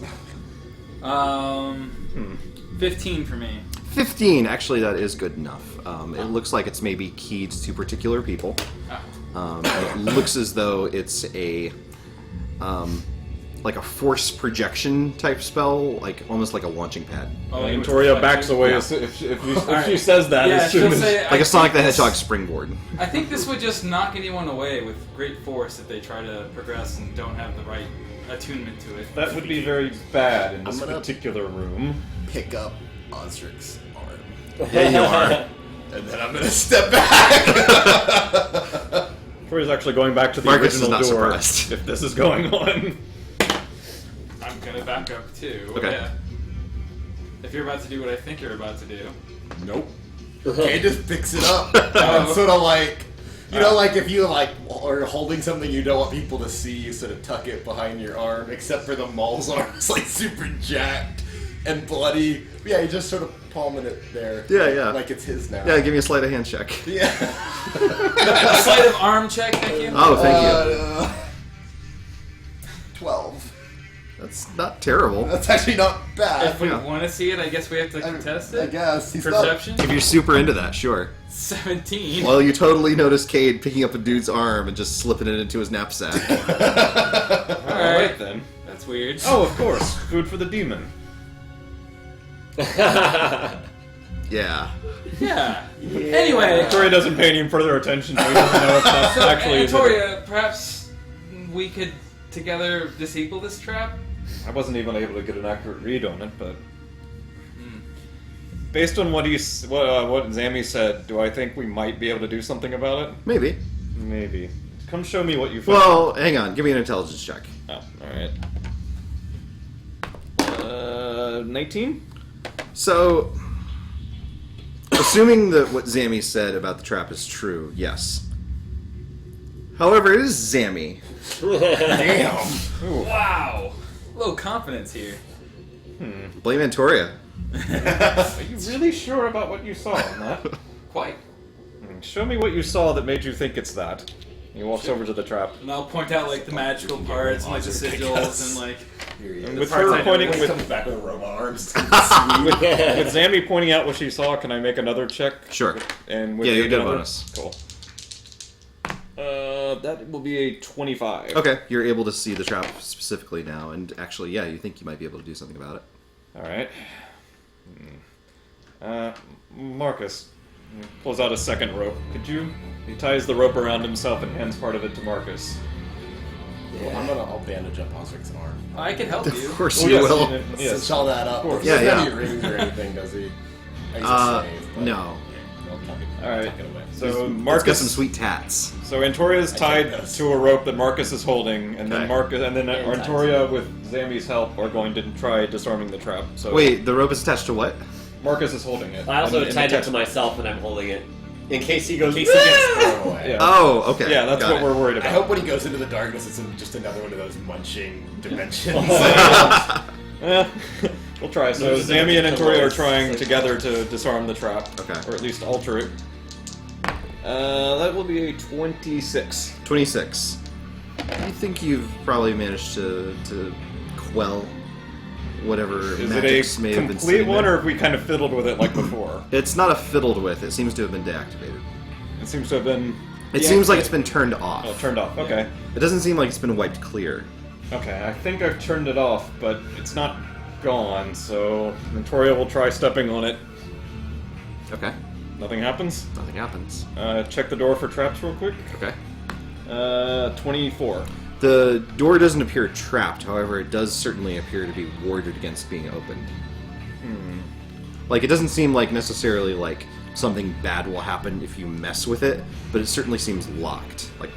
15 for me. 15, actually, that is good enough. It looks like it's maybe keyed to particular people. And it looks as though it's a like a force projection type spell, like almost like a launching pad, Oh, And you would Victoria deflect backs it? away Yeah. if she says that. Yeah, as soon she'll as, say. like I a Sonic the think this- Hedgehog springboard. I think this would just knock anyone away with great force if they try to progress and don't have the right attunement to it. that would be very bad in this I'm gonna- particular room. pick up Osric's arm. Yeah, you are. And then I'm gonna step back. Victoria's actually going back to the Marcus is original not door surprised. if this is going on. I'm gonna back up too. Okay. Yeah. If you're about to do what I think you're about to do. Nope. Kay just picks it up. And sort of like, you know, like if you like are holding something you don't want people to see, you sort of tuck it behind your arm, except for the Maul's arm is like super jacked and bloody. But yeah, you just sort of palming it there. Yeah, yeah. Like it's his now. Yeah, give me a sleight of hand check. Yeah. A sleight of arm check, thank you. Oh, thank you. 12. That's not terrible. That's actually not bad. If we Yeah. want to see it, I guess we have to contest I it. guess. He's Perception? If you're super into that, sure. 17. Well, you totally notice Cade picking up a dude's arm and just slipping it into his knapsack. Alright then. That's weird. Oh, of course. Food for the demon. Yeah. Yeah. Anyway, Victoria doesn't pay any further attention, so he doesn't know if that's so actually is it. Antoria, perhaps we could together disable this trap? I wasn't even able to get an accurate read on it, but based on what what Zammy said, do I think we might be able to do something about it? Maybe. Maybe. Come show me what you found. Well, hang on. Give me an intelligence check. Oh, alright. 19? So, assuming that what Zammy said about the trap is true, yes. However, it is Zammy. Damn. Wow. Low confidence here. Blame Antoria. Are you really sure about what you saw on that? Quite. Show me what you saw that made you think it's that. He walks over to the trap. And I'll point out like the magical parts and like the sigils and like And with parts I her know pointing, when He with comes back with robot arms. Zammy pointing out what she saw, can I make another check? Sure. And with Yeah, you the get a other- bonus. Cool. That will be a 25. Okay, you're able to see the trap specifically now, and actually, yeah, you think you might be able to do something about it. Alright. Marcus pulls out a second rope. Could you? He ties the rope around himself and hands part of it to Marcus. I'll bandage up Osric's arm. I can help you. Of course Oh, you yes, will. Yes. Cinch all that up. course. He doesn't Yeah, have yeah. any rings or anything, does he? No. Alright. So It's got Marcus. some sweet tats. So Antoria's tied this. to a rope that Marcus is holding, and then Okay. Antoria, with Zammy's help, are going to try disarming the trap. So Wait, the rope is attached to what? Marcus is holding it. I also And- and tied it attached- to myself and I'm holding it. In case he goes. In case he gets thrown away. Yeah. Oh, okay. Yeah, that's Got what it. we're worried I about. hope when he goes into the darkness, it's just another one of those munching dimensions. We'll try. So No, Zammy and no, Antoria are no, trying no. together to disarm the trap. Okay. Or at least alter it. That will be a 26. 26. I think you've probably managed to quell whatever Is it magics a may have been complete sitting one, there. or have we kind of fiddled with it like before? It's not a fiddled with. It seems to have been deactivated. It seems to have been It seems like it's been turned off. turned off. Okay. It doesn't seem like it's been wiped clear. Okay, I think I've turned it off, but it's not gone, so Antoria will try stepping on it. Okay. Nothing happens. Nothing happens. Check the door for traps real quick. Okay. 24. The door doesn't appear trapped, however, it does certainly appear to be warded against being opened. Like, it doesn't seem like necessarily like something bad will happen if you mess with it, but it certainly seems locked. Like,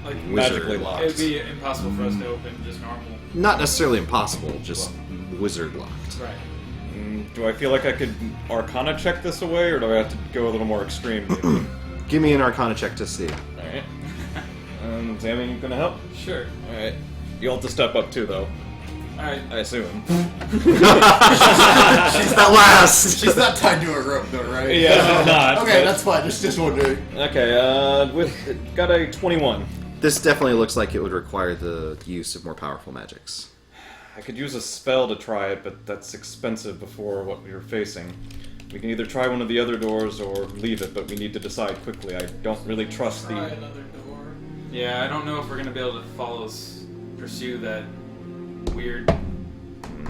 Like Magically wizard locked. it would be impossible for us to open just normal. Not necessarily impossible, just wizard locked. Right. Do I feel like I could Arcana check this away, or do I have to go a little more extreme? Give me an Arcana check to see. Alright. Sammy, you gonna help? Sure. Alright. You'll have to step up too, though. Alright. I assume. She's that last. She's not tied to a rope, though, right? Yeah, she's not. Okay, that's fine. Just wondering. Okay, got a 21. This definitely looks like it would require the use of more powerful magics. I could use a spell to try it, but that's expensive before what we were facing. We can either try one of the other doors or leave it, but we need to decide quickly. I don't really trust Try the... another door. Yeah, I don't know if we're gonna be able to pursue that weird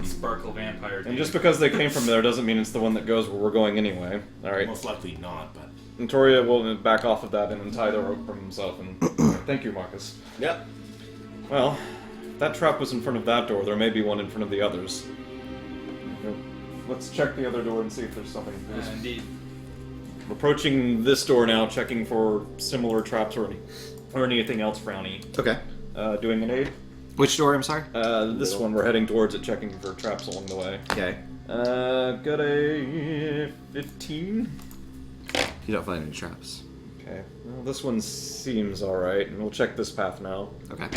sparkle vampire. And just because they came from there doesn't mean it's the one that goes where we're going anyway. Alright. Most likely not, but... Notoria will back off of that and untie the rope from himself. And thank you, Marcus. Yep. Well, if that trap was in front of that door, there may be one in front of the others. Let's check the other door and see if there's something. Indeed. Approaching this door now, checking for similar traps or anything else frowny. Okay. Doing an aid. Which door, I'm sorry? This one, we're heading towards it, checking for traps along the way. Okay. Got a 15. You don't find any traps. Okay. Well, this one seems alright, and we'll check this path now. Okay.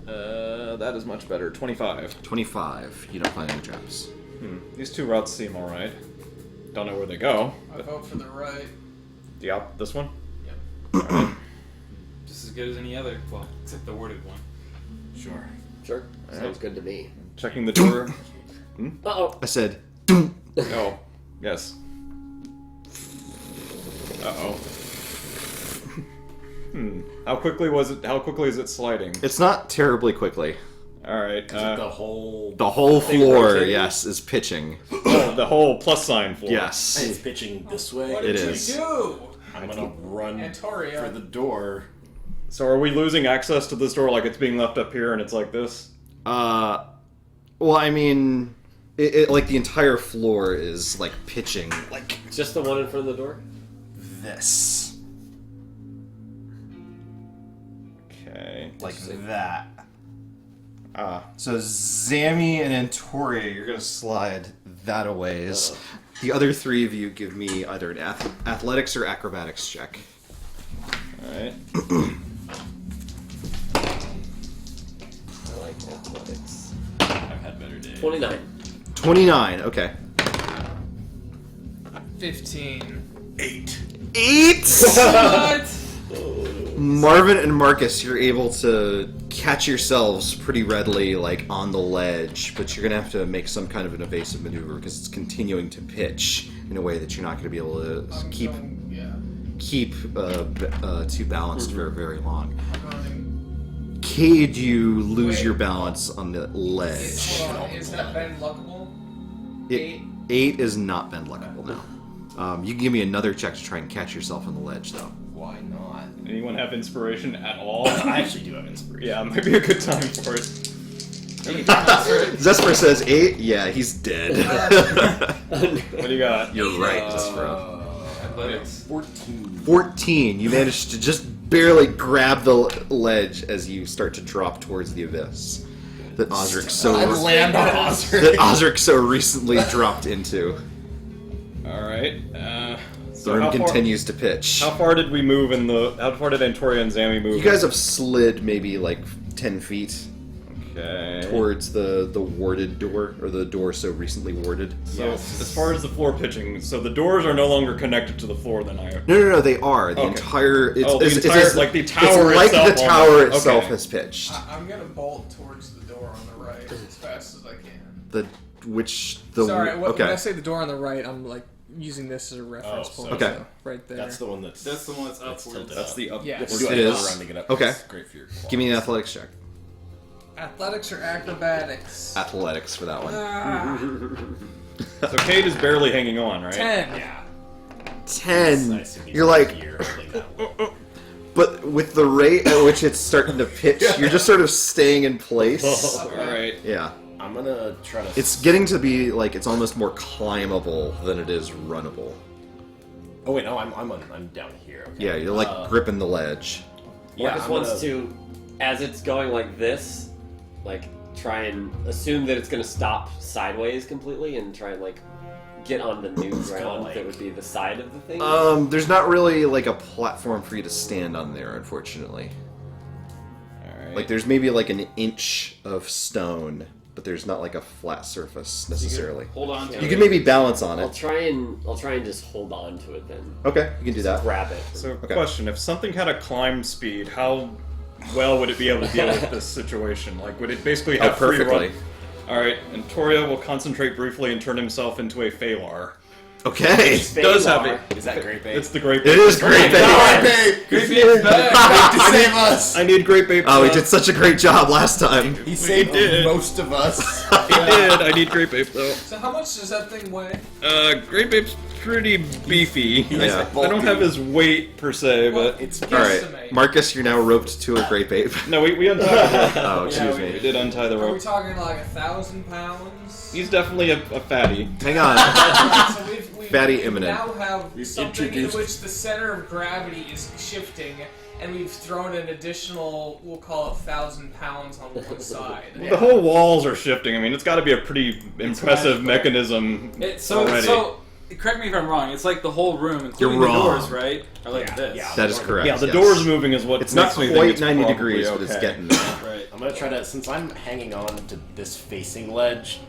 That is much better. 25. 25. You don't find any traps. These two routes seem alright. Don't know where they go. I vote for the right. This one? Yep. Just as good as any other. Well, except the worded one. Sure. Sure. Sounds good to me. Checking the door. Uh-oh. I said, Oh, yes. Uh-oh. How quickly was it? How quickly is it sliding? it's not terribly quickly. All right. The whole... The whole floor, rotating? yes, is pitching. The whole plus sign floor. Yes. It's pitching this way. What It did is. you do? I'm gonna run Antoria. for the door. So are we losing access to this door like it's being left up here and it's like this? Well, I mean, like the entire floor is like pitching. Like Just the one in front of the door? This. Okay. Like that. Ah. So Zammy and Antoria, you're gonna slide that a ways. the other three of you give me either an athletics or acrobatics check. All right. I like athletics. I've had better days. 29. 29. Okay. 15. 8. 8. What? Marvin and Marcus, you're able to catch yourselves pretty readily, like on the ledge, but you're gonna have to make some kind of an evasive maneuver because it's continuing to pitch in a way that you're not gonna be able to keep too balanced for very long. Cade, you lose your balance on the ledge. Hold on, is that Ben Luckable? 8 is not bend luckable now. You can give me another check to try and catch yourself on the ledge, though. Why not? Anyone have inspiration at all? I actually do have inspiration. Yeah, might be a good time for it. Zesper says 8. Yeah, he's dead. What do you got? You're right, Zesper. Athletics. 14. 14. You managed to just barely grab the ledge as you start to drop towards the abyss that Osric so recently dropped into. All right. The room continues to pitch. How far did we move in the? How far did Antoria and Zammy move? You guys have slid maybe like 10 feet Okay. towards the warded door, or the door so recently warded. So as far as the floor pitching, so the doors are no longer connected to the floor. Then I. No, they are. The Okay. entire... It's, Oh, the it's, entire- it's, like the it's tower like itself the tower almost. itself Okay. has pitched. I'm gonna bolt towards the door on the right as fast as I can. The Sorry, when okay. I say the door on the right, I'm like using this as a reference Oh, point. okay. So right there. That's the one that's... That's the one that's upwards. tilted That's up. the up. Yeah. the- We're doing It it is. rounding it up. Okay. It's great for your claws. Give me an athletics check. Athletics or acrobatics? Athletics for that one. So Cade is barely hanging on, right? 10. Yeah. 10. Nice of you You're to like... hear like that. But with the rate at which it's starting to pitch, you're just sort of staying in place. All right. Yeah. I'm gonna try to... It's getting to be like it's almost more climbable than it is runnable. Oh wait, no, I'm down here. Okay. Yeah, you're like gripping the ledge. Marcus I'm wants gonna- to, as it's going like this, like try and assume that it's going to stop sideways completely and try and like get on the new ground that would be the side of the thing? There's not really like a platform for you to stand on there, unfortunately. Alright. Like there's maybe like an inch of stone, but there's not like a flat surface necessarily. Hold on to You it. can maybe balance on I'll it. try and just hold on to it then. Okay, you can do that. Grab it. So, Okay. question: if something had a climb speed, how well would it be able to deal with this situation? Like, would it basically have free perfectly. run? All right, and Toria will concentrate briefly and turn himself into a Phalar. Okay. Does have it. Is that great bait? It's the Great It Babe. is great, Alright, babe. babe! Good to save us! I need Great Babe. Oh, he did such a great job last time. He saved did. most of us. He did. I need Great Babe though. So how much does that thing weigh? Great Babe's pretty beefy. Yeah. I don't have his weight per se, Well, but it's All right, guesstimate. Marcus, you're now roped to a great babe. no, we untied the rope. Oh, excuse We me. did untie the Are we rope. talking like 1,000 pounds? He's definitely a fatty. Hang on. So we've Fatty we imminent. now have We've something in introduced- which the center of gravity is shifting, and we've thrown an additional, we'll call it 1,000 pounds on one side. The whole walls are shifting. I mean, it's got to be a pretty impressive magical. mechanism already. So, correct me if I'm wrong. It's like the whole room, including You're the wrong. doors, right? Are like this. yeah. That is correct. yeah, the yes. doors moving is what It's not makes me think quite it's 90 probably degrees, but it's okay. getting there. Right. I'm gonna try to, since I'm hanging on to this facing ledge,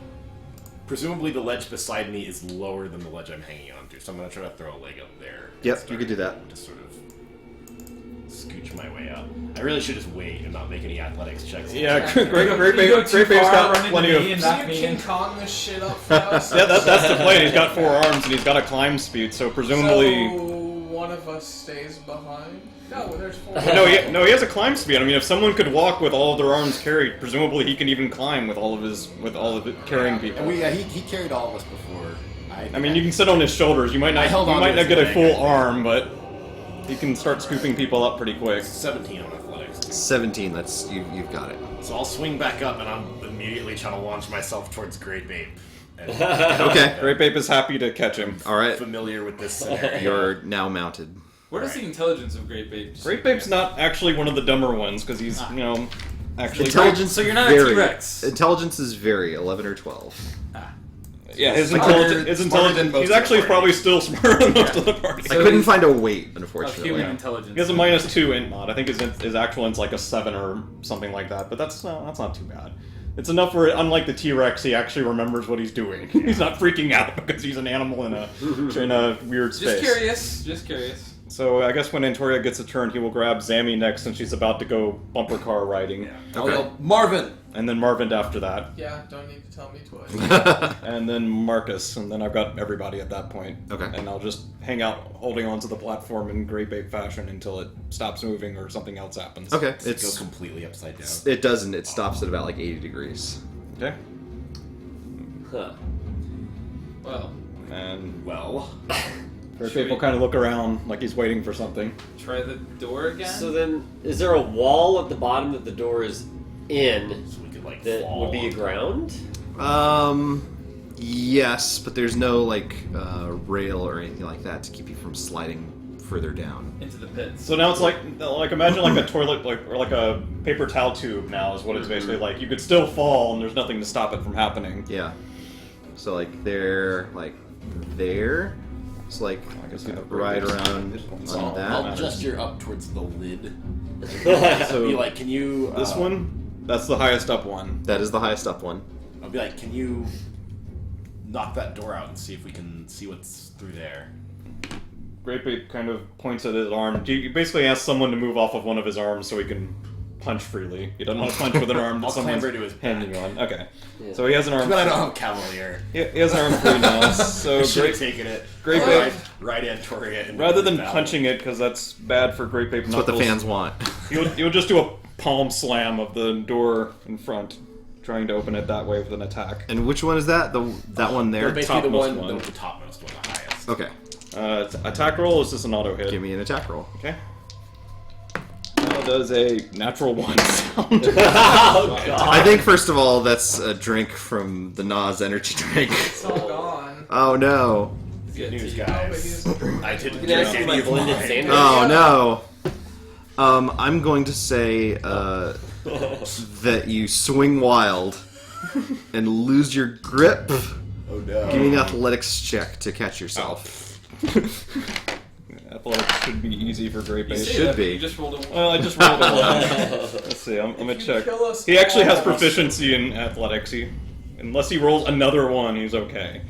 presumably the ledge beside me is lower than the ledge I'm hanging on to, so I'm gonna try to throw a leg up there. and Yep, start you could do that. to sort of scooch my way up. I really should just wait and not make any athletics checks. Yeah, Yeah. Great You Babe's go too far, got run into plenty me of. and Can knock you me King in. Kong this shit up for us? Yeah, that's the plan. He's got 4 arms and he's got a climb speed, so presumably. So one of us stays behind? No, there's 4. No, he has a climb speed. I mean, if someone could walk with all of their arms carried, presumably he can even climb with all of it carrying people. And he carried all of us before. I mean, you can sit on his shoulders. You might not. I held You on might to not his get a leg, full I think. arm, but he can start scooping people up pretty quick. 17 on athletics. 17, that's you've got it. So I'll swing back up and I'm immediately trying to launch myself towards Great Babe. And Okay. Great Babe is happy to catch him. All right. familiar with this scenario. You're now mounted. What is the intelligence of Great Babe? Great Babe's not actually one of the dumber ones because he's actually Intelligence So you're not a vary. T-Rex. Intelligence is vary, 11 or 12. Yeah, his Smarter- intelligence. His smarter than intelligence. most He's of the actually party. probably still smarter than most of the party. I couldn't he's- find a weight, Of unfortunately. human intelligence. He has a -2 int mod. I think his actual int's like a 7 or something like that. But that's not too bad. It's enough where, unlike the T-Rex, he actually remembers what he's doing. He's not freaking out because he's an animal in a weird space. Just curious. So I guess when Antoria gets a turn, he will grab Zammy next since she's about to go bumper car riding, I'll go, Marvin! and then Marvin after that, Yeah, don't need to tell me twice. and then Marcus, and then I've got everybody at that point. Okay. And I'll just hang out holding onto the platform in Great Babe fashion until it stops moving or something else happens. Okay, It goes it's completely upside down. it doesn't. It stops at about like 80 degrees. Okay. Huh. Well, And Well, Great Babe will kind of look around like he's waiting for something. try the door again. So then, is there a wall at the bottom that the door is in so we could like that fall would be a onto- ground? Yes, but there's no like rail or anything like that to keep you from sliding further down. into the pits. So now it's like imagine like a toilet or like a paper towel tube now is what it's basically like. You could still fall and there's nothing to stop it from happening. Yeah. So like there, it's like I guess right around So on that. I'll gesture up towards the lid. So Be like, can you? this one, that's the highest up one. That is the highest up one. I'll be like, can you knock that door out and see if we can see what's through there? Great Babe kind of points at his arm. You basically ask someone to move off of one of his arms so he can punch freely. He doesn't want to punch with an arm that I'll someone's clamber to his back. hanging on. Okay. Yeah. So he has an arm. But I don't have Cavalier. He has an arm free now. So I should have Great, taken it. Great right, Babe, right Antoria. in rather than battle. punching it, because that's bad for Great Babe That's what the Knuckles, fans want. You'll just do a palm slam of the door in front, trying to open it that way with an attack. And which one is that? That one there? Basically the topmost one, one. the topmost one, the highest. Okay. Attack roll is just an auto hit. Give me an attack roll. Okay. Now does a natural 1 sound. Oh god. I think first of all, that's a drink from the Nas energy drink. It's all gone. Oh no. Good news, Oh, but he guys. doesn't drink I it didn't You anyway. can drink ask any my of blended mine. sandwich. Oh no. I'm going to say that you swing wild and lose your grip Oh no. Give me an athletics check to catch yourself. Athletics should be easy for Great You Base. say should that, but be. You just rolled a 1. Well, I just rolled a 1. Let's see, I'm gonna check. kill us He actually has all. proficiency in athletics. Unless he rolls another 1, he's okay.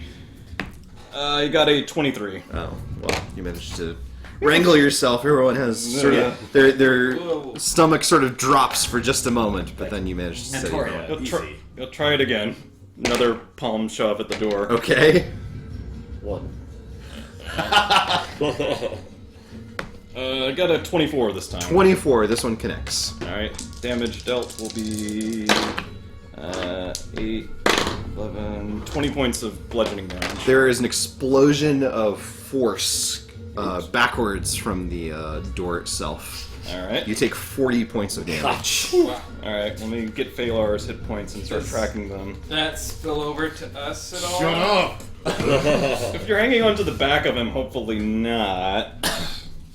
He got a 23. Oh, well, you managed to wrangle yourself. Everyone has sort of their Whoa. stomach sort of drops for just a moment, but then you manage to steady Antoria. it. He'll try it again. Another palm shove at the door. Okay. 1. I got a 24 this time. 24. This one connects. Alright, damage dealt will be 8, 11, 20 points of bludgeoning damage. There is an explosion of force backwards from the door itself. Alright. You take 40 points of damage. Alright, let me get Phalar's hit points and start tracking them. That spill over to us at all? Shut up! If you're hanging onto the back of him, hopefully not.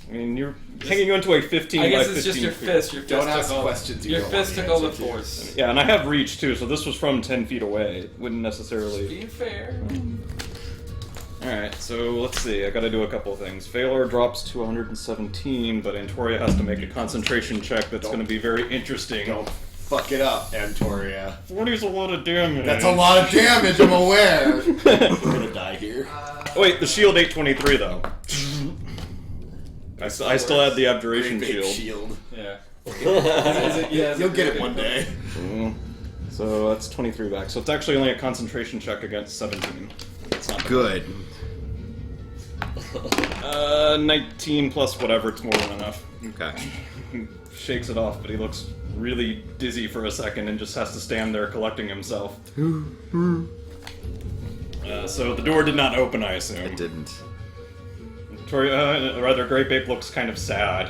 I mean, you're hanging onto a 15 I guess by 15 it's just your feet. fist. Your fist Don't took ask all, questions you Your don't fist want took the all the answer to. force. Yeah, and I have reach too, so this was from 10 feet away. It wouldn't necessarily... Being fair. Alright, so let's see. I gotta do a couple of things. Phalar drops to 117, but Antoria has to make a concentration check that's gonna be very interesting. Don't fuck it up, Antoria. 40 is a lot of damage. That's a lot of damage, I'm aware. We're gonna die here. Wait, the shield 823 though. I still had the abjuration Great big shield. shield. Yeah. Yeah, You'll get it one day. So that's 23 back. So it's actually only a concentration check against 17. It's not Good. 19 plus whatever, it's more than enough. Okay. He shakes it off, but he looks really dizzy for a second and just has to stand there collecting himself. So the door did not open, I assume. It didn't. Rather, Great Bape looks kind of sad.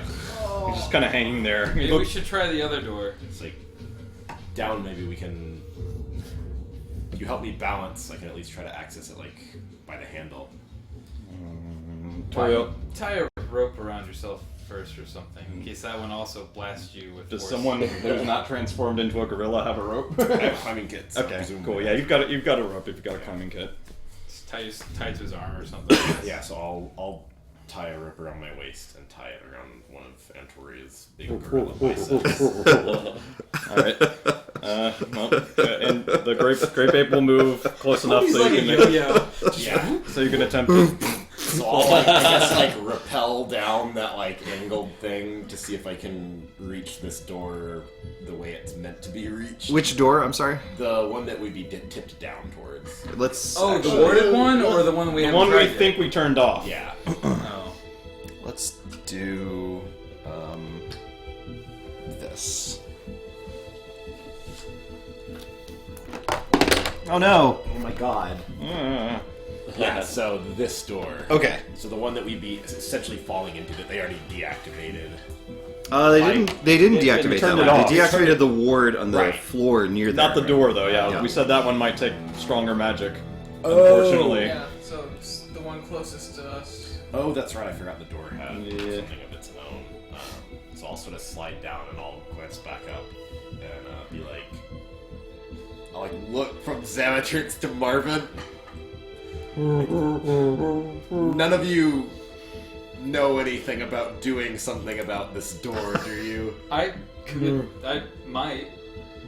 He's just kind of hanging there. He Maybe we looks- should try the other door. It's like down. Maybe we can. If you help me balance, I can at least try to access it like by the handle. Toyo, Tie a rope around yourself first or something, in case that one also blasts you with does force. someone who's not transformed into a gorilla have a rope? I have climbing kits. Okay, presumably. cool. Yeah, you've got a rope if you've got a climbing kit. Just tie to his arm or something. Yeah, so I'll tie a rope around my waist and tie it around one of Antoria's big gorilla biceps. Alright. And the Great Bape will move close enough so you can Yeah. so you can attempt to... So I'll like, I guess like rappel down that like angled thing to see if I can reach this door the way it's meant to be reached. Which door? I'm sorry. The one that would be tipped down towards. Let's. Oh, the actually- warded one or the one that we The haven't one we tried yet? think we turned off. Yeah. Oh. Let's do this. Oh no! Oh my god. Yeah, so this door. Okay. So the one that we'd be essentially falling into that they already deactivated. They didn't They deactivate that turned one. it off. They deactivated the ward on the Right. floor near there. Not the door though, yeah. Yeah. We said that one might take stronger magic. Unfortunately. Yeah, so it's the one closest to us. Oh, that's right. I forgot the door had Yeah. something of its own. So I'll sort of slide down and I'll glance back up and be like, I'll like look from Zamatrix to Marvin. None of you know anything about doing something about this door, do you? I might.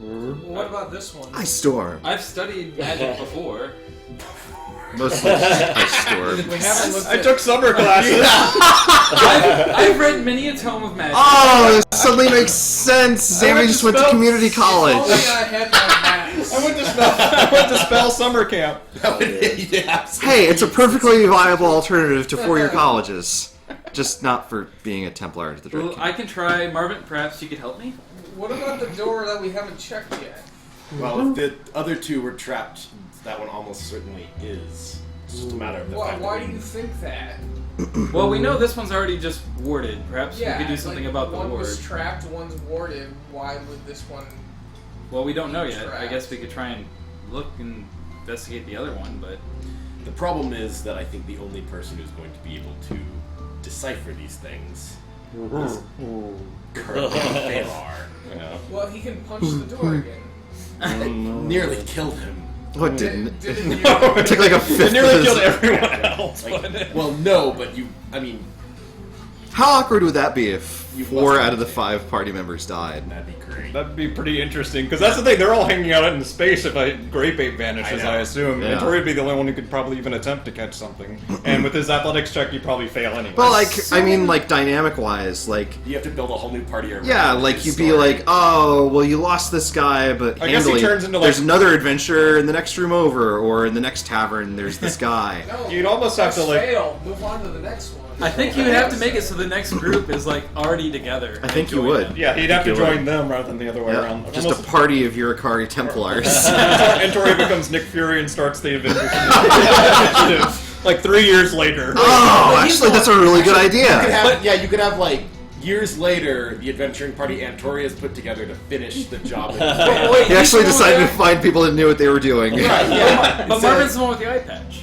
What about this one? Ice storm. I've studied magic before. Mostly ice storm. We haven't looked I at took summer classes. I've read many a tome of magic. Oh, it suddenly makes sense. Sammy just went to community college. Only I had my max. I went to spell summer camp. Yeah. Hey, it's a perfectly viable alternative to four-year colleges. Just not for being a Templar at the Dread Well, I can try. Marvin, perhaps you could help me? What about the door that we haven't checked yet? well, if the other two were trapped, that one almost certainly is. It's just a matter of the fact Why that do you think that? Well, we know this one's already just warded. Perhaps we could do something like, about the one ward. was trapped, one's warded. Why would this one? Well, we don't know yet. I Trapped. guess we could try and look and investigate the other one, but the problem is that I think the only person who's going to be able to decipher these things is currently Phalar. Yeah. Well, he can punch the door again. Nearly killed him. Oh, it didn't. Didn't you? It took like a fifth It nearly of his- killed everyone else. Like, but- well, no, but I mean, How awkward would that be if You 4 wasn't out of the there. 5 party members died? that'd be great. That'd be pretty interesting, because that's the thing, they're all hanging out in space if a grape ape vanishes, I know. I assume. Yeah. And Tori would be the only one who could probably even attempt to catch something. And with his athletics check, he'd probably fail anyway. Well, like, I mean, like, dynamic-wise, like, You have to build a whole new party around. yeah, like, his you'd be story. like, oh, well, you lost this guy, but I guess he handily, turns into, like- there's another adventure in the next room over, or in the next tavern, there's this guy. No, You'd almost have to, like- fail. Move on to the next one. I think you would have to make it so the next group is like already together. I think you Join would. them. yeah, he'd have to You would. join them rather than the other way Yeah, around. just Almost- a party of Urikari Templars. and Tori becomes Nick Fury and starts the Avengers. Like 3 years later. Oh, actually, that's a really good You could idea. have, you could have like years later, the adventuring party Antoria's put together to finish the job. Wait, He actually he's the one decided to with find people that knew what they were doing. Right, yeah. the- But Marvin's the one with the eye patch.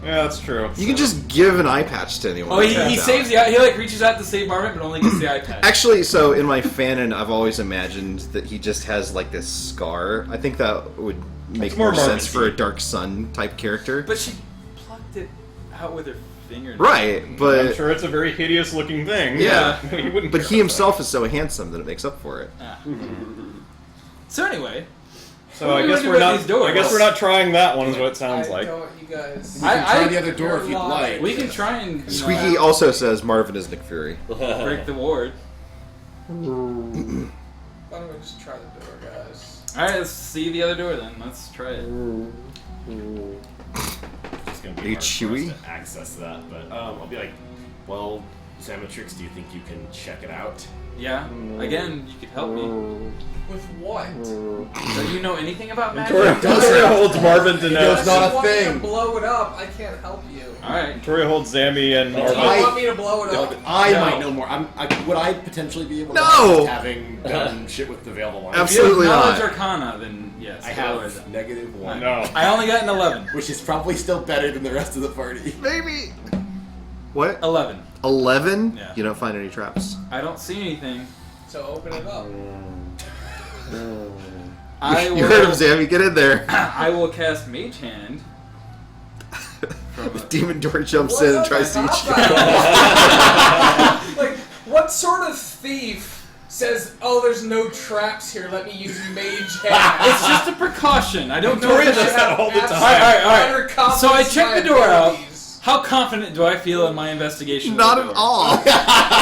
Yeah, that's true. You can just give an eye patch to anyone. Oh, he Turns out. saves the eye. He like reaches out to save Marvin, but only gets the eye patch. Actually, so in my fanon, I've always imagined that he just has like this scar. I think that would make That's more more sense Marvel-y. for a Dark Sun type character. But she plucked it out with her finger. Right, I'm but sure it's a very hideous looking thing. Yeah. You wouldn't but care he about himself is so handsome that it makes up for it. Ah. So anyway, that. So What I do we guess do we're with not. these doors? I guess we're not trying that one. Is what it sounds I like. don't, you guys. You can try the other You're door if you'd lying. like. we can try and you know, Squeaky also says Marvin is Nick Fury. break the ward. Why don't we just try the door, guys? All right, let's see the other door then. Let's try it. It's gonna Are be you hard for us chewy? to access that, but I'll be like, well, Samatrix, do you think you can check it out? Yeah. Again, you could help me. With what? Do you know anything about magic? Toria holds Marvin to know. It's not a Unless you want me thing. to blow it up, I can't help you. All right. Toria holds Zammy and Do you Marvin. want me to blow it up? I No. might know more. Would I potentially be able to No! having done shit with the Veil of Alliance? Absolutely If you have knowledge not. Arcana, then yes. I go have ahead. -1. No. I only got an 11. Which is probably still better than the rest of the party. Maybe. What? 11. 11? Yeah. You don't find any traps. I don't see anything. So open it up. I You heard him, will. Zammy. Get in there. I will cast Mage Hand. The demon door jumps What in the and tries to eat fuck? you. Like, what sort of thief says, "Oh, there's no traps here. Let me use Mage Hand"? It's just a precaution. I don't know. Toria if does it's- that all the time. Alright. So I checked the door out. How confident do I feel in my investigation? Not of the at door? all.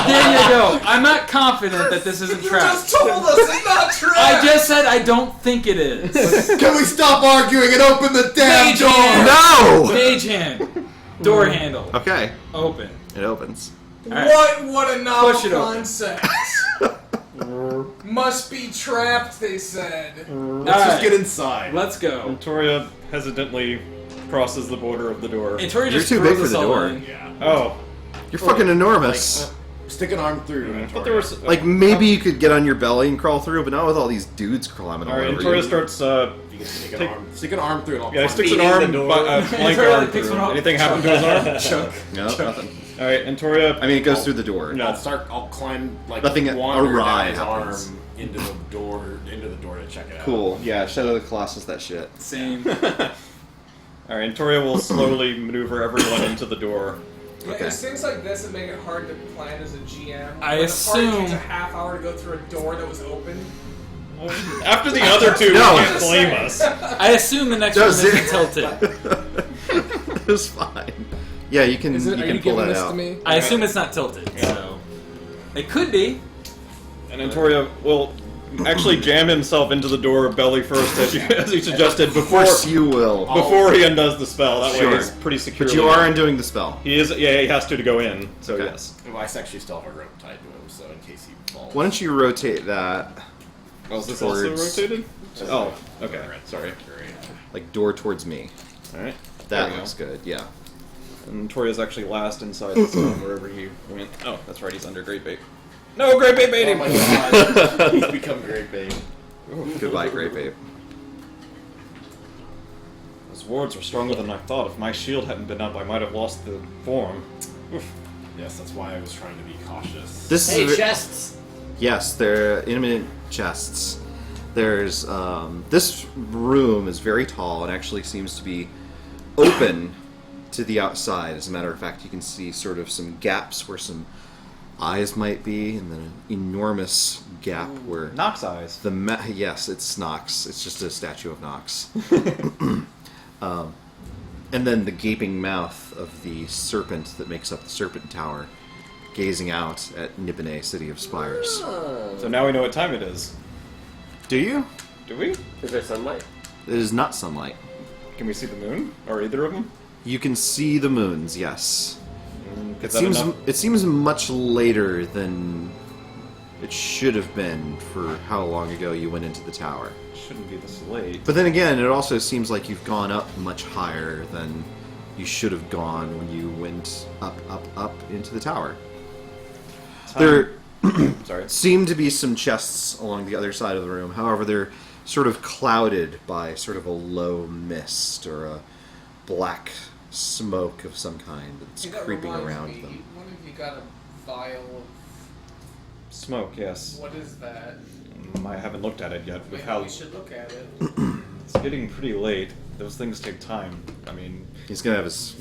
There you go. I'm not confident that this isn't You trapped. just told us it's not trapped. I just said I don't think it is. Can we stop arguing and open the damn Mage door? hand. No! Mage hand. Door handle. Okay. Open. It opens. Alright. What a novel Push it open. concept. Must be trapped, they said. Let's just Alright. get inside. Let's go. And Toria hesitantly crosses the border of the door. And Tori You're just too throws big for us the all door. in. Yeah. Oh, You're fucking enormous. Stick an arm through. I thought there was. Like, maybe you could get on your belly and crawl through, but not with all these dudes climbing all All right, and over Toria you. starts. You can stick an arm through and I'll Yeah, he climb sticks an in arm, the door. blank Toria arm picks through. one up. Anything happen to his arm? Choke. No, nothing. All right, and Toria. I mean, it goes through the door. No. I'll climb like Nothing wander awry down his happens. arm into the door to check it out. Cool. Yeah, Shadow of the Colossus, that shit. Same. All right, and Toria will slowly maneuver everyone into the door. Yeah, Okay. it's things like this that make it hard to plan as a GM. I When assume- the party takes a half hour to go through a door that was open. After the other two, No. you can't blame us. I assume the next No, one isn't ser- tilted. It was fine. Yeah, you can, Is it, you are can you pull giving that this out. to me? I assume it's not tilted, so it could be. And then Toria will actually jam himself into the door belly first, as he suggested, Of before course you will. before he undoes the spell. That Sure. way he's pretty secure. But you are undoing the spell. He is. Yeah, he has to go in. So Okay. yes. Well, I actually still have a rope tied to him, so in case he falls. Why don't you rotate that, Oh, is this Towards- also rotated? Oh, okay. Sorry. like, door towards me? All right. There That we go. looks good, yeah. And Toria's actually last inside the stone wherever he went. Oh, that's right. He's under Great Bait. No, Great Bait bait Oh him. my god, he's become great bait. Goodbye, Great Babe. Those wards are stronger than I thought. If my shield hadn't been up, I might have lost the form. Oof. Yes, that's why I was trying to be cautious. This Hey, is chests. yes, they're imminent chests. There's this room is very tall and actually seems to be open to the outside. As a matter of fact, you can see sort of some gaps where some eyes might be, and then an enormous gap where Nox eyes. yes, it's Nox. It's just a statue of Nox. And then the gaping mouth of the serpent that makes up the Serpent Tower, gazing out at Nibenay, City of Spires. So now we know what time it is. Do you? Do we? Is there sunlight? It is not sunlight. Can we see the moon? Or either of them? You can see the moons, yes. Is It that seems enough? it seems much later than it should have been for how long ago you went into the tower. Shouldn't be this late. But then again, it also seems like you've gone up much higher than you should have gone when you went up into the tower. There Sorry. seem to be some chests along the other side of the room. However, they're sort of clouded by sort of a low mist or a black smoke of some kind that's See, that creeping reminds around me, them. What have you got a vial of? Smoke, yes. What is that? I haven't looked at it yet. With Maybe how we should look at it. it's getting pretty late. Those things take time. I mean, He's gonna have his.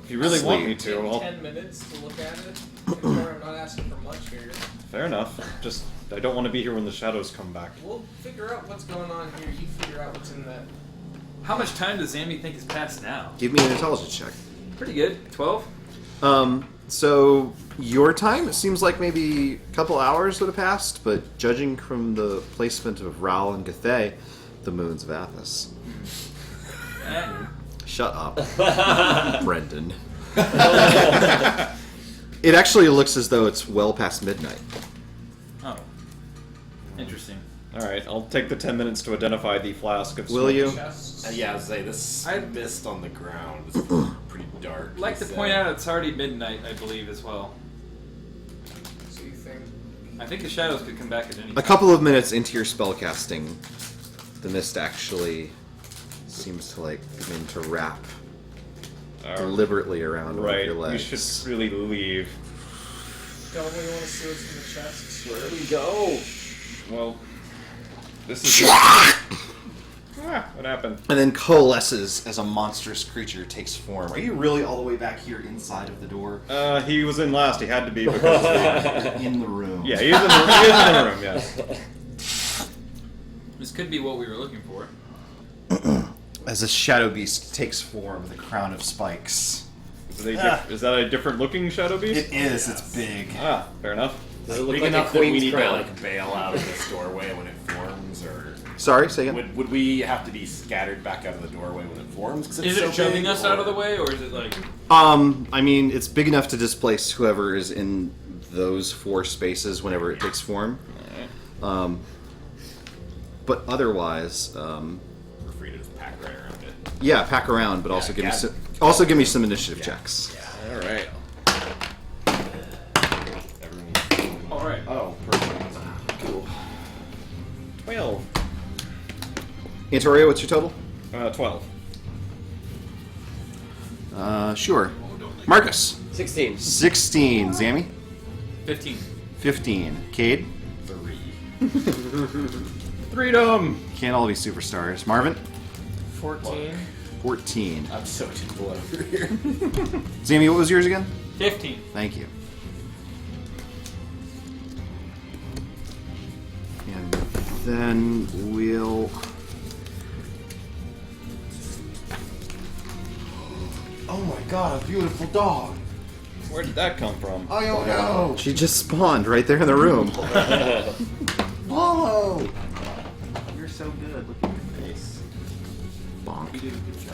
if you really want me Sleep. to, I'll... 10 minutes to look at it. I'm not asking for much here. Fair enough. Just, I don't want to be here when the shadows come back. We'll figure out what's going on here. You figure out what's in that. How much time does Zammy think has passed now? Give me an intelligence check. Pretty good. 12? So your time, it seems like maybe a couple hours would have passed, but judging from the placement of Raoul and Gathay, the moons of Athos. Shut up, Brendan. It actually looks as though it's well past midnight. Oh. Interesting. Alright, I'll take the 10 minutes to identify the flask of Will smoke. you? Chests. Yeah, I was saying, this mist on the ground is pretty dark. I'd like to point out it's already midnight, I believe, as well. So you think? I think the shadows could come back at any A time. couple of minutes into your spellcasting, the mist actually seems to begin to wrap deliberately around one of Right, your we legs. should really leave. Don't we want to see what's in the chests? Where do we go? Well, this is... what happened? And then coalesces as a monstrous creature takes form. Are you really all the way back here inside of the door? He was in last. He had to be because... In the room. yeah, he is in the room, yes. This could be what we were looking for. As a shadow beast takes form with a crown of spikes. Is that a different looking shadow beast? It is. It's big. Ah, fair enough. Does it look Big like a enough that we queen's need crown? to bail out of this doorway when it forms, or Sorry, say again. would we have to be scattered back out of the doorway when it forms? 'Cause it's Is so it shoving big, us or- out of the way, or is it like... I mean, it's big enough to displace whoever is in those 4 spaces whenever it takes form. But otherwise, We're free to just pack right around it. yeah, pack around, but also Yeah, give me some initiative checks. All right. All right. Oh, perfect. Cool. 12. Antorio, what's your total? 12. Sure. Marcus. 16. 16. Zammy. 15. 15. Cade. 3. Freedom! Can't all be superstars. Marvin. 14. 14. I'm so gentle over here. Zammy, what was yours again? 15. Thank you. And then we'll... Oh my god, a beautiful dog. Where did that come from? I don't know. She just spawned right there in the room. Whoa! You're so good. Look at your face. Bonk.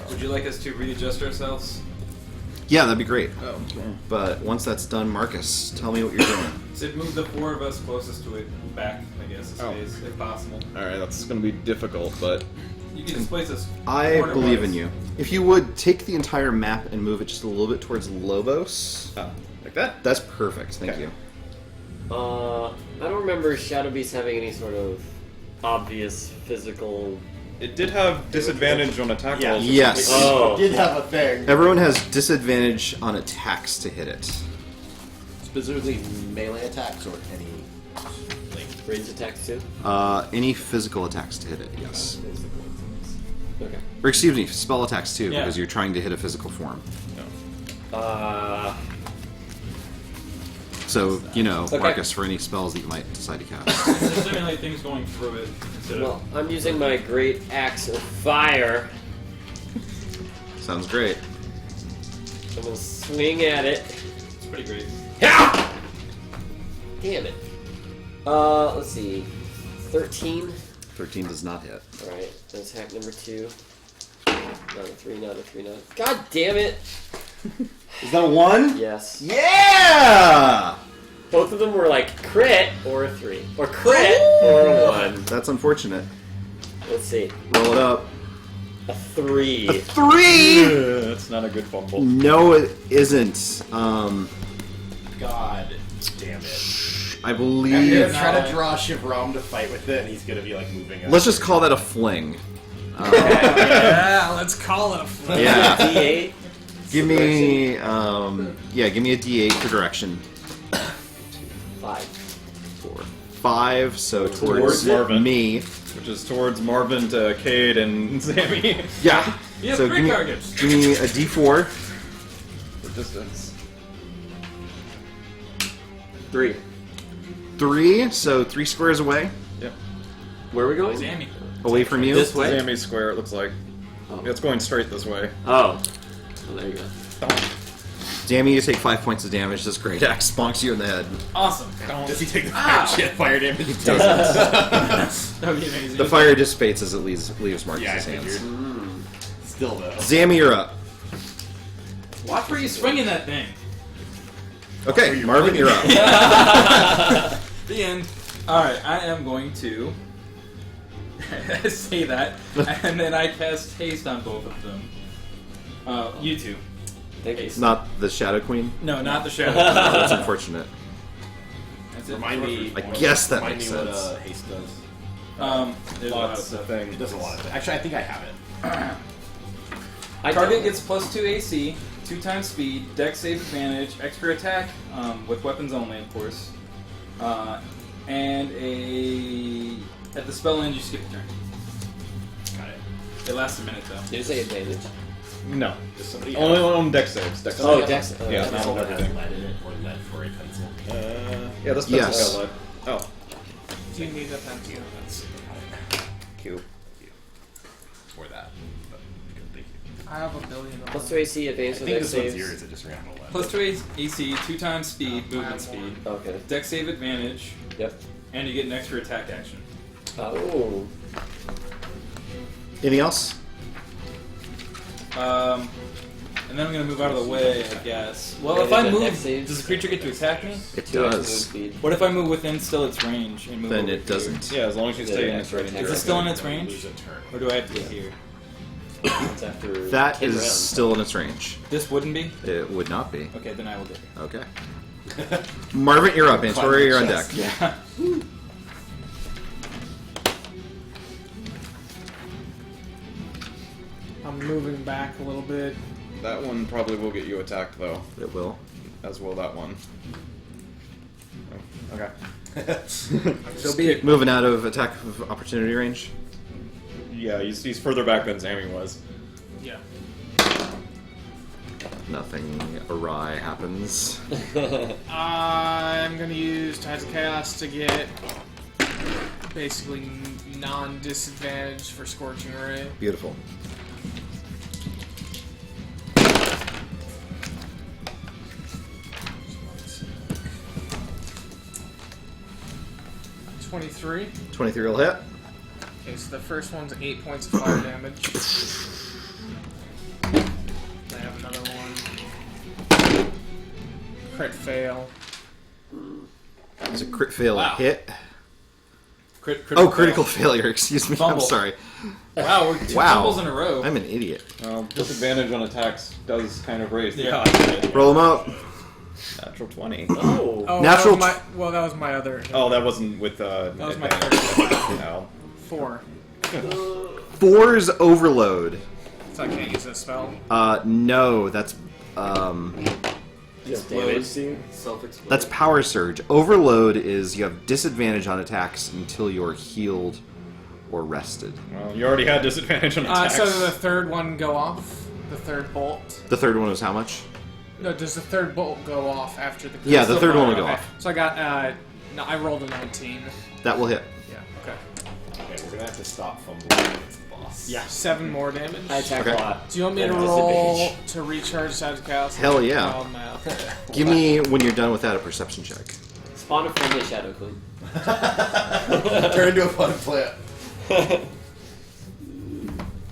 Would you like us to readjust ourselves? Yeah, that'd be great. Oh, okay. But once that's done, Marcus, tell me what you're doing. So move the 4 of us closest to it back, I guess, a space, if possible. Alright, that's gonna be difficult, but... You can displace us. I corner-wise. believe in you. If you would, take the entire map and move it just a little bit towards Lobos. Oh, like that? That's perfect, thank Okay. you. I don't remember Shadow Beast having any sort of obvious physical... It did have disadvantage on attack Yeah. rolls. Yes. Oh. Did have a thing. Everyone has disadvantage on attacks to hit it. Specifically melee attacks or any. Like Range attacks too? Any physical attacks to hit it, yes. Okay. Or excuse me, spell attacks too, Yeah. because you're trying to hit a physical form. So, you know, Okay. Marcus, for any spells that you might decide to cast. Just simulate things going through it instead Well, I'm using my great axe of fire. Sounds great. I'm gonna swing at it. it's pretty great. Yeah! Damn it. Let's see. 13. 13 does not hit. Alright, attack number 2. Not a 3, not a 3, not a... God damn it! Is that a 1? Yes. Yeah! Both of them were like crit or a 3. Or crit or a 1. That's unfortunate. Let's see. Roll it up. A 3. A 3! That's not a good fumble. No, it isn't. God damn it. I I'm believe... gonna try to draw Shivram to fight with it, and he's gonna be like moving up. Let's just call that a fling. Yeah, let's call it a flip. Yeah. D8. Give me, give me a D8 for direction. 5. 4. 5, so Towards Marvin. me. Which is towards Marvin to Cade and Sammy. Yeah. You have So 3 targets. give me a D4. For distance. 3. 3, so 3 squares away. Yep. Where are we going? Sammy. Away from you. This way? Sammy's square, it looks like. Oh. It's going straight this way. Oh. Oh, there you go. Damn, you take 5 points of damage. This great axe bonks you in the head. Awesome. Does he take the fire damage? He Doesn't. That would be amazing. The fire dissipates as it leaves Marcus's Yeah, I hands. figured. Still though. Zammy, you're up. Watch where you swing in that thing. Okay, Marvin, you're up. The end. Alright, I am going to say that, and then I cast haste on both of them. You two. Thank you. Not the Shadow Queen. No, not the shadow. That's unfortunate. That's it. Remind me. I guess that remind makes me what sense. haste does. There's a lot of Lots of stuff. things. It does a lot of things. Actually, I think I have it. I Target don't. gets +2 AC, 2 times speed, dex save advantage, extra attack, with weapons only, of course. And at the spell end, you skip a turn. Got it. It lasts a minute though. Did you say advantage? No. Does somebody Only on dex saves. Dex Oh, saves. dex. Yeah, that's not all on I everything. have. lead in it or lead for a pencil? Yeah, this Yes. pencil's got lead. Oh. Do you need a pencil? Cube. For that. But, thank you. I have a billion. +2 AC, I advantage, think dex this one's saves. yours. It just ran out of lead. +2 AC, 2 times speed, movement speed, Okay. dex save advantage, Yep. and you get an extra attack action. Oh. Anything else? And then I'm gonna move out of the way, I guess. Well, Yeah, if I the move, dex saves. does the creature get to attack me? It 2x move does. speed. What if I move within still its range and move Then over it here? doesn't. Yeah, as long as you stay in its range. Is it still in its range? Lose a turn. Or do I have to get here? It's after That 10 is rounds. still in its range. This wouldn't be? It would not be. Okay, then I will get here. Okay. Marvin, you're up. Antoria, you're on deck. Yeah. I'm moving back a little bit. That one probably will get you attacked, though. It will. As will that one. Oh, okay. So be it. Moving out of attack of opportunity range. Yeah, he's further back than Sammy was. Yeah. Nothing awry happens. I'm gonna use Tides of Chaos to get basically non-disadvantage for Scorching Ray. Beautiful. – 23. 23 will hit. Okay, so the first one's 8 points of fire damage. I have another one. Crit fail. Is a crit fail a hit? Critical Failure. Excuse me. Fumble. I'm sorry. Wow, we're 2 Wow. fumbles in a row. I'm an idiot. Disadvantage on attacks does kind of raise the Yeah. odds. Roll them up. Natural 20. Oh. Oh, Natural that was my other. Oh, that wasn't with That was my advantage. third. No. 4. 4's overload. So I can't use this spell. No, that's Just damage. Self-explode. That's Power Surge. Overload is you have disadvantage on attacks until you're healed or rested. Well, you already had disadvantage on attacks. So does the third one go off? The third bolt? The third one was how much? No, does the third bolt go off after the... Yeah, the third one will go Okay. off. So I got, no, I rolled a 19. That will hit. Yeah, okay. Okay, we're gonna have to stop fumbling with the boss. Yeah. 7 more damage. I attack Okay. a lot. Do you want me to And roll disadvantage. to recharge Savage Castle? Hell yeah. Oh, no. Give me, when you're done with that, a perception check. Spawn a friendly Shadow Queen. Turn into a fun plant.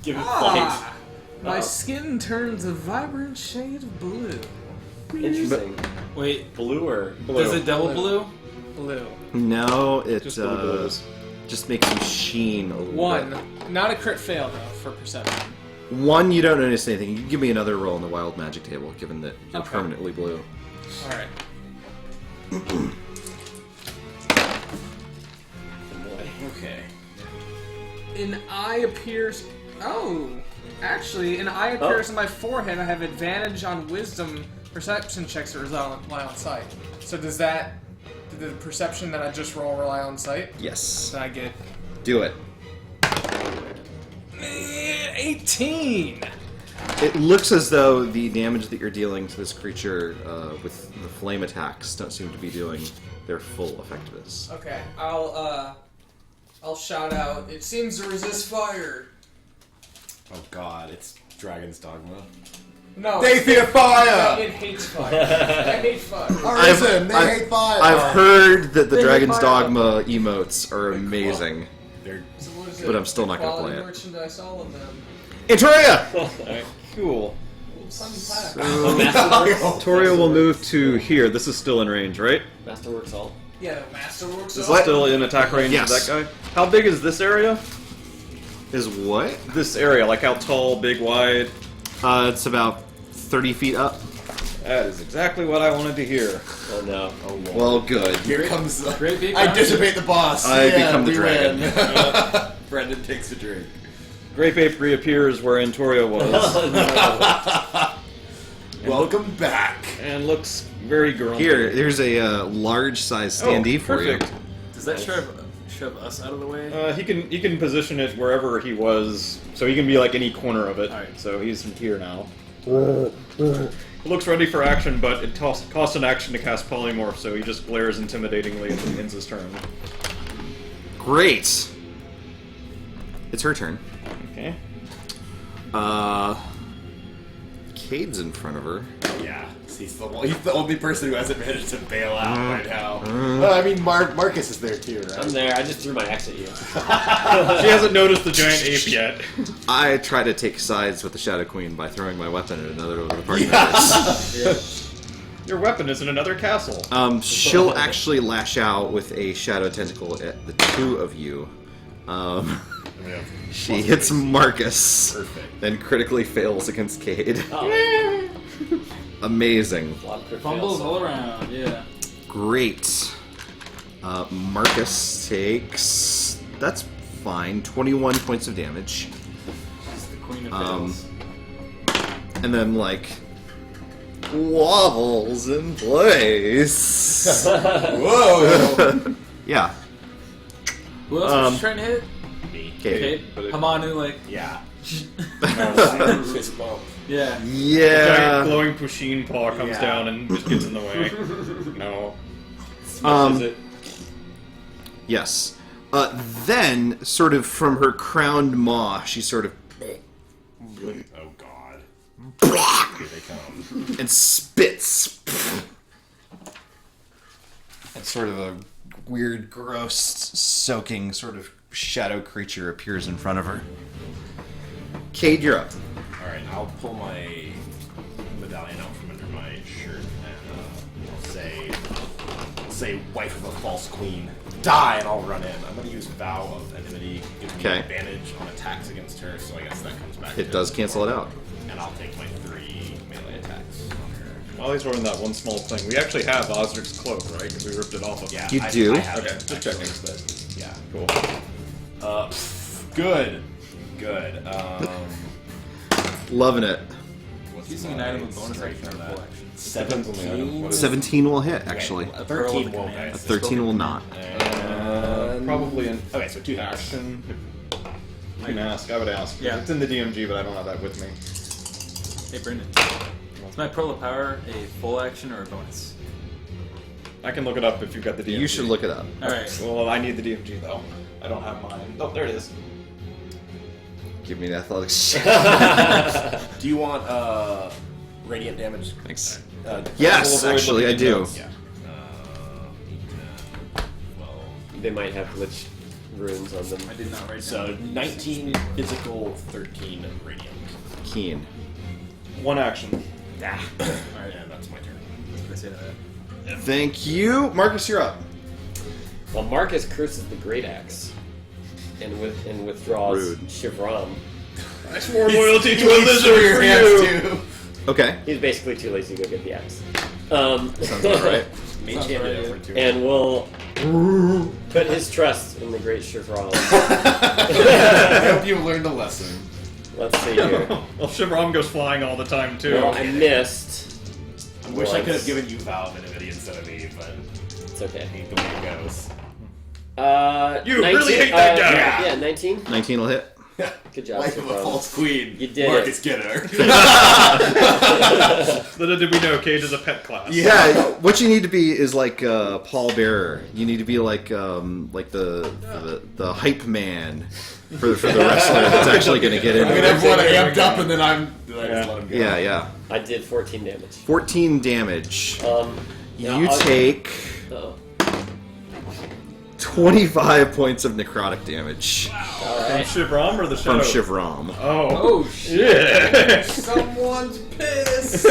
Give it Ah, my skin turns a vibrant shade of blue. flight. Interesting. Wait, Blue or does it double blue? Blue. No, it Just the blues. just makes you sheen a little One. bit. Not a crit fail, though, for perception. One, you don't notice anything. You can give me another roll on the wild magic table, given that you're Okay. permanently blue. Alright. Okay. An eye appears... Oh! Actually, an eye appears on my forehead. I have advantage on wisdom perception checks that rely on sight. So does that... Did the perception that I just roll rely on sight? Yes. Did I get... Do it. 18! It looks as though the damage that you're dealing to this creature with the flame attacks don't seem to be doing their full effectiveness. Okay, I'll shout out, it seems to resist fire. Oh god, it's Dragon's Dogma. No, They fear fire! it hates fire. I hate fire. Arisen, they hate fire! I've heard that the They Dragon's fire. Dogma emotes are amazing. They're So what is But I'm still not gonna Quality play it. merchandise, all of them. Antoria! Alright, cool. Sunny pack. Masterworks. Toria will move to here. This is still in range, right? Masterworks all. Yeah, Masterworks. This all- is still in attack range Yes. of that guy. How big is this area? Is what? This area, like how tall, big, wide? It's about 30 feet up. That is exactly what I wanted to hear. Oh no. Well, good. Here comes the... Great big I guy. dissipate the boss. I Yeah, become the we dragon. win. Brendan takes a drink. Grape Ape reappears where Antoria was Welcome back. and looks very grumpy. Here, there's a large-size standee for you. perfect. Does that shove us out of the way? He can position it wherever he was, so he can be like any corner of it. Alright. So he's here now. He looks ready for action, but it costs an action to cast Polymorph, so he just glares intimidatingly and ends his turn. Great. It's her turn. Okay. Cade's in front of her. Yeah, he's the only person who hasn't managed to bail out right now. Well, I mean, Marcus is there too, I'm right? there. I just threw my axe at you. She hasn't noticed the giant ape yet. I try to take sides with the Shadow Queen by throwing my weapon at another of the party members. Your weapon is in another castle. She'll actually lash out with a Shadow Tentacle at the two of you. She hits Marcus, perfect. then critically fails against Cade. Oh, Amazing. a lot of crit Fumbles fails. all around, yeah. Great. Marcus takes... That's fine. 21 points of damage. She's the queen of fails. And then, like... wobbles in place. Whoa! Yeah. Who else was she trying to hit? Cade. Okay. Hamanu, like, Yeah. Fist bump. yeah. Giant Yeah. glowing Pusheen paw comes Yeah. down and just gets in the way. No. Um, Is it? Yes. Then, sort of from her crowned maw, she sort of... Oh god. Here they come. and spits. And sort of a weird, gross, soaking sort of shadow creature appears in front of her. Cade, you're up. Alright, I'll pull my medallion out from under my shirt and I'll say wife of a false queen, die, and I'll run in. I'm going to use Vow of Enmity, giving me Okay. advantage on attacks against her, so I guess that comes back. It to does cancel it out. And I'll take my 3 melee attacks on her. While he's wearing that one small thing, we actually have Osric's cloak, right? Because we ripped it off of him. Yeah, You I do? have Okay, it, just actually. checking. Yeah. Cool. Good. Good. Loving it. What's Using an item with bonus action or full action. 17. 17 will hit, actually. A 13 will A hit. 13 will not. Probably an Okay, so 2 hits. action. You can ask. I would ask. Yeah. It's in the DMG, but I don't have that with me. Hey, Brendan. Is my Pearl of Power a full action or a bonus? I can look it up if you've got the DMG. You should look it up. Alright. Well, I need the DMG though. I don't have mine. Oh, there it is. Give me an athletics. Do you want radiant damage? Thanks. Uh, Yes, avoid actually, I looking do. notes. Yeah. 12. They might have glitch runes on them. I did not write So down. 19 physical, 13 radiant. Keen. One action. Alright, and that's my turn. What did I say to that? Thank you. Marcus, you're up. Well, Marcus curses the Great Axe and withdraws Rude. Shivram. I swore loyalty to a Show lizard your for hands you. too. Okay. He's basically too lazy to go get the axe. Sounds about right. Mage Sounds hand right, it over to And will put his trust in the Great Shivram. I hope you learned a lesson. Let's see here. Well, Shivram goes flying all the time too. Well, I missed. I wish I could have once. given you Val and Nvidia instead of me, but It's okay. I hate the way it goes. You really hate that guy. Yeah, 19. 19 will hit. Good job, Life of a Shivram. false queen. You did Marcus it. get her. Little did we know Cage is a pet class. Yeah, what you need to be is like Paul Bearer. You need to be like the hype man for the wrestler that's actually going to get in. I mean, there. everyone amped up, and then I just let him go. Yeah, yeah. I did 14 damage. 14 damage. Yeah, You take Oh. 25 points of necrotic damage Alright. From Shivram or the from Shadow? Shivram. Oh. Oh, shit. Yeah. Someone's pissed.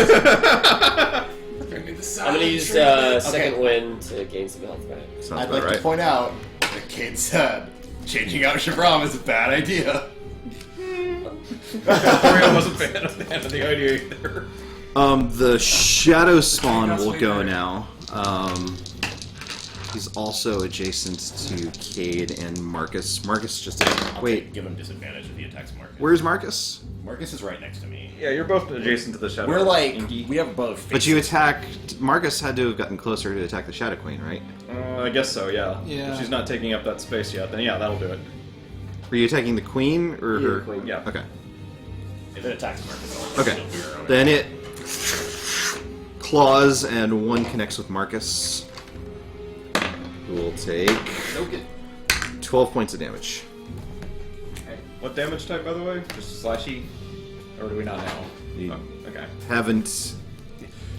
I'm gonna use second wind to gain some health back. Sounds I'd about like to right. point out that Kate said changing out Shivram is a bad idea. Orion wasn't a fan of the idea either. The Shadow Spawn will go now. He's also adjacent to Cade and Marcus. Marcus just... Wait, Give him disadvantage if he attacks Marcus. where's Marcus? Marcus is right next to me. Yeah, you're both adjacent to the Shadow. We're like, Inky. we have both. But you attacked... Marcus had to have gotten closer to attack the Shadow Queen, right? I guess so, yeah. Yeah. If she's not taking up that space yet, then yeah, that'll do it. Were you attacking the Queen or Yeah, her? Queen. Yeah. Okay. If it attacks Marcus, I'll Okay. still be around. Then it claws and one connects with Marcus. Who will take 12 points of damage. Okay. What damage type, by the way? Just slashy? Or do we not know? You Oh, okay. haven't...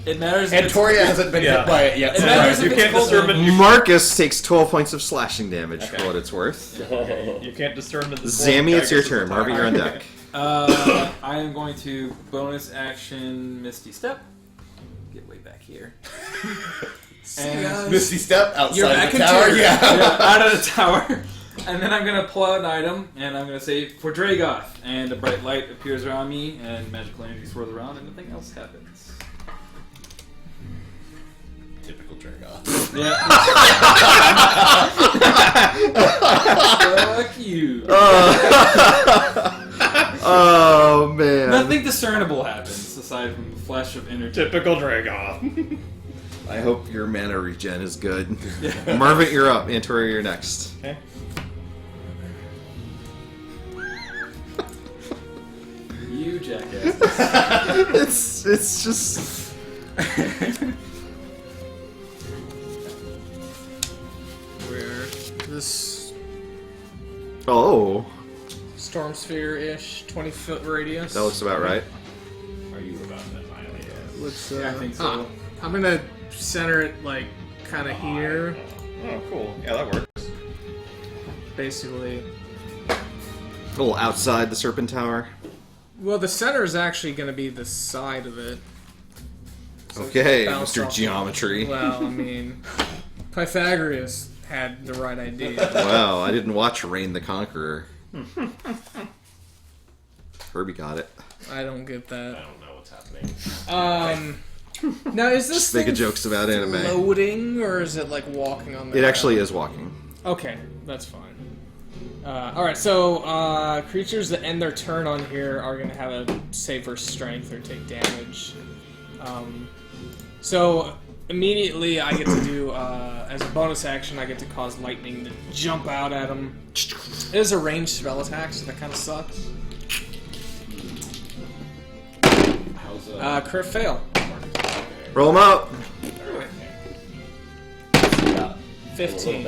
It matters if And it's- Toria hasn't been Yeah. hit by it yet. It So matters You if can't it's discern it. Marcus takes 12 points of slashing damage Okay. for what it's worth. You can't discern the Zammy, it's your turn. Marvin, you're on deck. I am going to bonus action Misty Step. Get way back here. And Misty Step You're outside back the in tower. tier. Yeah. out of the tower. And then I'm going to pull out an item, and I'm going to say, for Dragoth. And a bright light appears around me, and magical energy swirls around, and nothing else happens. Typical Dragoth. Yeah. Fuck you. Oh, man. Nothing discernible happens, aside from a flash of energy. Typical Dragoth. I hope your mana regen is good. Marvin, you're up. Antori, you're next. Okay. You jackass. It's just... Where this Oh, storm sphere-ish 20-foot radius. that looks about right. Are you about to annihilate it? Let's, Yeah, I think so. I'm gonna center it like kind of here, Oh, cool. Yeah, that works. basically. A little outside the Serpent Tower. Well, the center is actually going to be the side of it. Okay, bounce Mr. off. Geometry. Well, I mean, Pythagoras had the right idea. Wow, I didn't watch Reign the Conqueror. Herbie got it. I don't get I that. don't know what's happening. Now, is this Just making thing jokes about anime. floating, or is it like walking on the It ground? actually is walking. Okay, that's fine. Alright, so creatures that end their turn on here are going to have a save or strength or take damage. So immediately I get to do, as a bonus action, I get to cause lightning to jump out at them. It is a ranged spell attack, so that kind of sucks. Crit fail. Roll them out. 15.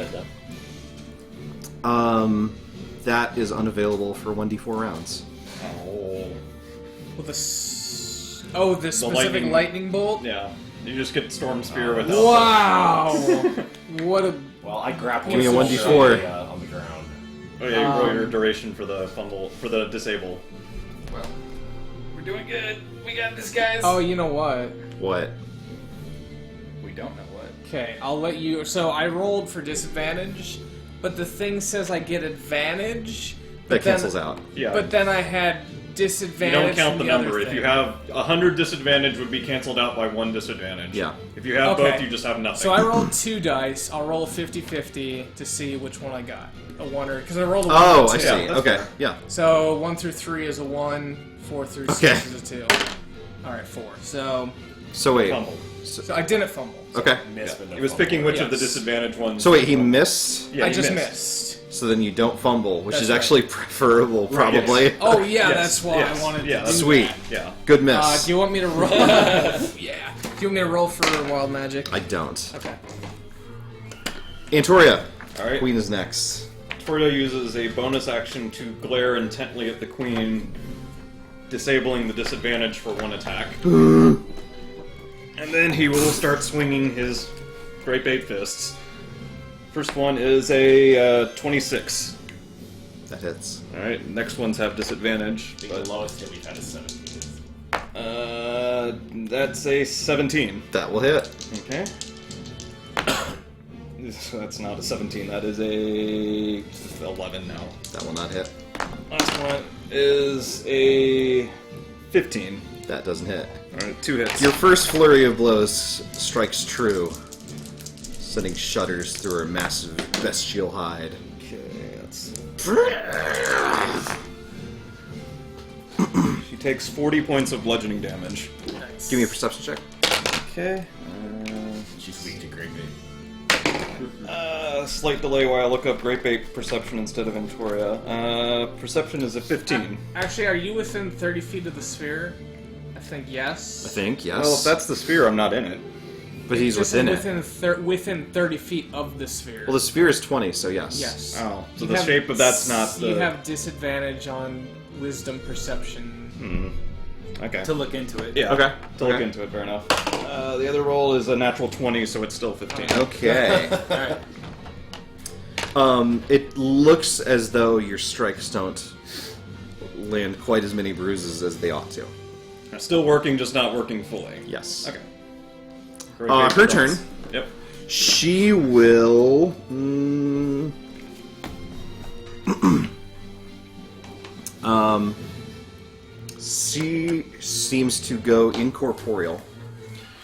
That is unavailable for 1d4 rounds. With the specific lightning bolt? Yeah. You just get Storm Spear without Wow! What a... Well, I grappled. Give me a him 1d4. on the ground. Oh yeah, you roll your duration for the fumble, for the disable. Well, we're doing good. We got this, guys. Oh, you know what? What? We don't know what. Okay, I'll let you... So I rolled for disadvantage, but the thing says I get advantage. That cancels out. Yeah. But then I had You disadvantage. don't count the from number. other If you thing. have 100 disadvantage, would be canceled out by 1 disadvantage. Yeah. If you have Okay. both, you just have nothing. So I rolled 2 dice. I'll roll a 50-50 to see which one I got. A 1 or... Because I rolled a 1 Oh, or 2. I see. Yeah, that's Okay, fair. yeah. So 1 through 3 is a 1, 4 through 6 Okay. is a 2. Alright, 4. So Wait. Fumble. so I didn't fumble. Okay. Missed, but no He was fumble. picking which of the Yes. disadvantage ones. So wait, he missed? Yeah, I he just missed. missed. So then you don't fumble, which That's is right. actually preferable, Right, yes. probably. Oh yeah, Yes, that's why yes, I wanted yeah, to do that's Sweet. that. Yeah. Good miss. Do you want me to roll? Yeah. Do you want me to roll for wild magic? I don't. Okay. Antoria. Alright. Queen is next. Toria uses a bonus action to glare intently at the queen, disabling the disadvantage for 1 attack. And then he will start swinging his Great Bait Fists. First one is a 26. That hits. Alright, next ones have disadvantage. I think the lowest hit we've had is 17. That's a 17. That will hit. Okay. That's not a 17, that is a 11 now. That will not hit. Last one is a 15. That doesn't hit. Alright, 2 hits. Your first flurry of blows strikes true, sending shudders through her massive bestial hide. Okay, that's... She takes 40 points of bludgeoning damage. Nice. Give me a perception check. Okay. She's weak to Great Bait. Slight delay while I look up Great Bait Perception instead of Ventoria. Perception is a 15. Actually, are you within 30 feet of the sphere? I think yes. I think, yes. Well, if that's the sphere, I'm not in it. But he's Just within it. within 30 feet of the sphere. Well, the sphere is 20, so yes. Yes. Oh, so You the have- shape of that's not the... You have disadvantage on wisdom perception. Okay. To look into it. Yeah. Okay. To look Okay. into it, fair enough. The other roll is a natural 20, so it's still 15. Okay. Alright. It looks as though your strikes don't land quite as many bruises as they ought to. Still working, just not working fully. Yes. Okay. Her turn. Yep. She will. She seems to go incorporeal.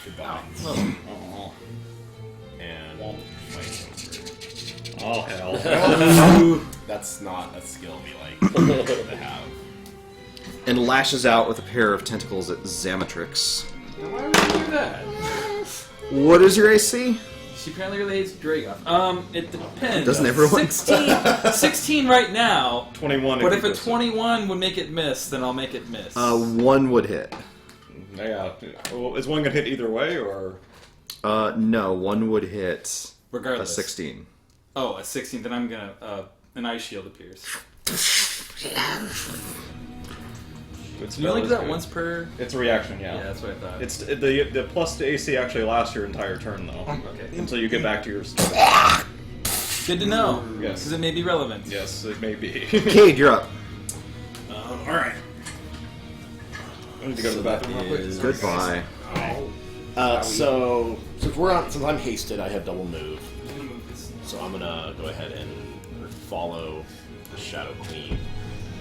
Goodbye. Oh, And oh hell. that's not a skill we like to have. And lashes out with a pair of tentacles at Zamatrix. Why would you do that? What is your AC? She apparently relates Dragoth. It depends. Doesn't everyone? 16 right now. 21. But you if a just- 21 would make it miss, then I'll make it miss. 1 would hit. Yeah. Well, is one gonna hit either way, or? No, 1 would hit a Regardless. 16. Oh, at 16, then I'm gonna. An ice shield appears. You only do that once per. It's a reaction, yeah. Yeah, that's what I thought. It's the plus to AC actually lasts your entire turn though. Okay. Until you get back to your start. Good to know. Yes. Because it may be relevant. Yes, it may be. Cade, you're up. All right. I need to go to the bathroom real quick. Goodbye. So since I'm hasted, I have double move. So I'm gonna go ahead and follow the Shadow Queen,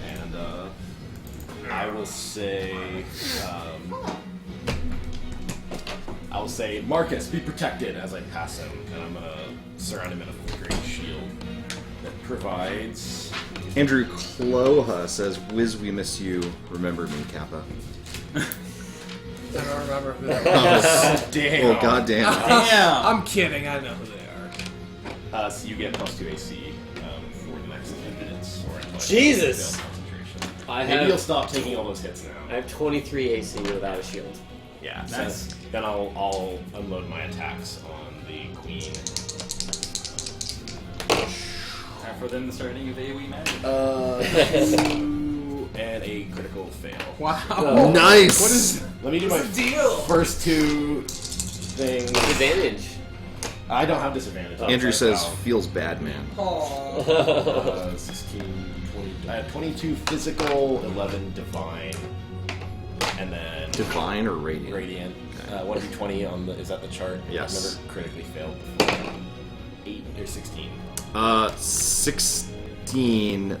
and I will say, Marcus, be protected as I pass him, and I'm gonna surround him in a great shield that provides Andrew Cloha says, "Wiz, we miss you. Remember me, Kappa." I don't remember who they are. Oh, Damn. oh goddamn. Damn. I'm kidding. I know who they are. So you get +2 AC for the next 10 minutes. Or until Jesus! you fail concentration. I Maybe you'll have stop taking all those hits now. I have 23 AC without a shield. Yeah, Nice. so then I'll unload my attacks on the queen. Time for them to start hitting with AoE magic. 2 and a critical fail. Wow. Nice. What is Let me do my the deal? first 2 things. Advantage. I don't have disadvantage. Andrew says, Wow. "Feels bad, man." Aww. 16, 20. I have 22 physical, 11 divine, and then Divine or radiant? radiant. 1d20 on the. Is that the chart? Yes. I've never critically failed before. 8 or 16. 16.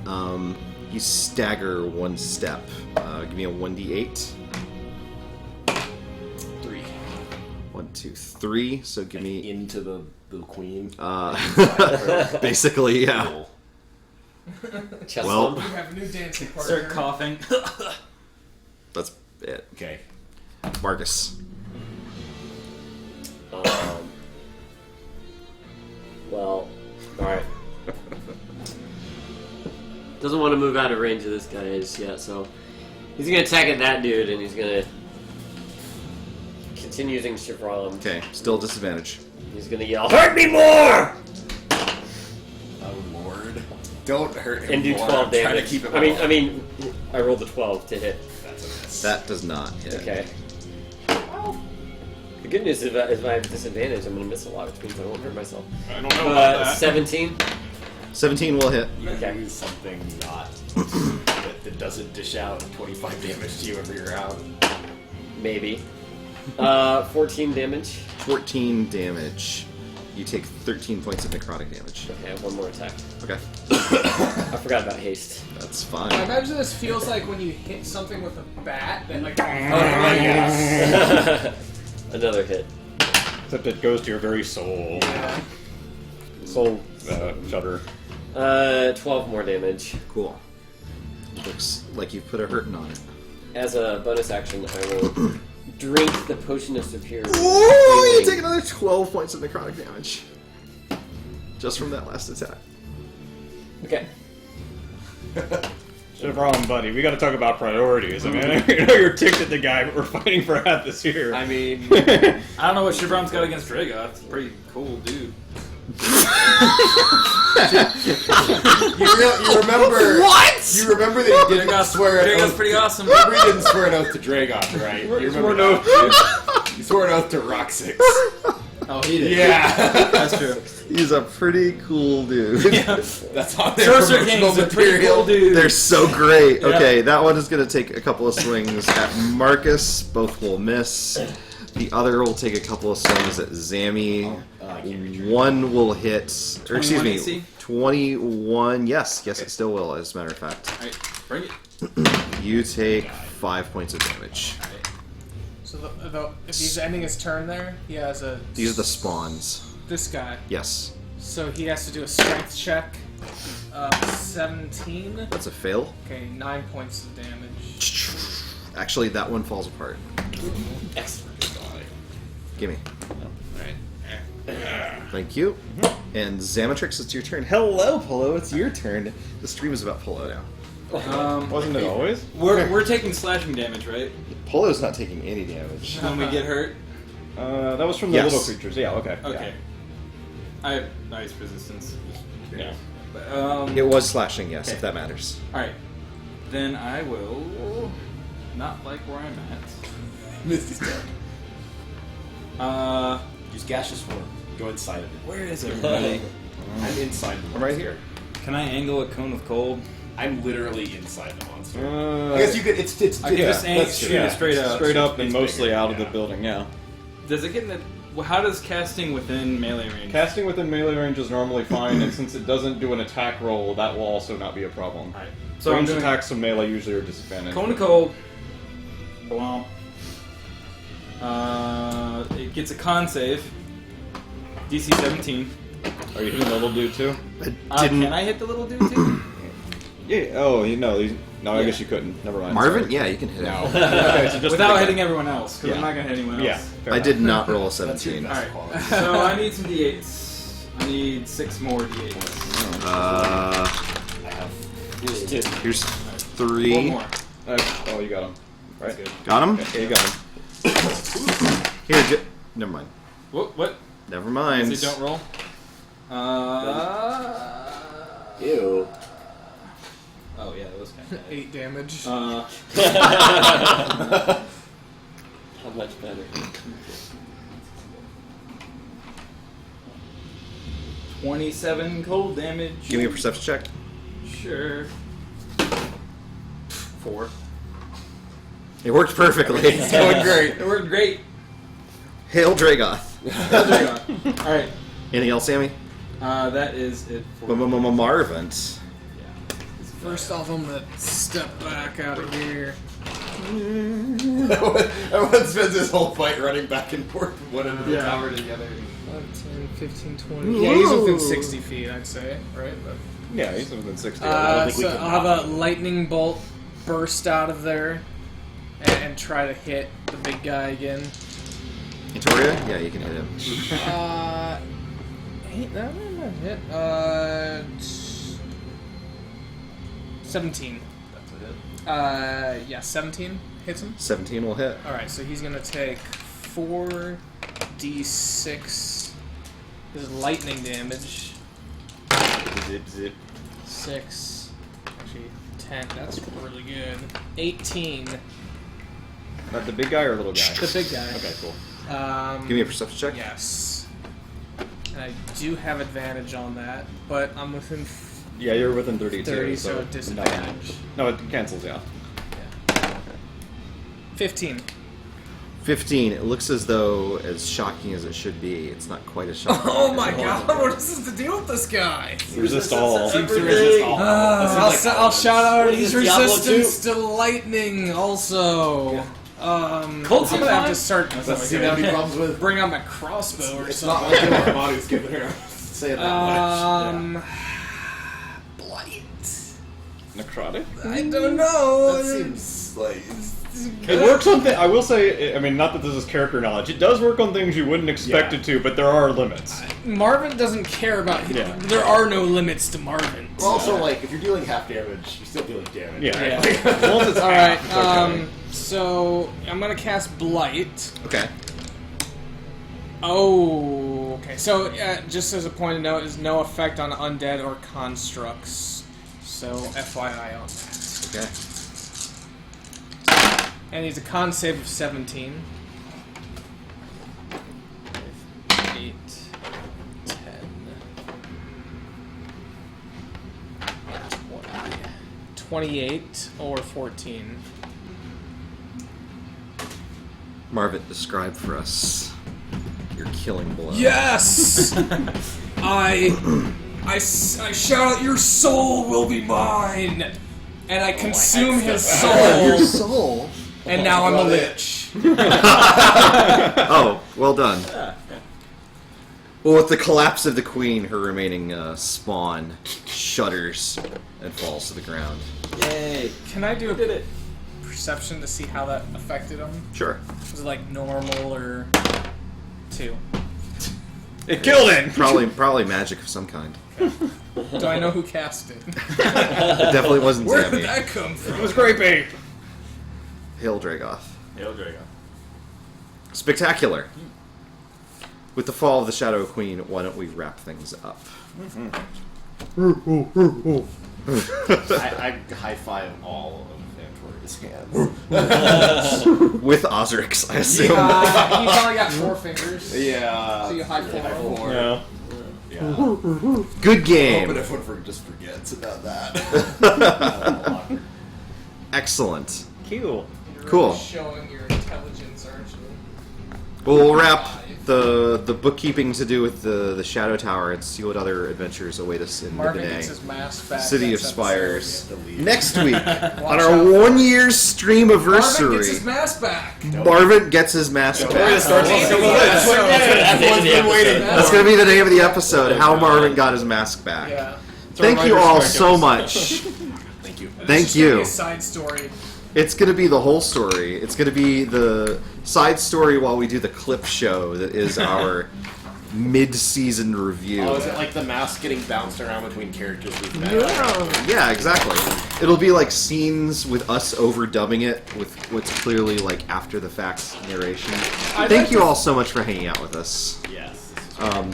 You stagger 1 step. Give me a 1d8. 3. 1, 2, 3. So give me. Into the queen. Basically, yeah. Cool. Chest Well- bump. You have a new dancing partner. Start coughing. That's it. Okay. Marcus. Well, alright. Doesn't want to move out of range of this guy just yet, so he's gonna attack at that dude and he's gonna continue using Chevron. Okay, still disadvantage. He's gonna yell, "Hurt me more!" Oh lord. Don't hurt him And do more. 12 I'm trying damage. to keep him I alive. mean, I rolled a 12 to hit. That's a miss. That does not hit. Okay. The good news is if I have disadvantage, I'm gonna miss a lot, which means I won't hurt myself. I don't know about that. 17. 17 will hit. You Okay. use something not that doesn't dish out 25 damage to you every round. Maybe. 14 damage. 14 damage. You take 13 points of necrotic damage. Okay, I have one more attack. Okay, I forgot about haste. that's I fine. imagine this feels like when you hit something with a bat, then like. Another hit. Except it goes to your very soul. Soul shudder. 12 more damage. Cool. Looks like you've put a hurting on it. As a bonus action, I will drink the potion of superior. Ooh, you healing. take another 12 points of necrotic damage. Just from that last attack. Okay. Chevron, buddy, we gotta talk about priorities. I mean, I know you're ticked at the guy, but we're fighting for Athos here. I mean, I don't know what Chevron's got against Dragoth. It's a pretty cool dude. You remember What? You remember that he didn't Dragoth's swear an Dragoth's oath. pretty awesome. Remember he didn't swear an oath to Dragoth, right? You remember that? He swore an oath to Roxix. Oh, he did. Yeah. That's true. He's a pretty cool dude. Yeah. That's on their Sorcerer promotional King's a pretty material. cool dude. They're so great. Yeah. Okay, that one is going to take a couple of swings at Marcus. Both will miss. The other will take a couple of swings at Zammy. One will hit. Or excuse 21 me, AC? 21. Yes, it still will, as a matter of fact. Alright, bring it. You take 5 points of damage. So if he's ending his turn there, he has a. These are the spawns. This guy. Yes. So he has to do a strength check. 17. That's a fail. Okay, 9 points of damage. Actually, that one falls apart. excellent. Gimme. Thank you. And Zamatrix, it's your turn. Hello, Polo. It's your turn. The stream is about Polo now. Wasn't it always? We're taking slashing damage, right? Polo's not taking any damage. When we get hurt. That was from the Yes. little creatures. Yeah, okay. Okay. I have nice resistance. Yeah. But, It was slashing, yes, Okay. if that matters. Alright. Then I will not like where I'm at. Misty's dead. Use gaseous form. Go inside of it. Where is everybody? I'm inside the monster. I'm right here. Can I angle a cone of cold? I'm literally inside the monster. I guess you could. It's. I can just that's shoot true. it straight up. Straight up and It's mostly bigger, out of the yeah. building, yeah. Does it get in the... well, how does casting within melee range? Casting within melee range is normally fine, and since it doesn't do an attack roll, that will also not be a problem. Alright. So So I'm ranged doing attacks from melee usually are disadvantaged. cone of cold. Blomp. It gets a con save. DC 17. Are you hitting the little dude too? I didn't. Can I hit the little dude too? Yeah. Oh, no. I guess you couldn't. Never mind. Marvin? sorry. Yeah, you can hit him. Okay, so just Without the hitting everyone else, because Yeah. I'm not gonna hit anyone else. Yeah. fair I enough. did not roll a 17. Alright, so I need some d8s. I need 6 more d8s. Just two. Here's 4 3. more. Oh, you got him. Right. Good. Got him? Okay, you got him. Here, never mind. What? Never mind. So don't roll. Ew. Oh yeah, that was kind of 8 damage. How much better? 27 cold damage. Give me a perception check. Sure. 4. It worked perfectly. It's going great. It worked great. Hail Dragoth. Alright. Anything else, Sammy? That is it for Marvin. First off, I'm gonna step back out of here. Everyone spends this whole fight running back and forth from one end of the tower to the other. 5, 10, 15, 20. Yeah, he's within 60 feet, I'd say, right? But, Yeah, he's within 60. I don't think we so can I'll have a lightning bolt burst out of there and try to hit the big guy again. Victoria? Yeah, you can hit him. That might not hit. 17. That's it. Yeah, 17 hits him. 17 will hit. Alright, so he's gonna take 4d6. This is lightning damage. Zip, zip. 6. Actually, 10. That's really good. 18. Not the big guy or little guy? The big guy. Okay, cool. Give me a perception check. Yes. And I do have advantage on that, but I'm within Yeah, you're within 32. 30, so disadvantage. No, it cancels, yeah. 15. 15. It looks as though, as shocking as it should be, it's not quite as shocking. Oh my god, what is this to do with this guy? Resist all. Seems to resist all. I'll shout out What is he's this, Diablo resistance to lightning also. I'm gonna have to start See that many problems with. bring out my crossbow or It's something. not like our body's giving her say that much. Blight. Necrotic? I don't know. That seems like. It works on I will say, I mean, not that this is character knowledge, it does work on things you wouldn't expect Yeah. it to, but there are limits. Marvin doesn't care about. Yeah. There are no limits to Marvin. Well, also, like, if you're dealing half damage, you're still dealing damage. Yeah. Yeah. As long as it's All half, right. it's okay. So I'm gonna cast Blight. Okay. Oh. Okay. So just as a point of note, is no effect on undead or constructs. So FYI on that. Okay. And he's a con save of 17. 8, 10, 20, 28, or 14. Marvin, describe for us your killing blow. Yes! I shout out, your soul will be mine! And I consume his soul, soul. and now I'm a lich. Oh, well done. Well, with the collapse of the queen, her remaining spawn shudders and falls to the ground. Yay. Can I do a perception to see how that affected him? Sure. Was it like normal or 2? It killed him! Probably magic of some kind. Do I know who cast it? It definitely wasn't Where Sammy. did that come from? It was Grapey! Hail Dragoth. Hail Drago. Spectacular. With the fall of the Shadow Queen, why don't we wrap things up? I high five all of Antoria's hands. With Osric's, I assume. He's only got 4 fingers. Yeah. So you high four. Yeah. Good Hoping game. everyone just forgets about that. Excellent. Cool. You're Cool. really showing your intelligence, aren't you? Well, we'll wrap the bookkeeping to do with the Shadow Tower and see what other adventures await us in Marvin gets Nibenay. his mask back. City of next Spires. episode. Next week, on Watch our out. 1-year stream Marvin anniversary, gets his mask back. Marvin gets his mask back. starts to see That's Everyone's been waiting. That's going to be the name of the episode, how Marvin got his mask back. Yeah. Thank you all so much Thank you. And Thank it's just gonna be you. a side story. It's gonna be the whole story. It's gonna be the side story while we do the clip show that is our mid-season review. Oh, is it like the mask getting bounced around between characters we've met? Yeah, exactly. It'll be like scenes with us overdubbing it with what's clearly like after the fact narration. Thank you all so much for hanging out with us. Yes.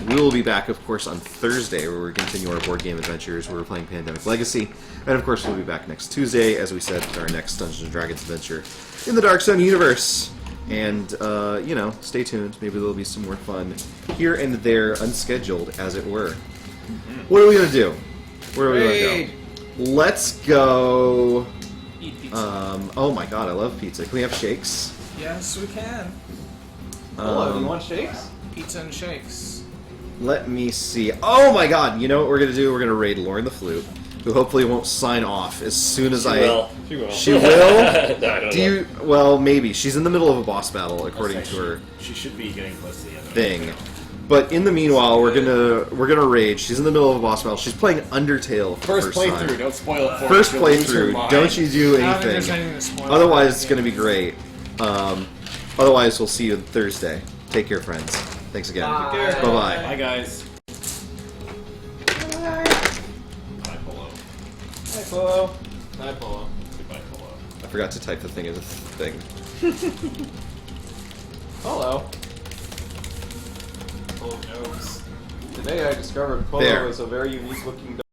We will be back, of course, on Thursday, where we continue our board game adventures, where we're playing Pandemic Legacy. And, of course, we'll be back next Tuesday, as we said, with our next Dungeons & Dragons adventure in the Dark Zone universe. And, you know, stay tuned. Maybe there'll be some more fun here and there, unscheduled, as it were. What are we going to do? Where are we going to go? Let's go... Eat pizza. Oh my god, I love pizza. Can we have shakes? Yes, we can. Hello, do you want shakes? Pizza and shakes. Let me see. Oh my god, you know what we're going to do? We're going to raid Lauren the Flute, who hopefully won't sign off as soon as I... Well, She will. She will? no, I don't Do know. you? Well, maybe. She's in the middle of a boss battle, according to her She should be getting close to the end of thing. But in the meanwhile, we're gonna raid. She's in the middle of a boss battle. She's playing Undertale for the First first playthrough, time. don't spoil it for First her. She'll lose her playthrough. mind. Don't you do I don't think there's anything. anything to spoil. Otherwise, it's gonna be great. Otherwise, we'll see you Thursday. Take care, friends. Thanks again. Bye. Bye-bye. Bye, guys. Bye, Polo. Hi, Polo. Hi, Polo. Goodbye, Polo. I forgot to type the thing as a thing. Hello. Polo knows. Today I discovered Polo There. is a very unique looking dog.